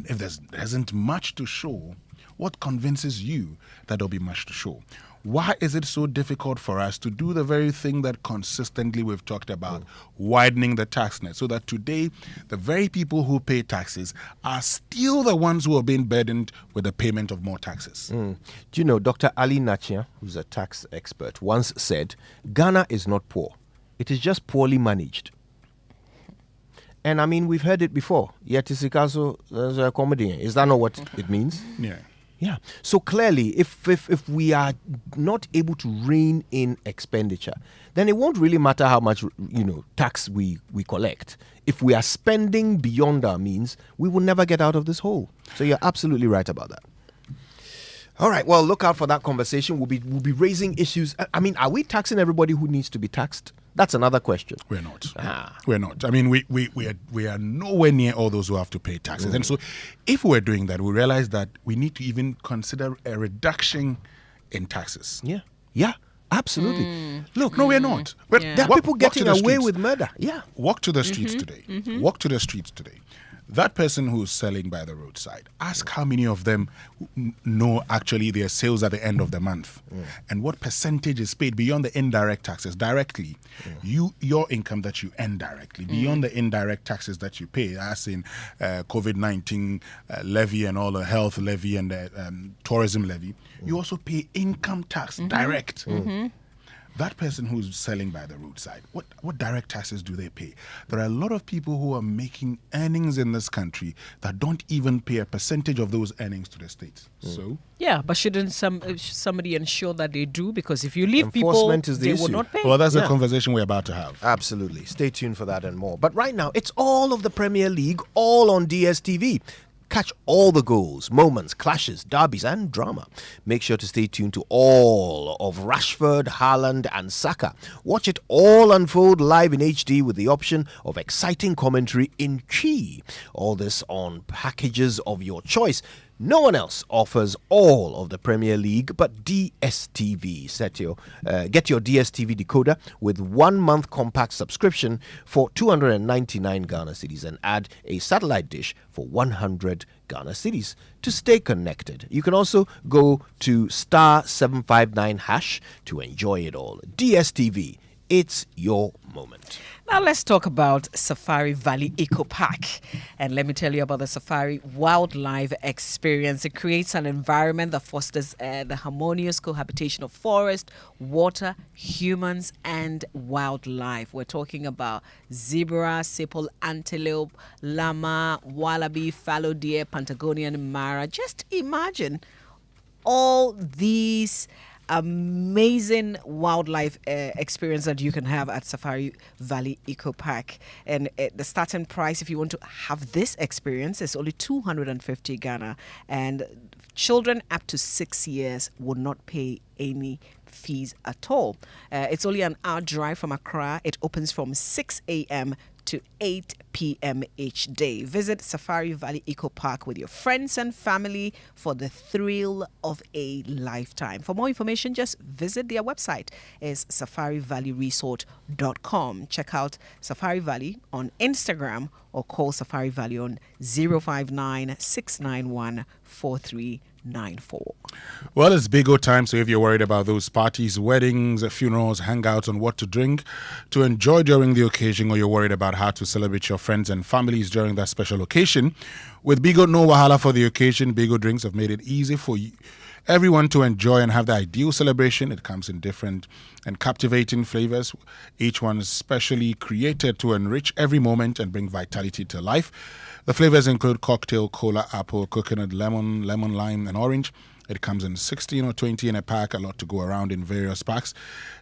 isn't much to show, what convinces you that there'll be much to show? Why is it so difficult for us to do the very thing that consistently we've talked about, widening the tax net, so that today the very people who pay taxes are still the ones who are being burdened with the payment of more taxes?
Do you know, Dr. Ali Nachia, who's a tax expert, once said, Ghana is not poor. It is just poorly managed. And I mean, we've heard it before. Yet is a comedy. Is that not what it means? Yeah. So clearly, if we are not able to rein in expenditure, then it won't really matter how much tax we collect. If we are spending beyond our means, we will never get out of this hole. So you're absolutely right about that. All right. Well, look out for that conversation. We'll be raising issues. I mean, are we taxing everybody who needs to be taxed? That's another question.
We're not. We're not. I mean, we are nowhere near all those who have to pay taxes. And so if we're doing that, we realize that we need to even consider a reduction in taxes.
Yeah, absolutely.
Look, no, we're not. But
there are people getting away with murder. Yeah.
Walk to the streets today. Walk to the streets today. That person who's selling by the roadside, ask how many of them know actually their sales at the end of the month and what percentage is paid beyond the indirect taxes directly. Your income that you earn directly, beyond the indirect taxes that you pay, as in COVID-19 levy and all the health levy and the tourism levy. You also pay income tax direct.
that person who's selling by the roadside, what direct taxes do they pay? There are a lot of people who are making earnings in this country that don't even pay a percentage of those earnings to the state. So
yeah, but shouldn't somebody ensure that they do? Because if you leave people,
Enforcement is the
they
issue.
will not pay.
well, that's
Yeah.
a conversation we're about to have.
Absolutely. Stay tuned for that and more. But right now, it's all of the Premier League, all on DSTV. Catch all the goals, moments, clashes, derbies, and drama. Make sure to stay tuned to all of Rashford, Haaland, and Saka. Watch it all unfold live in HD with the option of exciting commentary in Chi. All this on packages of your choice. No one else offers all of the Premier League but DSTV. Get your DSTV decoder with 1 month compact subscription for 299 Ghana cedis and add a satellite dish for 100 Ghana cedis to stay connected. You can also go to *759# to enjoy it all. DSTV, it's your moment.
Now let's talk about Safari Valley Eco Park. And let me tell you about the Safari Wildlife Experience. It creates an environment that fosters the harmonious cohabitation of forest, water, humans, and wildlife. We're talking about zebra, sipal, antelope, llama, wallaby, fallow deer, Patagonian mara. Just imagine all these amazing wildlife experience that you can have at Safari Valley Eco Park. And the starting price, if you want to have this experience, is only 250 Ghana. And children up to 6 years will not pay any fees at all. It's only an hour drive from Accra. It opens from 6 a.m. to 8 p.m. each day. Visit Safari Valley Eco Park with your friends and family for the thrill of a lifetime. For more information, just visit their website. It's safarivalleyresort.com. Check out Safari Valley on Instagram or call Safari Valley on 059 691 4394.
Well, it's big O time, so if you're worried about those parties, weddings, funerals, hangouts, on what to drink to enjoy during the occasion, or you're worried about how to celebrate your friends and families during that special occasion, with Bigo No Wahala for the occasion, Bigo Drinks have made it easy for everyone to enjoy and have the ideal celebration. It comes in different and captivating flavors, each one is specially created to enrich every moment and bring vitality to life. The flavors include cocktail, cola, apple, coconut, lemon, lime, and orange. It comes in 16 or 20 in a pack, a lot to go around in various packs.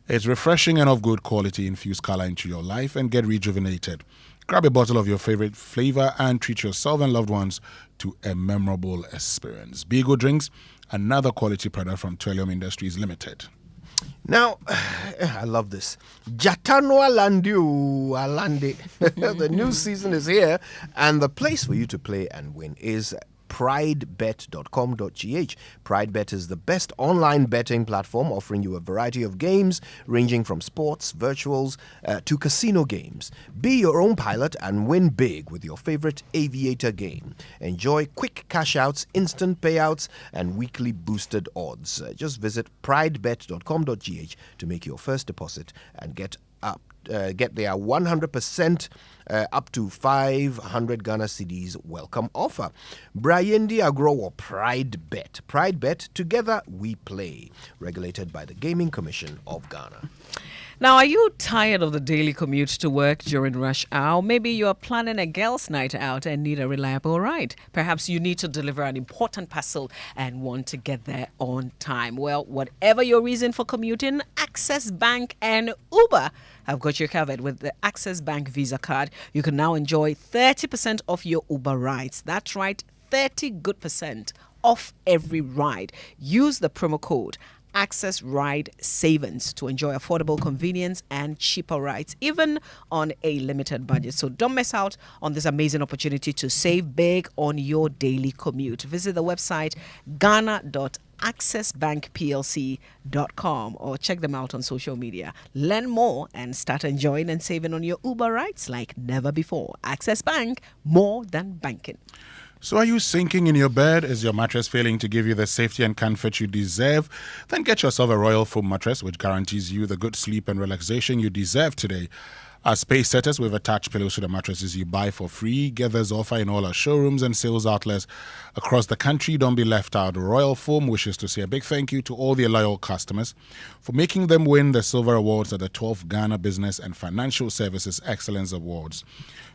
It's refreshing and of good quality. Infuse color into your life and get rejuvenated. Grab a bottle of your favorite flavor and treat yourself and loved ones to a memorable experience. Bigo Drinks, another quality product from Trillium Industries Limited.
Now, I love this. Jatanwa Landu Alande. The new season is here, and the place for you to play and win is pridebet.com.gh. Pridebet is the best online betting platform offering you a variety of games ranging from sports, virtuals, to casino games. Be your own pilot and win big with your favorite aviator game. Enjoy quick cash outs, instant payouts, and weekly boosted odds. Just visit pridebet.com.gh to make your first deposit and get their 100% up to 500 Ghana cedis welcome offer. Brayendi Agro or Pride Bet. Pride Bet, together we play. Regulated by the Gaming Commission of Ghana.
Now, are you tired of the daily commute to work during rush hour? Maybe you're planning a girls' night out and need a reliable ride. Perhaps you need to deliver an important parcel and want to get there on time. Well, whatever your reason for commuting, Access Bank and Uber have got you covered. With the Access Bank Visa card, you can now enjoy 30% off your Uber rides. That's right, 30% off every ride. Use the promo code Access Ride Savings to enjoy affordable convenience and cheaper rides, even on a limited budget. So don't miss out on this amazing opportunity to save big on your daily commute. Visit the website ghana.accessbankplc.com or check them out on social media. Learn more and start enjoying and saving on your Uber rides like never before. Access Bank, more than banking.
So are you sinking in your bed? Is your mattress failing to give you the safety and comfort you deserve? Then get yourself a Royal Foam mattress, which guarantees you the good sleep and relaxation you deserve today. As pace setters, we've attached pillows to the mattresses you buy for free. Get this offer in all our showrooms and sales outlets across the country. Don't be left out. Royal Foam wishes to say a big thank you to all their loyal customers for making them win the Silver Awards at the 12th Ghana Business and Financial Services Excellence Awards.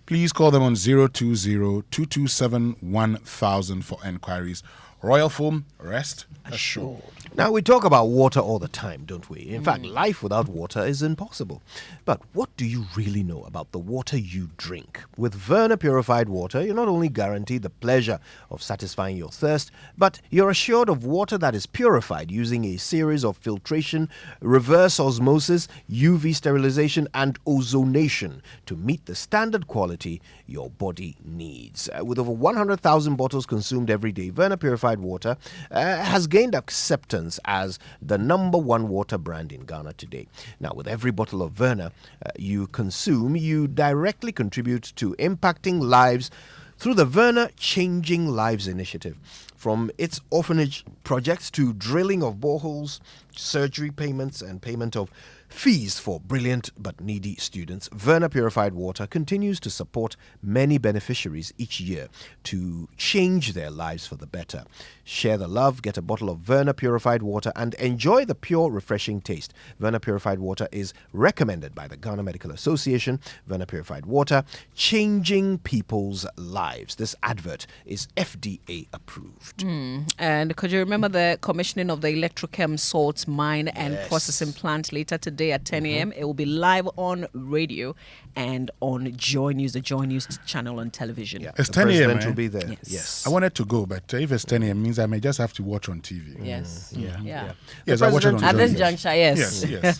Please call them on 020-227-1000 for enquiries. Royal Foam, rest assured.
Now, we talk about water all the time, don't we? In fact, life without water is impossible. But what do you really know about the water you drink? With Verna Purified Water, you're not only guaranteed the pleasure of satisfying your thirst, but you're assured of water that is purified using a series of filtration, reverse osmosis, UV sterilization, and ozonation to meet the standard quality your body needs. With over 100,000 bottles consumed every day, Verna Purified Water has gained acceptance as the #1 water brand in Ghana today. Now, with every bottle of Verna you consume, you directly contribute to impacting lives through the Verna Changing Lives initiative. From its orphanage projects to drilling of boreholes, surgery payments, and payment of fees for brilliant but needy students, Verna Purified Water continues to support many beneficiaries each year to change their lives for the better. Share the love, get a bottle of Verna Purified Water, and enjoy the pure, refreshing taste. Verna Purified Water is recommended by the Ghana Medical Association. Verna Purified Water, changing people's lives. This advert is FDA approved.
And could you remember the commissioning of the Electrochem Salts Mine and Processing Plant later today at 10 a.m.? It will be live on radio and on Joy News, the Joy News channel on television.
Yeah,
It's
the
10 a.m.
president will be there. Yes.
I wanted to go, but if it's 10 a.m. means I may just have to watch on TV.
Yes.
Yeah.
Yes, I watch it on
At
Joy
this
News.
juncture, yes.
Yes.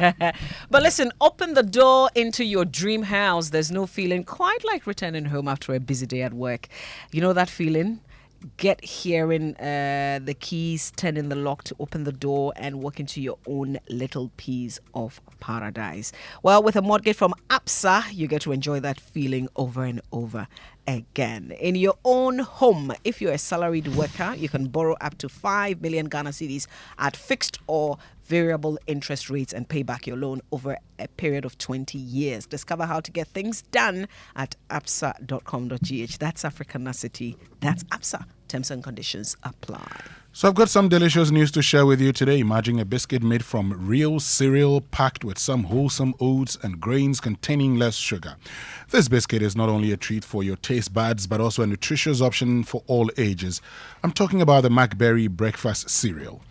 But listen, open the door into your dream house. There's no feeling quite like returning home after a busy day at work. You know that feeling? Get hearing the keys, turning the lock to open the door and walk into your own little piece of paradise. Well, with a mortgage from APSA, you get to enjoy that feeling over and over again. In your own home, if you're a salaried worker, you can borrow up to 5 million Ghana cedis at fixed or variable interest rates and pay back your loan over a period of 20 years. Discover how to get things done at apsa.com.gh. That's Africanacity. That's APSA. Terms and conditions apply.
So I've got some delicious news to share with you today. Imagine a biscuit made from real cereal packed with some wholesome oats and grains containing less sugar. This biscuit is not only a treat for your taste buds, but also a nutritious option for all ages. I'm talking about the McBerry Breakfast Cereal.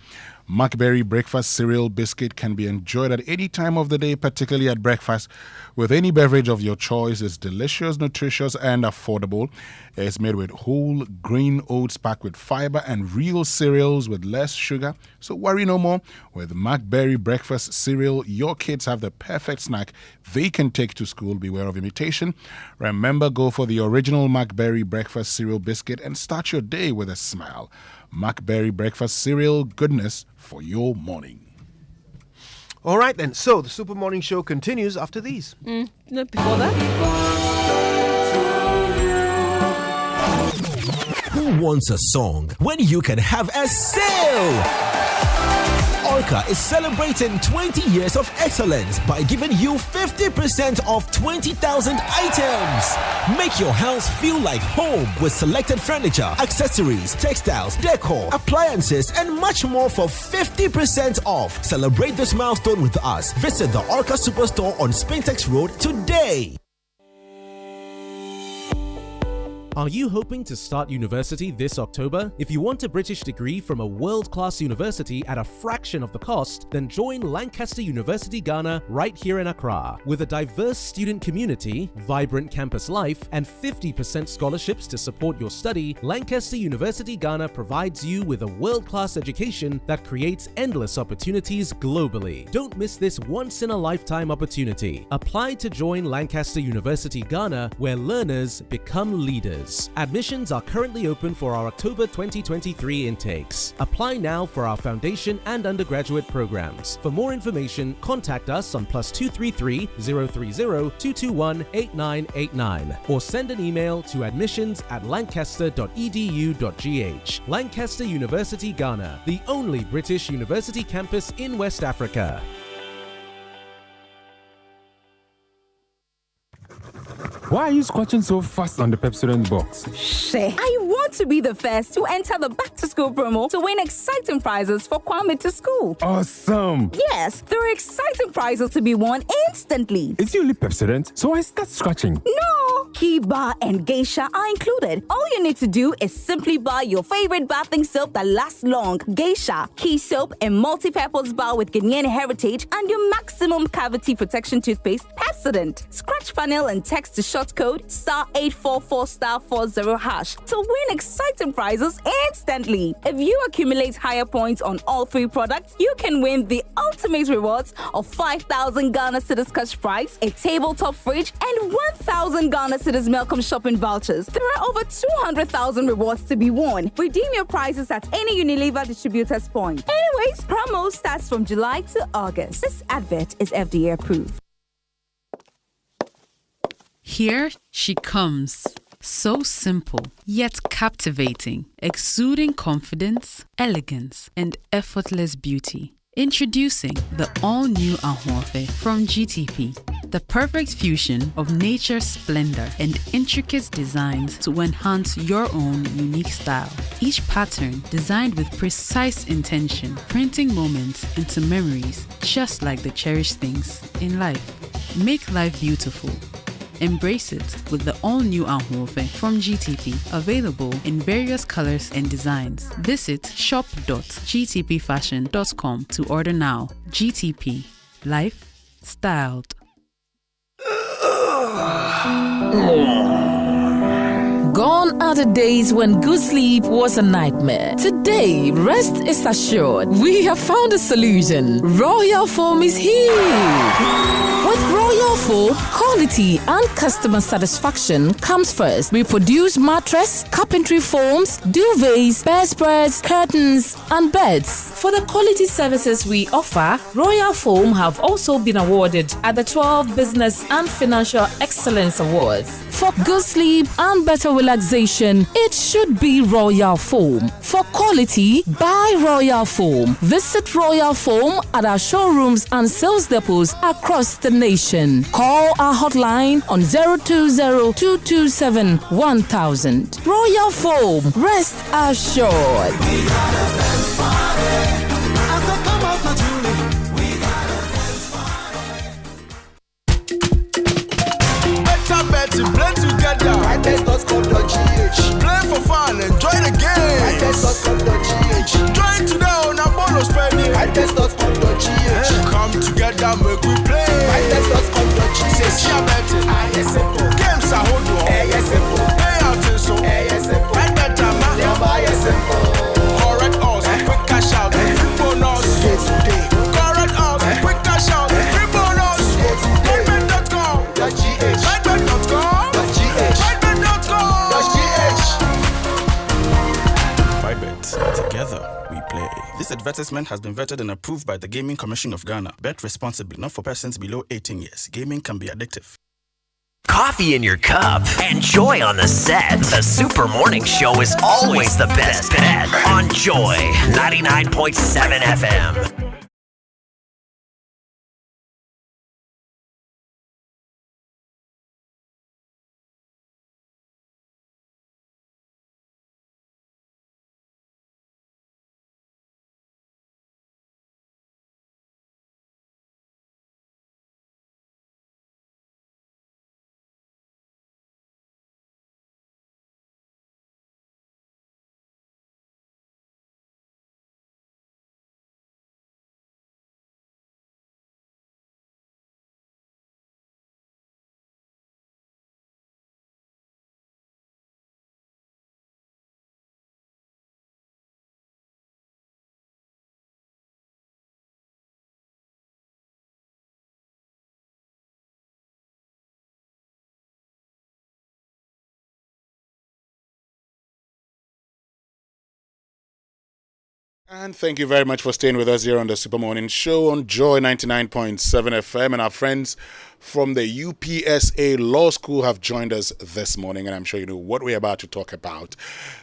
McBerry Breakfast Cereal Biscuit can be enjoyed at any time of the day, particularly at breakfast, with any beverage of your choice. It's delicious, nutritious, and affordable. It's made with whole grain oats packed with fiber and real cereals with less sugar. So worry no more. With McBerry Breakfast Cereal, your kids have the perfect snack they can take to school. Beware of imitation. Remember, go for the original McBerry Breakfast Cereal Biscuit and start your day with a smile. McBerry Breakfast Cereal, goodness for your morning.
All right, then. So the Super Morning Show continues after these.
No, before that?
Who wants a song when you can have a sale? Orca is celebrating 20 years of excellence by giving you 50% off 20,000 items. Make your house feel like home with selected furniture, accessories, textiles, decor, appliances, and much more for 50% off. Celebrate this milestone with us. Visit the Orca Superstore on Spintex Road today.
Are you hoping to start university this October? If you want a British degree from a world-class university at a fraction of the cost, then join Lancaster University Ghana right here in Accra. With a diverse student community, vibrant campus life, and 50% scholarships to support your study, Lancaster University Ghana provides you with a world-class education that creates endless opportunities globally. Don't miss this once-in-a-lifetime opportunity. Apply to join Lancaster University Ghana, where learners become leaders. Admissions are currently open for our October 2023 intakes. Apply now for our foundation and undergraduate programs. For more information, contact us on +233 030 221 8989 or send an email to admissions@lancaster.edu.gh. Lancaster University Ghana, the only British university campus in West Africa.
Why are you scratching so fast on the Pepsodent box?
I want to be the first to enter the back to school promo to win exciting prizes for Kwame to school.
Awesome!
Yes, there are exciting prizes to be won instantly.
It's only Pepsodent, so I start scratching.
No! Key Bar and Geisha are included. All you need to do is simply buy your favorite bathing soap that lasts long, Geisha, Key Soap, and multi-purpose bar with Guinean heritage, and your maximum cavity protection toothpaste, Pepsodent. Scratch panel and text to short code *844*40# to win exciting prizes instantly. If you accumulate higher points on all 3 products, you can win the ultimate rewards of 5,000 Ghana Cedis cash prize, a tabletop fridge, and 1,000 Ghana Cedis Malcolm shopping vouchers. There are over 200,000 rewards to be won. Redeem your prizes at any Unilever distributor's point. Anyways, promo starts from July to August. This advert is FDA approved.
Here she comes. So simple, yet captivating, exuding confidence, elegance, and effortless beauty. Introducing the all-new Ahorfe from GTP. The perfect fusion of nature's splendor and intricate designs to enhance your own unique style. Each pattern designed with precise intention, printing moments into memories just like the cherished things in life. Make life beautiful. Embrace it with the all-new Ahorfe from GTP, available in various colors and designs. Visit shop.gtpfashion.com to order now. GTP. Life styled.
Gone are the days when good sleep was a nightmare. Today, rest is assured. We have found a solution. Royal Foam is here. With Royal Foam, quality and customer satisfaction comes first. We produce mattress, carpentry foams, duvets, bedspreads, curtains, and beds. For the quality services we offer, Royal Foam have also been awarded at the 12 Business and Financial Excellence Awards. For good sleep and better relaxation, it should be Royal Foam. For quality, buy Royal Foam. Visit Royal Foam at our showrooms and sales depots across the nation. Call our hotline on 020-227-1000. Royal Foam, rest assured.
To play together. Play for fun, enjoy the game. Join today on a bonus spending. Come together, make we play. Say, share betting. Games are hold on. Pay out so. Right better, man. Correct us, quick cash out, free bonus. Correct us, quick cash out, free bonus.
Together, we play. This advertisement has been vetted and approved by the Gaming Commission of Ghana. Bet responsibly, not for persons below 18 years. Gaming can be addictive.
Coffee in your cup and joy on the set. The Super Morning Show is always the best bet on Joy 99.7 FM.
And thank you very much for staying with us here on the Super Morning Show on Joy 99.7 FM. And our friends from the UPSA Law School have joined us this morning, and I'm sure you know what we're about to talk about.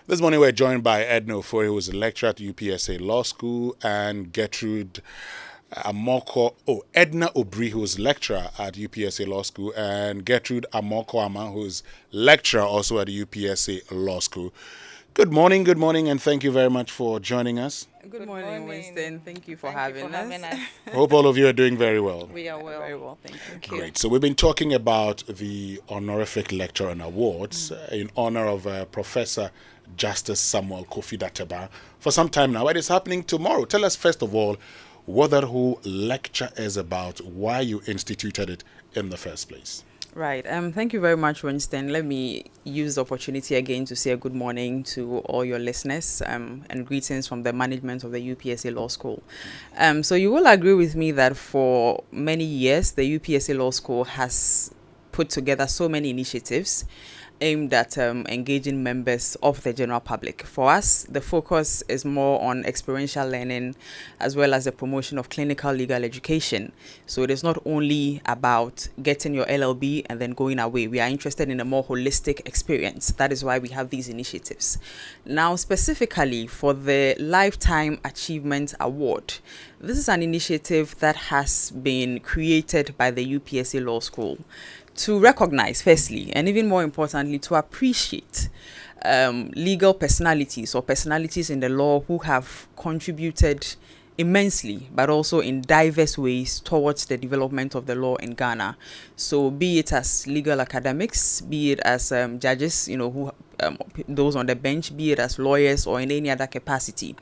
This morning we're joined by Edna Ofori, who is a lecturer at UPSA Law School, and Gertrude Edna Obri, who's lecturer at UPSA Law School, and Gertrude Amoko Ama, who's lecturer also at UPSA Law School. Good morning, and thank you very much for joining us.
Good morning, Winston. Thank you for having us.
Hope all of you are doing very well.
We are well. Very well, thank you.
Great. So we've been talking about the honorific lecture and awards in honor of Professor Justice Samuel Kofi Dateba for some time now. It is happening tomorrow. Tell us first of all what that whole lecture is about, why you instituted it in the first place.
Right. Thank you very much, Winston. Let me use the opportunity again to say a good morning to all your listeners and greetings from the management of the UPSA Law School. So you will agree with me that for many years, the UPSA Law School has put together so many initiatives aimed at engaging members of the general public. For us, the focus is more on experiential learning as well as the promotion of clinical legal education. So it is not only about getting your LLB and then going away. We are interested in a more holistic experience. That is why we have these initiatives. Now, specifically for the Lifetime Achievement Award, this is an initiative that has been created by the UPSA Law School to recognize, firstly, and even more importantly, to appreciate legal personalities or personalities in the law who have contributed immensely, but also in diverse ways towards the development of the law in Ghana. So be it as legal academics, be it as judges, who those on the bench, be it as lawyers or in any other capacity.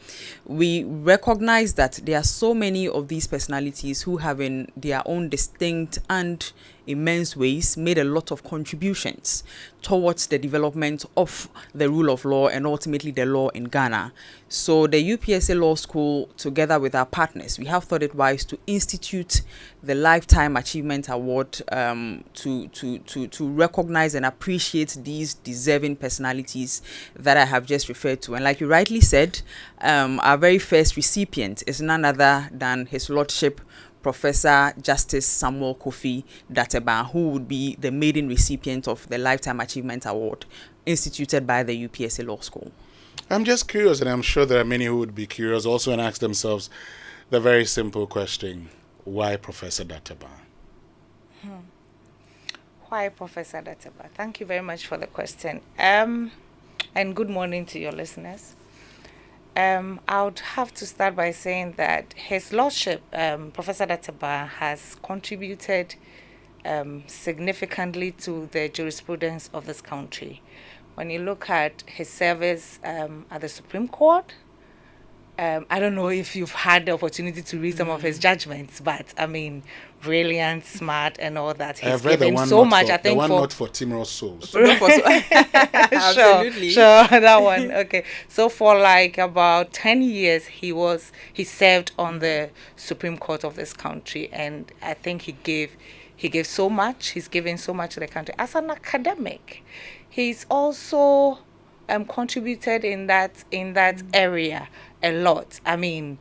We recognize that there are so many of these personalities who have in their own distinct and immense ways made a lot of contributions towards the development of the rule of law and ultimately the law in Ghana. So the UPSA Law School, together with our partners, we have thought it wise to institute the Lifetime Achievement Award to recognize and appreciate these deserving personalities that I have just referred to. And like you rightly said, our very first recipient is none other than His Lordship Professor Justice Samuel Kofi Dateba, who would be the maiden recipient of the Lifetime Achievement Award instituted by the UPSA Law School.
I'm just curious, and I'm sure there are many who would be curious also and ask themselves the very simple question, why Professor Dateba?
Why Professor Dateba? Thank you very much for the question. And good morning to your listeners. I would have to start by saying that His Lordship, Professor Dateba, has contributed significantly to the jurisprudence of this country. When you look at his service at the Supreme Court, I don't know if you've had the opportunity to read some of his judgments, but I mean, brilliant, smart, and all that. He's given so much. I think
the one
for
not for timorous souls.
Absolutely. Sure, that one. Okay. So for like about 10 years, he served on the Supreme Court of this country, and I think he gave so much. He's given so much to the country as an academic. He's also contributed in that area a lot. I mean,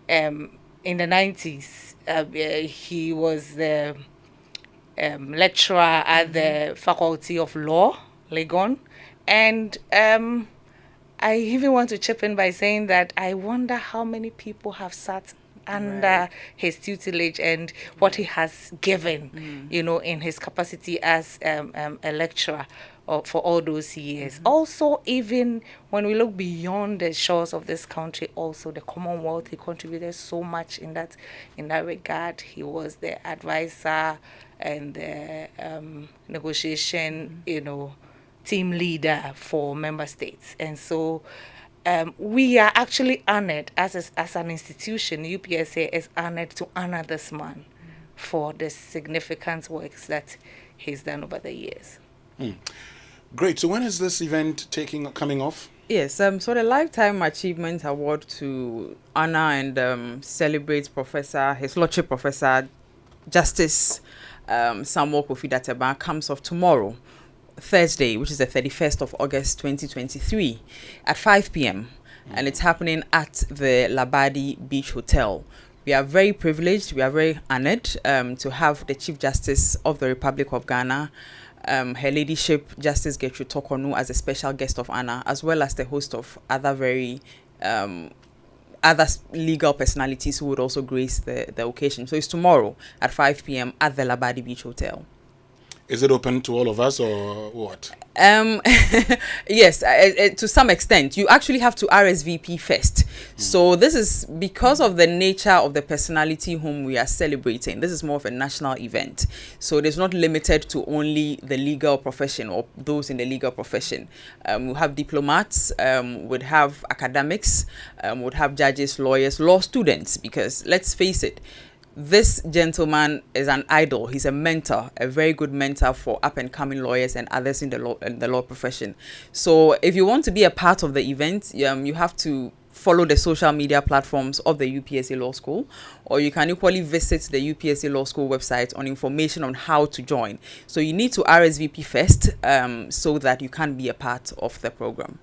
in the 90s, he was the lecturer at the Faculty of Law, Legon, and I even want to chip in by saying that I wonder how many people have sat under his tutelage and what he has given, in his capacity as a lecturer for all those years. Also, even when we look beyond the shores of this country, also the Commonwealth, he contributed so much in that regard. He was the advisor and the negotiation, team leader for member states. And so we are actually honored as an institution. UPSA is honored to honor this man for the significant works that he's done over the years.
Great. So when is this event coming off?
Yes, so the Lifetime Achievement Award to honor and celebrate His Lordship Professor Justice Samuel Kofi Dateba comes off tomorrow, Thursday, which is the 31st of August 2023 at 5 p.m. And it's happening at the Labadi Beach Hotel. We are very privileged, we are very honored to have the Chief Justice of the Republic of Ghana, Her Ladyship Justice Gertrude Tokonu, as a special guest of honor, as well as the host of other very other legal personalities who would also grace the occasion. So it's tomorrow at 5 p.m. at the Labadi Beach Hotel.
Is it open to all of us or what?
Yes, to some extent. You actually have to RSVP first. So this is because of the nature of the personality whom we are celebrating. This is more of a national event. So it is not limited to only the legal profession or those in the legal profession. We'll have diplomats, would have academics, would have judges, lawyers, law students, because let's face it, this gentleman is an idol. He's a mentor, a very good mentor for up-and-coming lawyers and others in the law profession. So if you want to be a part of the event, you have to follow the social media platforms of the UPSA Law School, or you can equally visit the UPSA Law School website on information on how to join. So you need to RSVP first so that you can be a part of the program.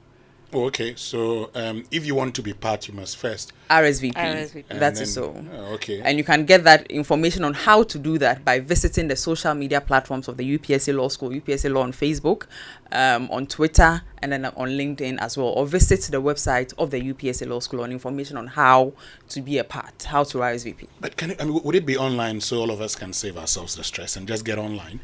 Oh, okay. So if you want to be part, you must first
RSVP. That's so.
Okay.
And you can get that information on how to do that by visiting the social media platforms of the UPSA Law School, UPSA Law on Facebook, on Twitter, and then on LinkedIn as well. Or visit the website of the UPSA Law School on information on how to be a part, how to RSVP.
But would it be online so all of us can save ourselves the stress and just get online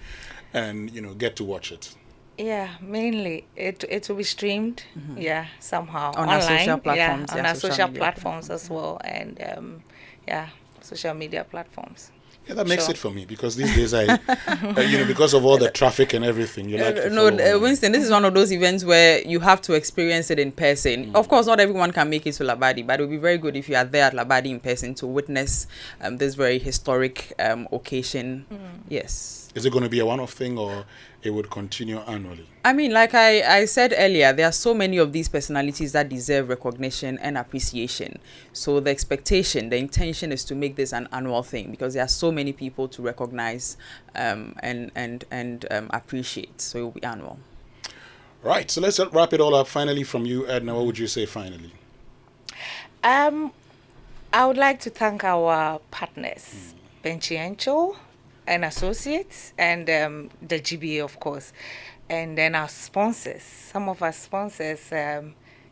and get to watch it?
Yeah, mainly it will be streamed. Yeah, somehow
on
online.
Our social platforms.
Yeah, on our social platforms as well, and social media platforms.
Yeah, that makes it for me, because these days because of all the traffic and everything, you like to follow.
Winston, this is one of those events where you have to experience it in person. Of course, not everyone can make it to Labadi, but it would be very good if you are there at Labadi in person to witness this very historic occasion. Yes.
Is it going to be a one-off thing, or it would continue annually?
I mean, like I said earlier, there are so many of these personalities that deserve recognition and appreciation. So the expectation, the intention is to make this an annual thing, because there are so many people to recognize and appreciate. So it will be annual.
Right. So let's wrap it all up. Finally, from you, Edna, what would you say finally?
I would like to thank our partners, Benchiencho and Associates, and the GBA, of course, and then our sponsors. Some of our sponsors,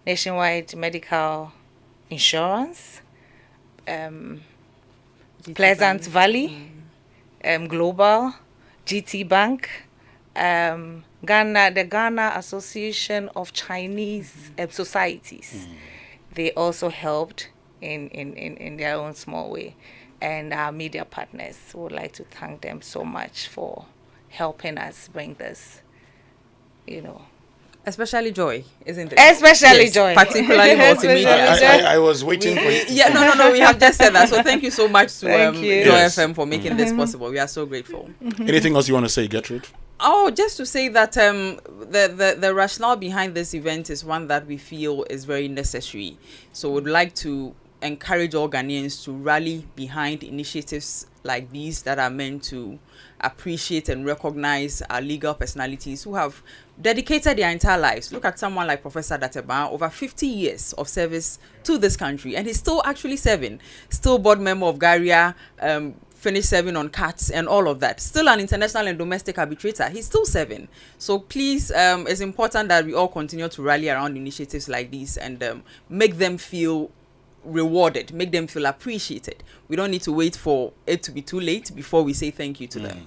Nationwide Medical Insurance, Pleasant Valley, Global, GT Bank, the Ghana Association of Chinese Societies. They also helped in their own small way. And our media partners, would like to thank them so much for helping us bring this,
Especially Joy, isn't it?
Especially Joy.
Particularly multimedia.
I was waiting for you.
Yeah, no, we have just said that. So thank you so much to
Thank you.
Joy FM for making this possible. We are so grateful.
Anything else you want to say, Gertrude?
Oh, just to say that the rationale behind this event is one that we feel is very necessary. So we'd like to encourage all Ghanaians to rally behind initiatives like these that are meant to appreciate and recognize our legal personalities who have dedicated their entire lives. Look at someone like Professor Dateba, over 50 years of service to this country, and he's still actually serving, still board member of Garia, finished serving on CATS and all of that, still an international and domestic arbitrator. He's still serving. So please, it's important that we all continue to rally around initiatives like these and make them feel rewarded, make them feel appreciated. We don't need to wait for it to be too late before we say thank you to them.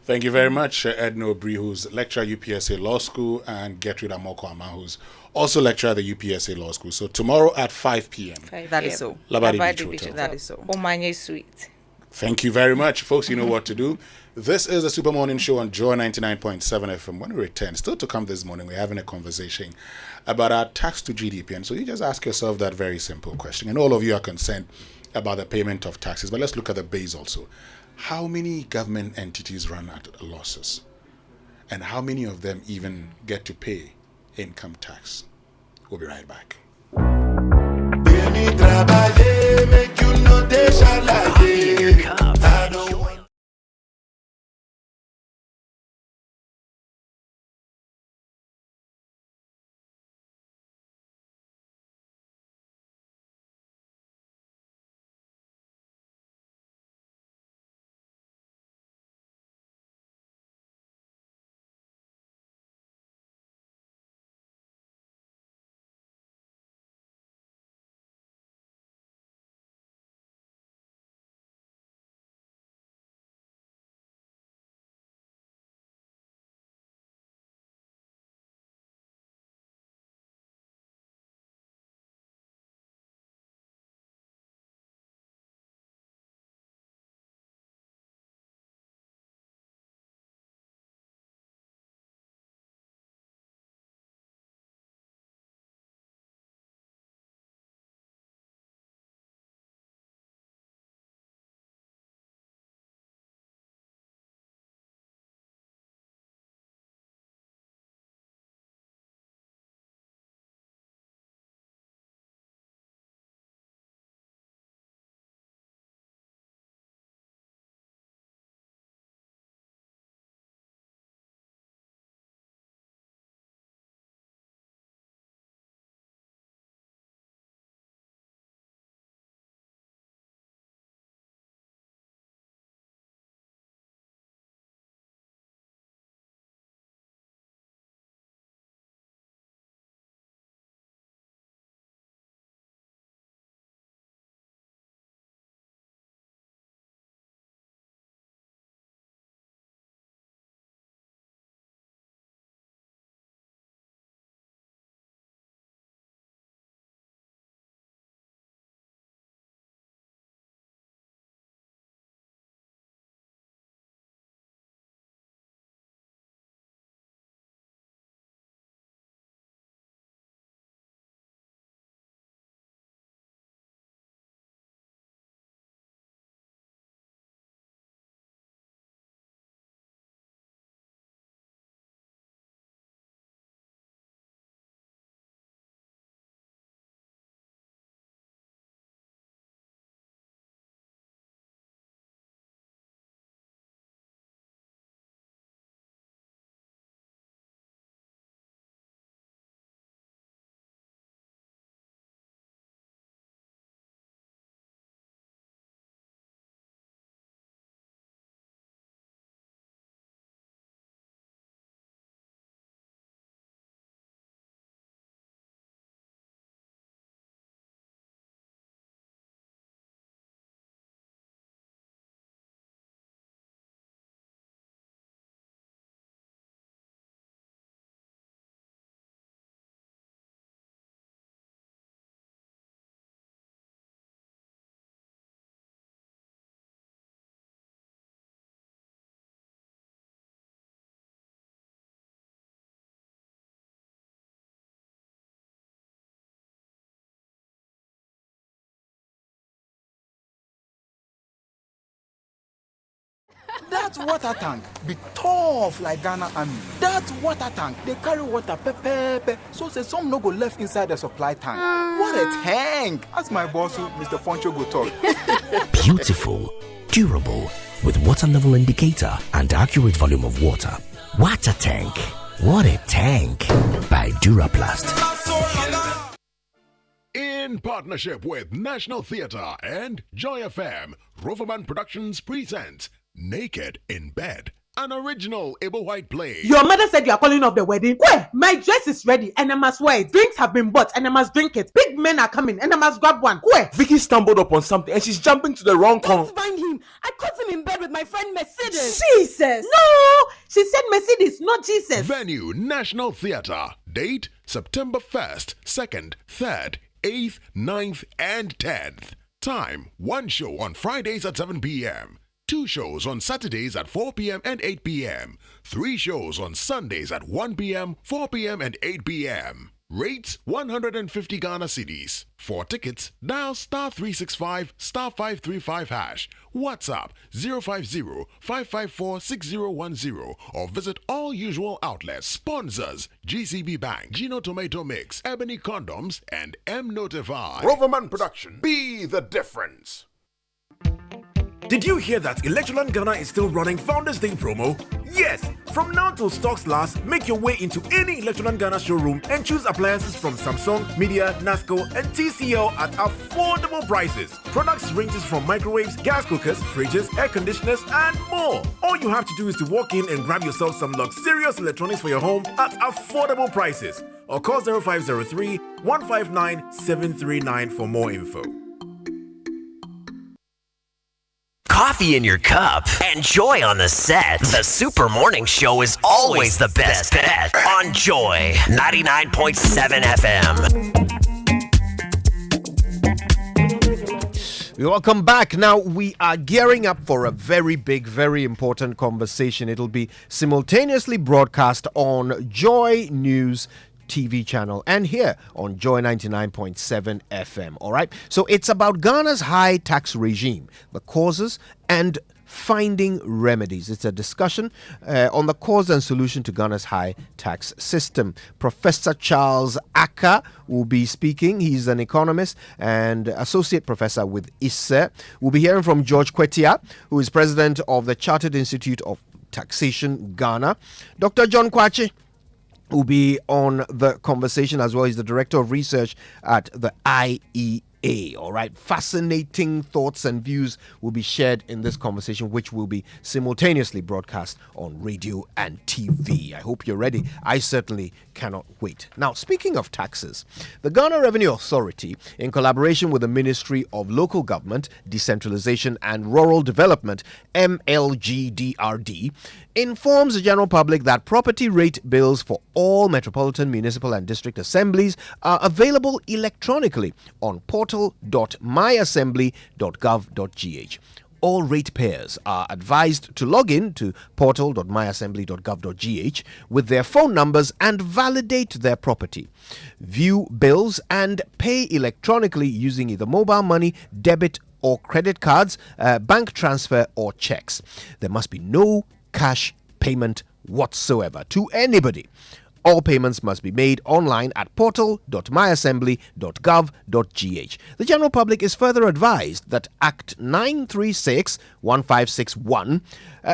Thank you very much, Edna Obri, who's lecturer at UPSA Law School, and Gertrude Amoko Ama, who's also lecturer at the UPSA Law School. So tomorrow at 5 p.m.
That is so.
Labadi Beach Hotel.
That is so.
Omanye Suite.
Thank you very much, folks. You know what to do. This is the Super Morning Show on Joy 99.7 FM. When we return, still to come this morning, we're having a conversation about our tax to GDP. And so you just ask yourself that very simple question. And all of you are concerned about the payment of taxes. But let's look at the base also. How many government entities run at losses? And how many of them even get to pay income tax? We'll be right back.
That water tank be tough like Ghana Army. That water tank, they carry water pepper, so say some no go left inside the supply tank. What a tank! That's my boss, Mr. Poncho go talk.
Beautiful, durable, with water level indicator and accurate volume of water. Water tank. What a tank. By Duraplast.
In partnership with National Theatre and Joy FM, Roverman Productions presents Naked in Bed, an original Able White play.
Your mother said you are calling off the wedding. Where? My dress is ready and I must wear it. Drinks have been bought and I must drink it. Big men are coming and I must grab one. Where?
Vicky stumbled upon something and she's jumping to the wrong corner.
Find him. I caught him in bed with my friend Mercedes. Jesus. No, she said Mercedes, not Jesus.
Venue, National Theatre. Date, September 1st, 2nd, 3rd, 8th, 9th, and 10th. Time, 1 show on Fridays at 7 p.m. 2 shows on Saturdays at 4 p.m. and 8 p.m. 3 shows on Sundays at 1 p.m., 4 p.m. and 8 p.m. Rates 150 Ghana cedis. For tickets, dial *365 *535 hash. WhatsApp 050-554-6010 or visit all usual outlets. Sponsors GCB Bank, Gino Tomato Mix, Ebony Condoms, and M Notify. Roverman Production. Be the difference.
Did you hear that Electroland Ghana is still running Founders Day promo? Yes! From now till stocks last, make your way into any Electroland Ghana showroom and choose appliances from Samsung, Media, Nasco, and TCL at affordable prices. Products ranges from microwaves, gas cookers, fridges, air conditioners, and more. All you have to do is to walk in and grab yourself some luxurious electronics for your home at affordable prices. Or call 0503 159 739 for more info.
Coffee in your cup and Joy on the set. The Super Morning Show is always the best bet on Joy 99.7 FM.
Welcome back. Now we are gearing up for a very big, very important conversation. It'll be simultaneously broadcast on Joy News TV channel and here on Joy 99.7 FM. All right. So it's about Ghana's high tax regime, the causes and finding remedies. It's a discussion on the cause and solution to Ghana's high tax system. Professor Charles Aka will be speaking. He's an economist and associate professor with ISE. We'll be hearing from George Kwetia, who is president of the Chartered Institute of Taxation, Ghana. Dr. John Kwachi will be on the conversation as well. He's the director of research at the IEA. All right, fascinating thoughts and views will be shared in this conversation, which will be simultaneously broadcast on radio and TV. I hope you're ready. I certainly cannot wait. Now, speaking of taxes, the Ghana Revenue Authority, in collaboration with the Ministry of Local Government, Decentralization and Rural Development, MLGDRD, informs the general public that property rate bills for all metropolitan, municipal and district assemblies are available electronically on portal.myassembly.gov.gh. All ratepayers are advised to log in to portal.myassembly.gov.gh with their phone numbers and validate their property. View bills and pay electronically using either mobile money, debit or credit cards, bank transfer or checks. There must be no cash payment whatsoever to anybody. All payments must be made online at portal.myassembly.gov.gh. The general public is further advised that Act 936-1561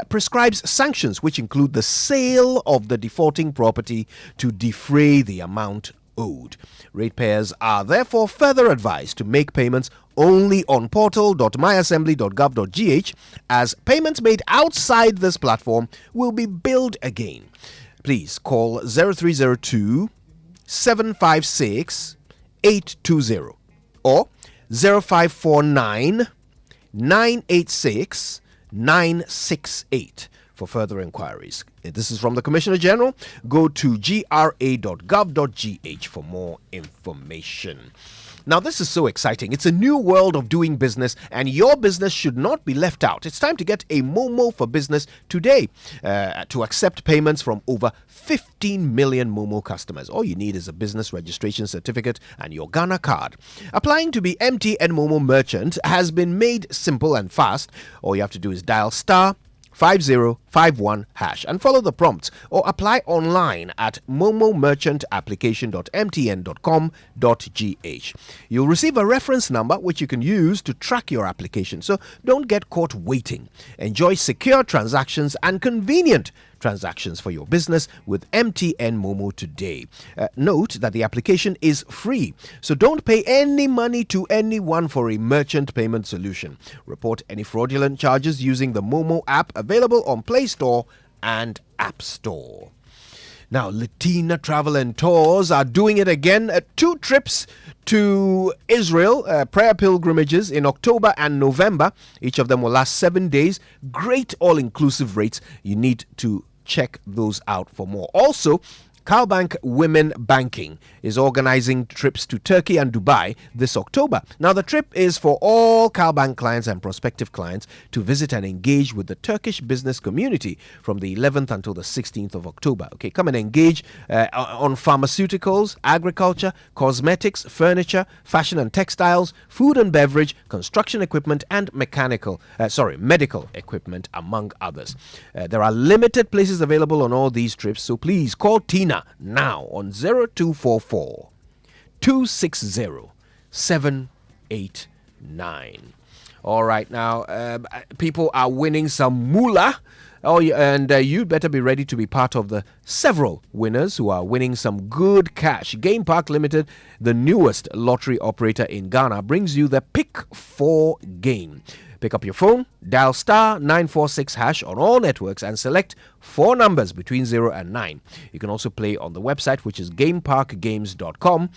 prescribes sanctions which include the sale of the defaulting property to defray the amount owed. Ratepayers are therefore further advised to make payments only on portal.myassembly.gov.gh, as payments made outside this platform will be billed again. Please call 0302 756 820 or 0549 986 968 for further inquiries. This is from the Commissioner General. Go to gra.gov.gh for more information. Now, this is so exciting. It's a new world of doing business, and your business should not be left out. It's time to get a Momo for Business today to accept payments from over 15 million Momo customers. All you need is a business registration certificate and your Ghana card. Applying to be MTN Momo merchant has been made simple and fast. All you have to do is dial 5051 hash and follow the prompts or apply online at momomerchantapplication.mtn.com.gh. You'll receive a reference number which you can use to track your application, so don't get caught waiting. Enjoy secure transactions and convenient transactions for your business with MTN Momo today. Note that the application is free, so don't pay any money to anyone for a merchant payment solution. Report any fraudulent charges using the Momo app available on Play Store and App Store. Now, Latina Travel and Tours are doing it again. 2 trips to Israel, prayer pilgrimages in October and November. Each of them will last 7 days. Great all-inclusive rates. You need to check those out for more. Also, CalBank Women Banking is organizing trips to Turkey and Dubai this October. Now, the trip is for all CalBank clients and prospective clients to visit and engage with the Turkish business community from the 11th until the 16th of October. Okay, come and engage on pharmaceuticals, agriculture, cosmetics, furniture, fashion and textiles, food and beverage, construction equipment, and medical equipment, among others. There are limited places available on all these trips, so please call Tina now on 0244 260 789. All right, now people are winning some moolah. And you'd better be ready to be part of the several winners who are winning some good cash. Game Park Limited, the newest lottery operator in Ghana, brings you the Pick 4 game. Pick up your phone, dial star 946 hash on all networks and select 4 numbers between 0 and 9. You can also play on the website, which is gameparkgames.com.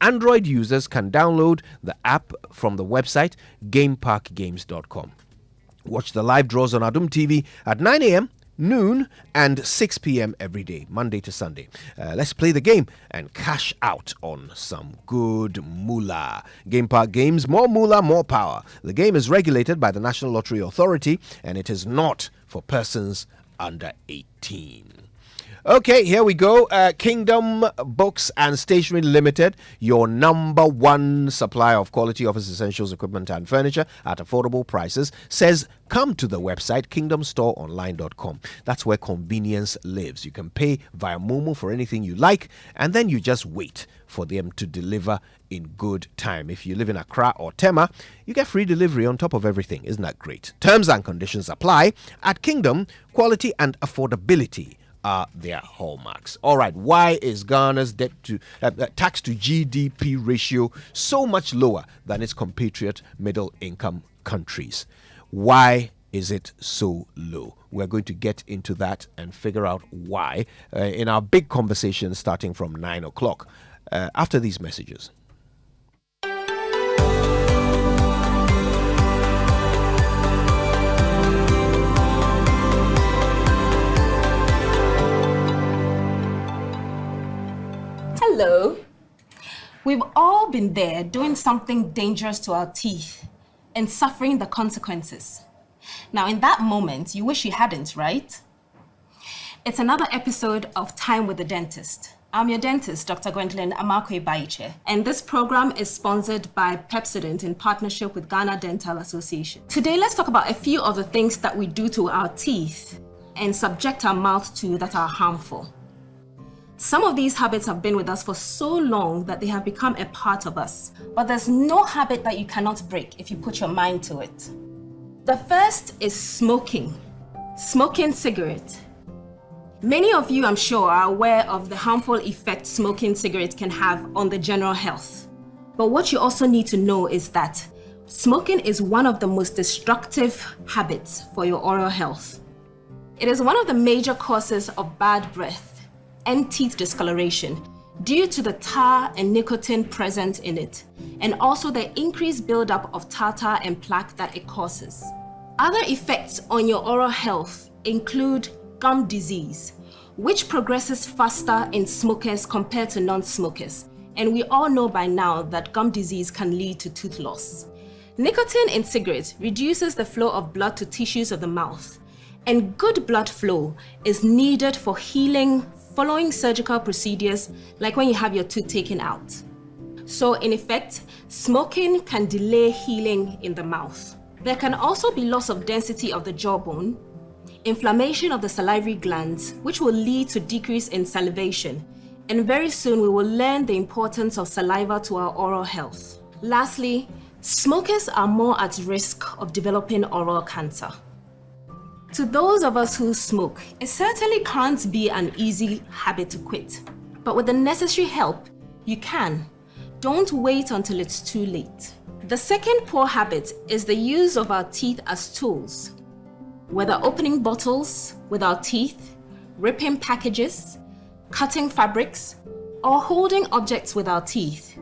Android users can download the app from the website gameparkgames.com. Watch the live draws on Adum TV at 9 a.m., noon, and 6 p.m. every day, Monday to Sunday. Let's play the game and cash out on some good moolah. Game Park Games, more moolah, more power. The game is regulated by the National Lottery Authority, and it is not for persons under 18. Okay, here we go. Kingdom Books and Stationery Limited, your number one supplier of quality office essentials, equipment, and furniture at affordable prices, says come to the website kingdomstoreonline.com. That's where convenience lives. You can pay via Momo for anything you like, and then you just wait for them to deliver in good time. If you live in Accra or Tema, you get free delivery on top of everything. Isn't that great? Terms and conditions apply. At Kingdom, quality and affordability are their hallmarks. All right, why is Ghana's tax to GDP ratio so much lower than its compatriot middle income countries? Why is it so low? We're going to get into that and figure out why in our big conversation starting from 9 o'clock after these messages.
Hello. We've all been there doing something dangerous to our teeth and suffering the consequences. Now, in that moment, you wish you hadn't, right? It's another episode of Time with the Dentist. I'm your dentist, Dr. Gwendolyn Amakwe Baiche, and this program is sponsored by Pepsodent in partnership with Ghana Dental Association. Today, let's talk about a few of the things that we do to our teeth and subject our mouth to that are harmful. Some of these habits have been with us for so long that they have become a part of us. But there's no habit that you cannot break if you put your mind to it. The first is smoking. Smoking cigarette. Many of you, I'm sure, are aware of the harmful effect smoking cigarettes can have on the general health. But what you also need to know is that smoking is one of the most destructive habits for your oral health. It is one of the major causes of bad breath and teeth discoloration due to the tar and nicotine present in it, and also the increased buildup of tartar and plaque that it causes. Other effects on your oral health include gum disease, which progresses faster in smokers compared to non-smokers, and we all know by now that gum disease can lead to tooth loss. Nicotine in cigarettes reduces the flow of blood to tissues of the mouth, and good blood flow is needed for healing following surgical procedures, like when you have your tooth taken out. So in effect, smoking can delay healing in the mouth. There can also be loss of density of the jawbone, inflammation of the salivary glands, which will lead to decrease in salivation. And very soon we will learn the importance of saliva to our oral health. Lastly, smokers are more at risk of developing oral cancer. To those of us who smoke, it certainly can't be an easy habit to quit. But with the necessary help, you can. Don't wait until it's too late. The second poor habit is the use of our teeth as tools. Whether opening bottles with our teeth, ripping packages, cutting fabrics, or holding objects with our teeth,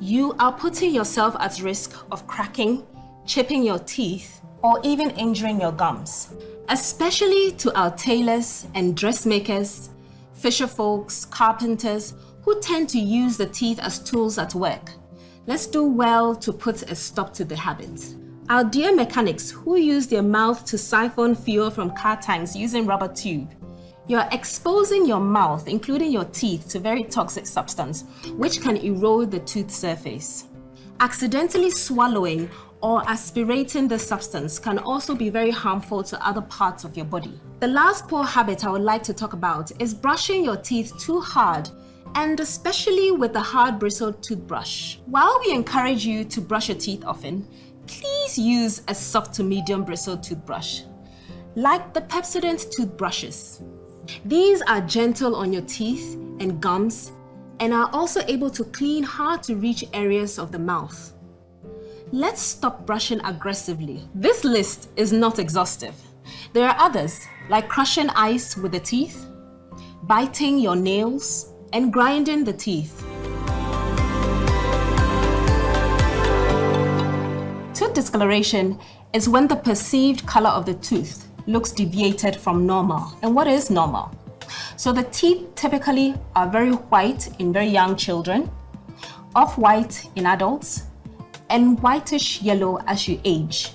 you are putting yourself at risk of cracking, chipping your teeth, or even injuring your gums. Especially to our tailors and dressmakers, fisher folks, carpenters, who tend to use the teeth as tools at work. Let's do well to put a stop to the habit. Our dear mechanics who use their mouth to siphon fuel from car tanks using rubber tube, you're exposing your mouth, including your teeth, to very toxic substance, which can erode the tooth surface. Accidentally swallowing or aspirating the substance can also be very harmful to other parts of your body. The last poor habit I would like to talk about is brushing your teeth too hard, and especially with a hard bristled toothbrush. While we encourage you to brush your teeth often, please use a soft to medium bristled toothbrush, like the Pepsodent toothbrushes. These are gentle on your teeth and gums and are also able to clean hard to reach areas of the mouth. Let's stop brushing aggressively. This list is not exhaustive. There are others, like crushing ice with the teeth, biting your nails, and grinding the teeth. Tooth discoloration is when the perceived color of the tooth looks deviated from normal. And what is normal? So the teeth typically are very white in very young children, off-white in adults, and whitish yellow as you age.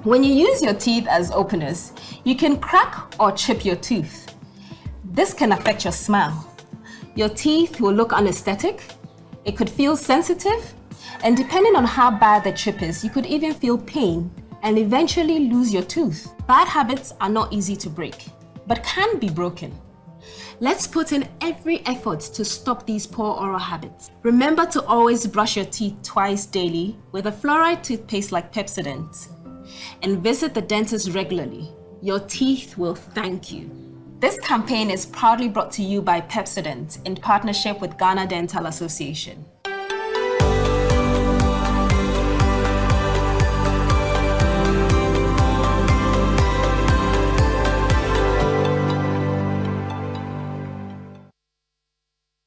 When you use your teeth as openers, you can crack or chip your tooth. This can affect your smile. Your teeth will look unaesthetic, it could feel sensitive, and depending on how bad the chip is, you could even feel pain and eventually lose your tooth. Bad habits are not easy to break, but can be broken. Let's put in every effort to stop these poor oral habits. Remember to always brush your teeth twice daily with a fluoride toothpaste like Pepsodent, and visit the dentist regularly. Your teeth will thank you. This campaign is proudly brought to you by Pepsodent in partnership with Ghana Dental Association.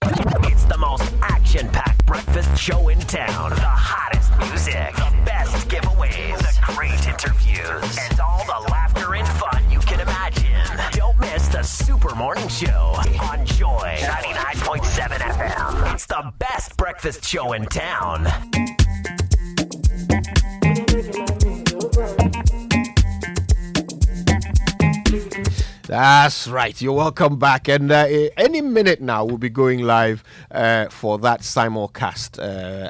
It's the most action-packed breakfast show in town. The hottest music, the best giveaways, the great interviews, and all the laughter and fun you can imagine. Don't miss the Super Morning Show on Joy 99.7 FM. It's the best breakfast show in town.
That's right. You're welcome back. And any minute now, we'll be going live for that simulcast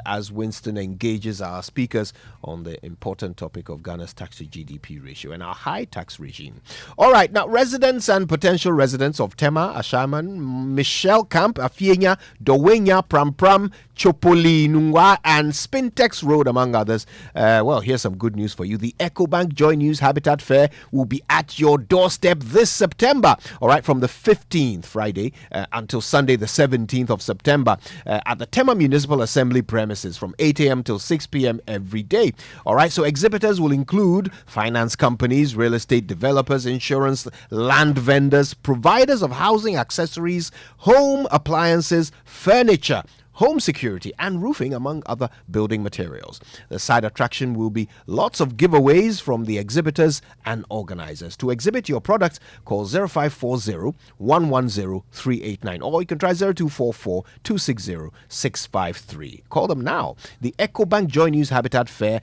as Winston engages our speakers on the important topic of Ghana's tax to GDP ratio and our high tax regime. All right. Now, residents and potential residents of Tema, Ashaman, Michelle Camp, Afienya, Dowenya, Pram Pram, Chopoli, Nungwa, and Spintex Road, among others. Well, here's some good news for you. The EcoBank Joy News Habitat Fair will be at your doorstep this September, all right, from the 15th, Friday, until Sunday, the 17th of September, at the Tema Municipal Assembly premises from 8 a.m. till 6 p.m. every day. All right, so exhibitors will include finance companies, real estate developers, insurance, land vendors, providers of housing accessories, home appliances, furniture, home security, and roofing, among other building materials. The side attraction will be lots of giveaways from the exhibitors and organizers. To exhibit your product, call 0540-110-389, or you can try 0244-260-653. Call them now. The EcoBank Joy News Habitat Fair,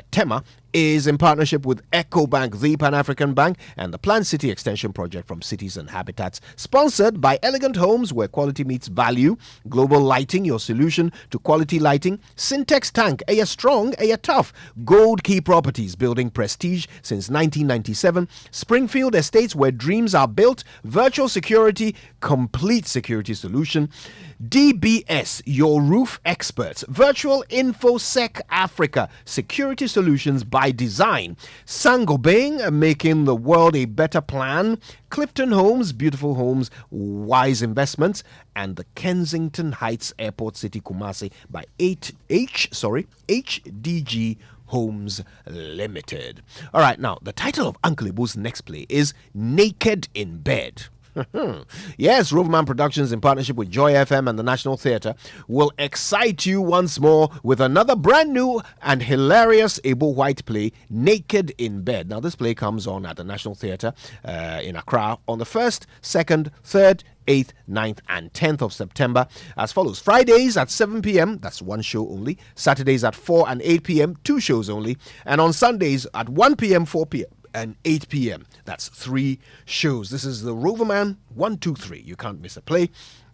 Tema, is in partnership with EcoBank, the Pan-African Bank, and the Planned City Extension Project from Cities and Habitats, sponsored by Elegant Homes, where quality meets value, Global Lighting, your your solution to quality lighting. Syntex Tank, strong, tough. Gold Key Properties, building prestige since 1997. Springfield Estates, where dreams are built. Virtual security, complete security solution. DBS, your roof experts. Virtual InfoSec Africa, security solutions by design. Saint-Gobain, making the world a better plan. Clifton Homes, beautiful homes, wise investments. And the Kensington Heights Airport City, Kumasi by HDG Homes Limited. All right, now, the title of Uncle Ibu's next play is Naked in Bed. Yes, Roverman Productions, in partnership with Joy FM and the National Theatre, will excite you once more with another brand new and hilarious Igbo White play, Naked in Bed. Now, this play comes on at the National Theatre in Accra on the 1st, 2nd, 3rd, 8th, 9th, and 10th of September as follows. Fridays at 7 p.m., that's one show only. Saturdays at 4 and 8 p.m., two shows only. And on Sundays at 1 p.m., 4 p.m., and 8 p.m. That's 3 shows. This is the Roverman 123. You can't miss a play.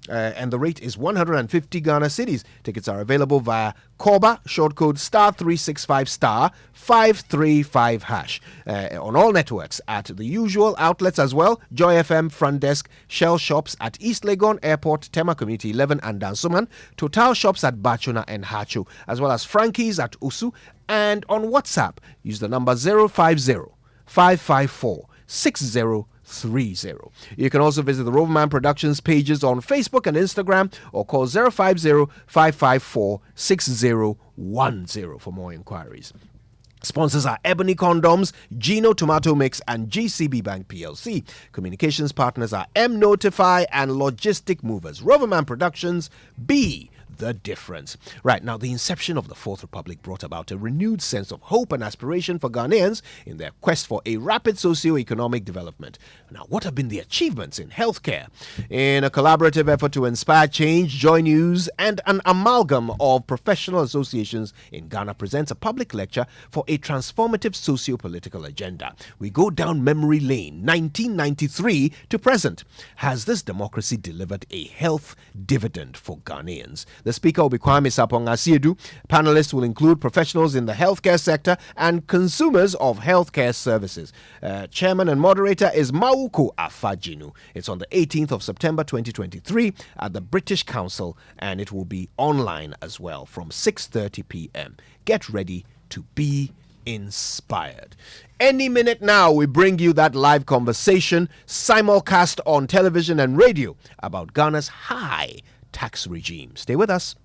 And the rate is 150 Ghana cedis. Tickets are available via Korba, short code *365 *535#. On all networks at the usual outlets as well. Joy FM, Front Desk, Shell Shops at East Legon Airport, Tema Community 11 and Dansuman. Total Shops at Bachuna and Hacho, as well as Frankie's at Usu. And on WhatsApp, use the number 050-554-6030. You can also visit the Roverman Productions pages on Facebook and Instagram or call 050-554-6010 for more inquiries. Sponsors are Ebony Condoms, Gino Tomato Mix, and GCB Bank PLC. Communications partners are M Notify and Logistic Movers. Roverman Productions, be the difference. Right, now the inception of the Fourth Republic brought about a renewed sense of hope and aspiration for Ghanaians in their quest for a rapid socio-economic development. Now, what have been the achievements in healthcare? In a collaborative effort to inspire change, Joy News and an amalgam of professional associations in Ghana presents a public lecture for a transformative socio-political agenda. We go down memory lane, 1993 to present. Has this democracy delivered a health dividend for Ghanaians? The speaker will be Kwame Sapong Asiedu. Panelists will include professionals in the healthcare sector and consumers of healthcare services. Chairman and moderator is Mauko Afajinu. It's on the 18th of September 2023 at the British Council, and it will be online as well from 6:30 p.m. Get ready to be inspired. Any minute now, we bring you that live conversation, simulcast on television and radio about Ghana's high tax regime. Stay with us.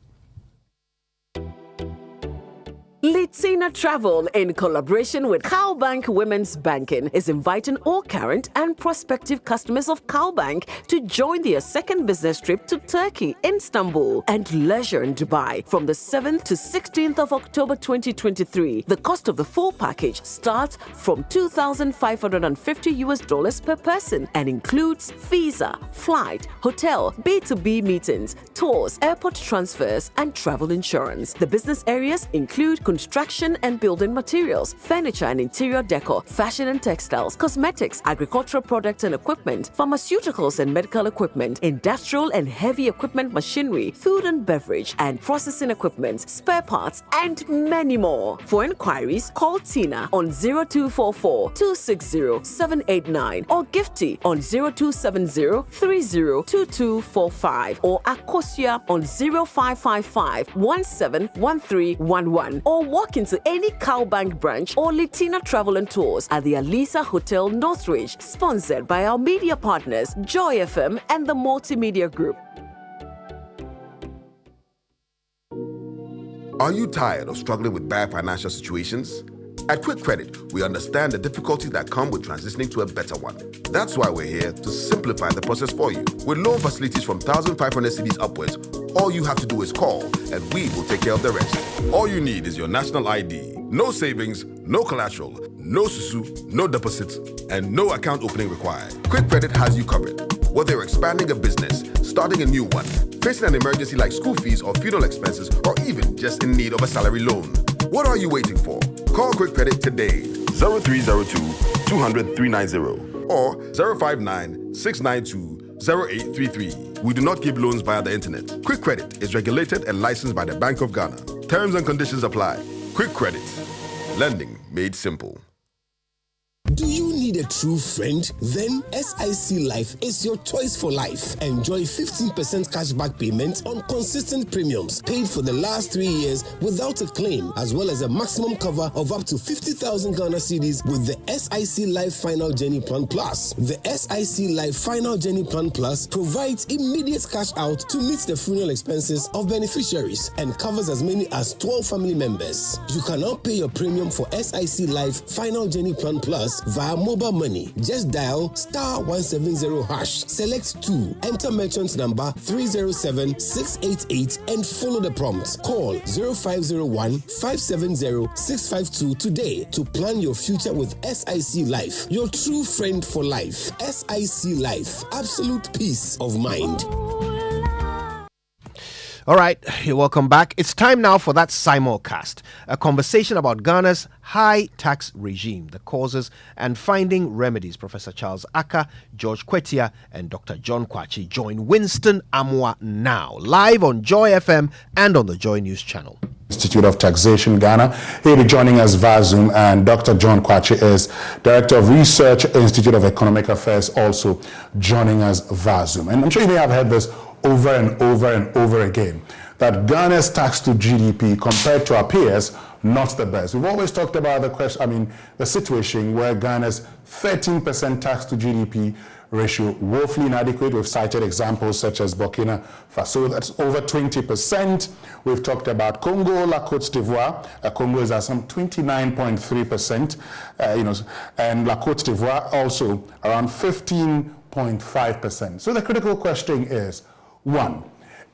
Litina Travel, in collaboration with Cowbank Women's Banking, is inviting all current and prospective customers of Cowbank to join their second business trip to Turkey, Istanbul, and leisure in Dubai from the 7th to 16th of October 2023. The cost of the full package starts from $2,550 per person and includes visa, flight, hotel, B2B meetings, tours, airport transfers, and travel insurance. The business areas include construction and building materials, furniture and interior decor, fashion and textiles, cosmetics, agricultural products and equipment, pharmaceuticals and medical equipment, industrial and heavy equipment machinery, food and beverage and processing equipment, spare parts, and many more. For inquiries, call Tina on 0244-260-789 or Gifty on 0270-302245 or Akosia on 0555-171311 or walk into any Cowbank branch or Litina Travel and Tours at the Alisa Hotel Northridge, sponsored by our media partners Joy FM and the Multimedia Group.
Are you tired of struggling with bad financial situations? At Quick Credit, we understand the difficulties that come with transitioning to a better one. That's why we're here to simplify the process for you. With loan facilities from 1,500 cedis upwards, all you have to do is call, and we will take care of the rest. All you need is your national ID. No savings, no collateral, no susu, no deposits, and no account opening required. Quick Credit has you covered. Whether you're expanding a business, starting a new one, facing an emergency like school fees or funeral expenses, or even just in need of a salary loan. What are you waiting for? Call Quick Credit today. 0302 200 390 or 059 692 0833. We do not give loans via the internet. Quick Credit is regulated and licensed by the Bank of Ghana. Terms and conditions apply. Quick Credit. Lending made simple.
Do you need a true friend? Then SIC Life is your choice for life. Enjoy 15% cashback payment on consistent premiums paid for the last 3 years without a claim, as well as a maximum cover of up to 50,000 Ghana cedis with the SIC Life Final Journey Plan Plus. The SIC Life Final Journey Plan Plus provides immediate cash out to meet the funeral expenses of beneficiaries and covers as many as 12 family members. You can now pay your premium for SIC Life Final Journey Plan Plus via mobile money. Just dial *170#, select 2, enter merchant number 307688 and follow the prompts. Call 0501-570-652 today to plan your future with SIC Life, your true friend for life. SIC Life, absolute peace of mind.
All right, welcome back. It's time now for that simulcast, a conversation about Ghana's high tax regime, the causes, and finding remedies. Professor Charles Aka, George Kwetia, and Dr. John Kwachi join Winston Amwa now, live on Joy FM and on the Joy News channel.
Institute of Taxation, Ghana. He'll be joining us via Zoom, and Dr. John Kwachi is Director of Research, Institute of Economic Affairs, also joining us via Zoom. And I'm sure you may have heard this over and over and over again, that Ghana's tax to GDP compared to our peers, not the best. We've always talked about the situation where Ghana's 13% tax to GDP ratio woefully inadequate. We've cited examples such as Burkina Faso, that's over 20%. We've talked about Congo, La Côte d'Ivoire. Congo is at some 29.3%, and La Côte d'Ivoire also around 15.5%. So the critical question is, one,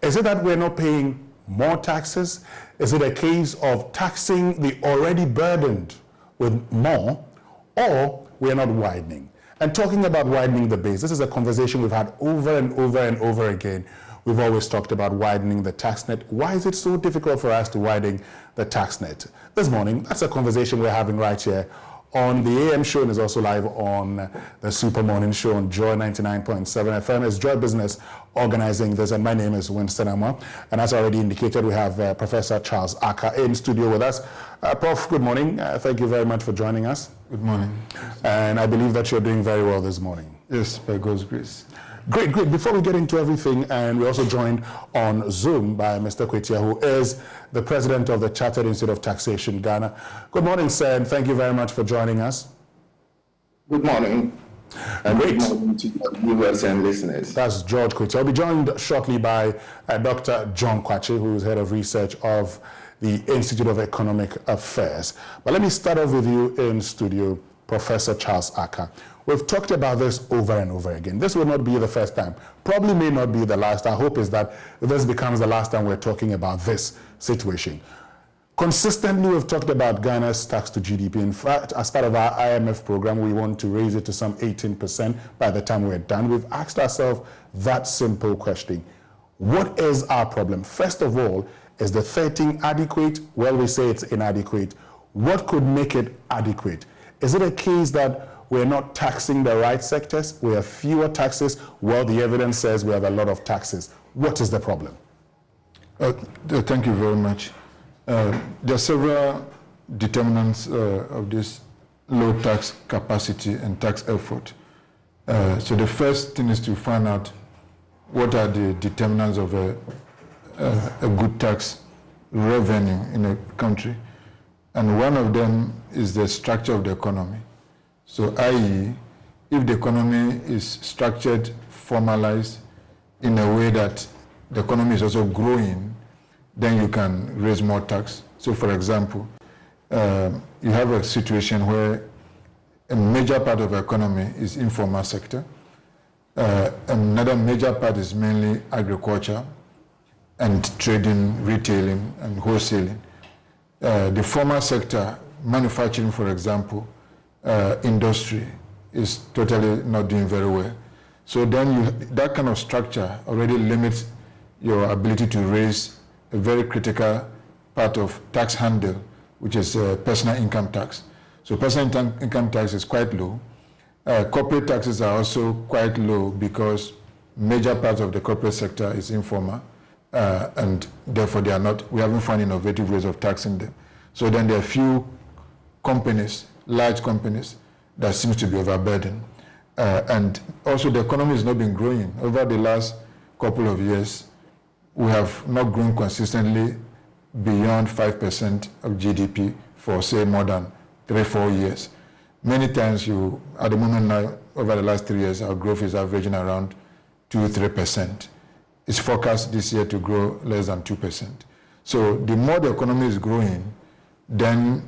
is it that we're not paying more taxes? Is it a case of taxing the already burdened with more, or we're not widening? And talking about widening the base, this is a conversation we've had over and over and over again. We've always talked about widening the tax net. Why is it so difficult for us to widen the tax net? This morning, that's a conversation we're having right here on the AM show, and is also live on the Super Morning Show on Joy 99.7 FM. It's Joy Business organizing this, and my name is Winston Amwa. And as already indicated, we have Professor Charles Aka in studio with us. Prof, good morning. Thank you very much for joining us.
Good morning.
And I believe that you're doing very well this morning.
Yes, by God's grace.
Great. Before we get into everything, and we're also joined on Zoom by Mr. Kwetia, who is the president of the Chartered Institute of Taxation, Ghana. Good morning, sir, and thank you very much for joining us.
Good morning. And
great.
Good morning to your viewers and listeners.
That's George Kwetia. I'll be joined shortly by Dr. John Kwachi, who is head of research of the Institute of Economic Affairs. But let me start off with you in studio, Professor Charles Aka. We've talked about this over and over again. This will not be the first time. Probably may not be the last. Our hope is that this becomes the last time we're talking about this situation. Consistently, we've talked about Ghana's tax to GDP. In fact, as part of our IMF program, we want to raise it to some 18% by the time we're done. We've asked ourselves that simple question. What is our problem? First of all, is the 13 adequate? Well, we say it's inadequate. What could make it adequate? Is it a case that we're not taxing the right sectors? We have fewer taxes. Well, the evidence says we have a lot of taxes. What is the problem?
Thank you very much. There are several determinants of this low tax capacity and tax effort. So the first thing is to find out what are the determinants of a good tax revenue in a country. And one of them is the structure of the economy. So, i.e., if the economy is structured, formalized in a way that the economy is also growing, then you can raise more tax. So, for example, you have a situation where a major part of the economy is informal sector. Another major part is mainly agriculture and trading, retailing, and wholesaling. The formal sector, manufacturing, for example, industry is totally not doing very well. So then that kind of structure already limits your ability to raise a very critical part of tax handle, which is personal income tax. So personal income tax is quite low. Corporate taxes are also quite low because major part of the corporate sector is informal, and therefore we haven't found innovative ways of taxing them. So then there are few companies, large companies, that seems to be overburdened. And also the economy has not been growing. Over the last couple of years, we have not grown consistently beyond 5% of GDP for, say, more than 3-4 years. Many times at the moment now, over the last 3 years, our growth is averaging around 2-3%. It's forecast this year to grow less than 2%. So the more the economy is growing, then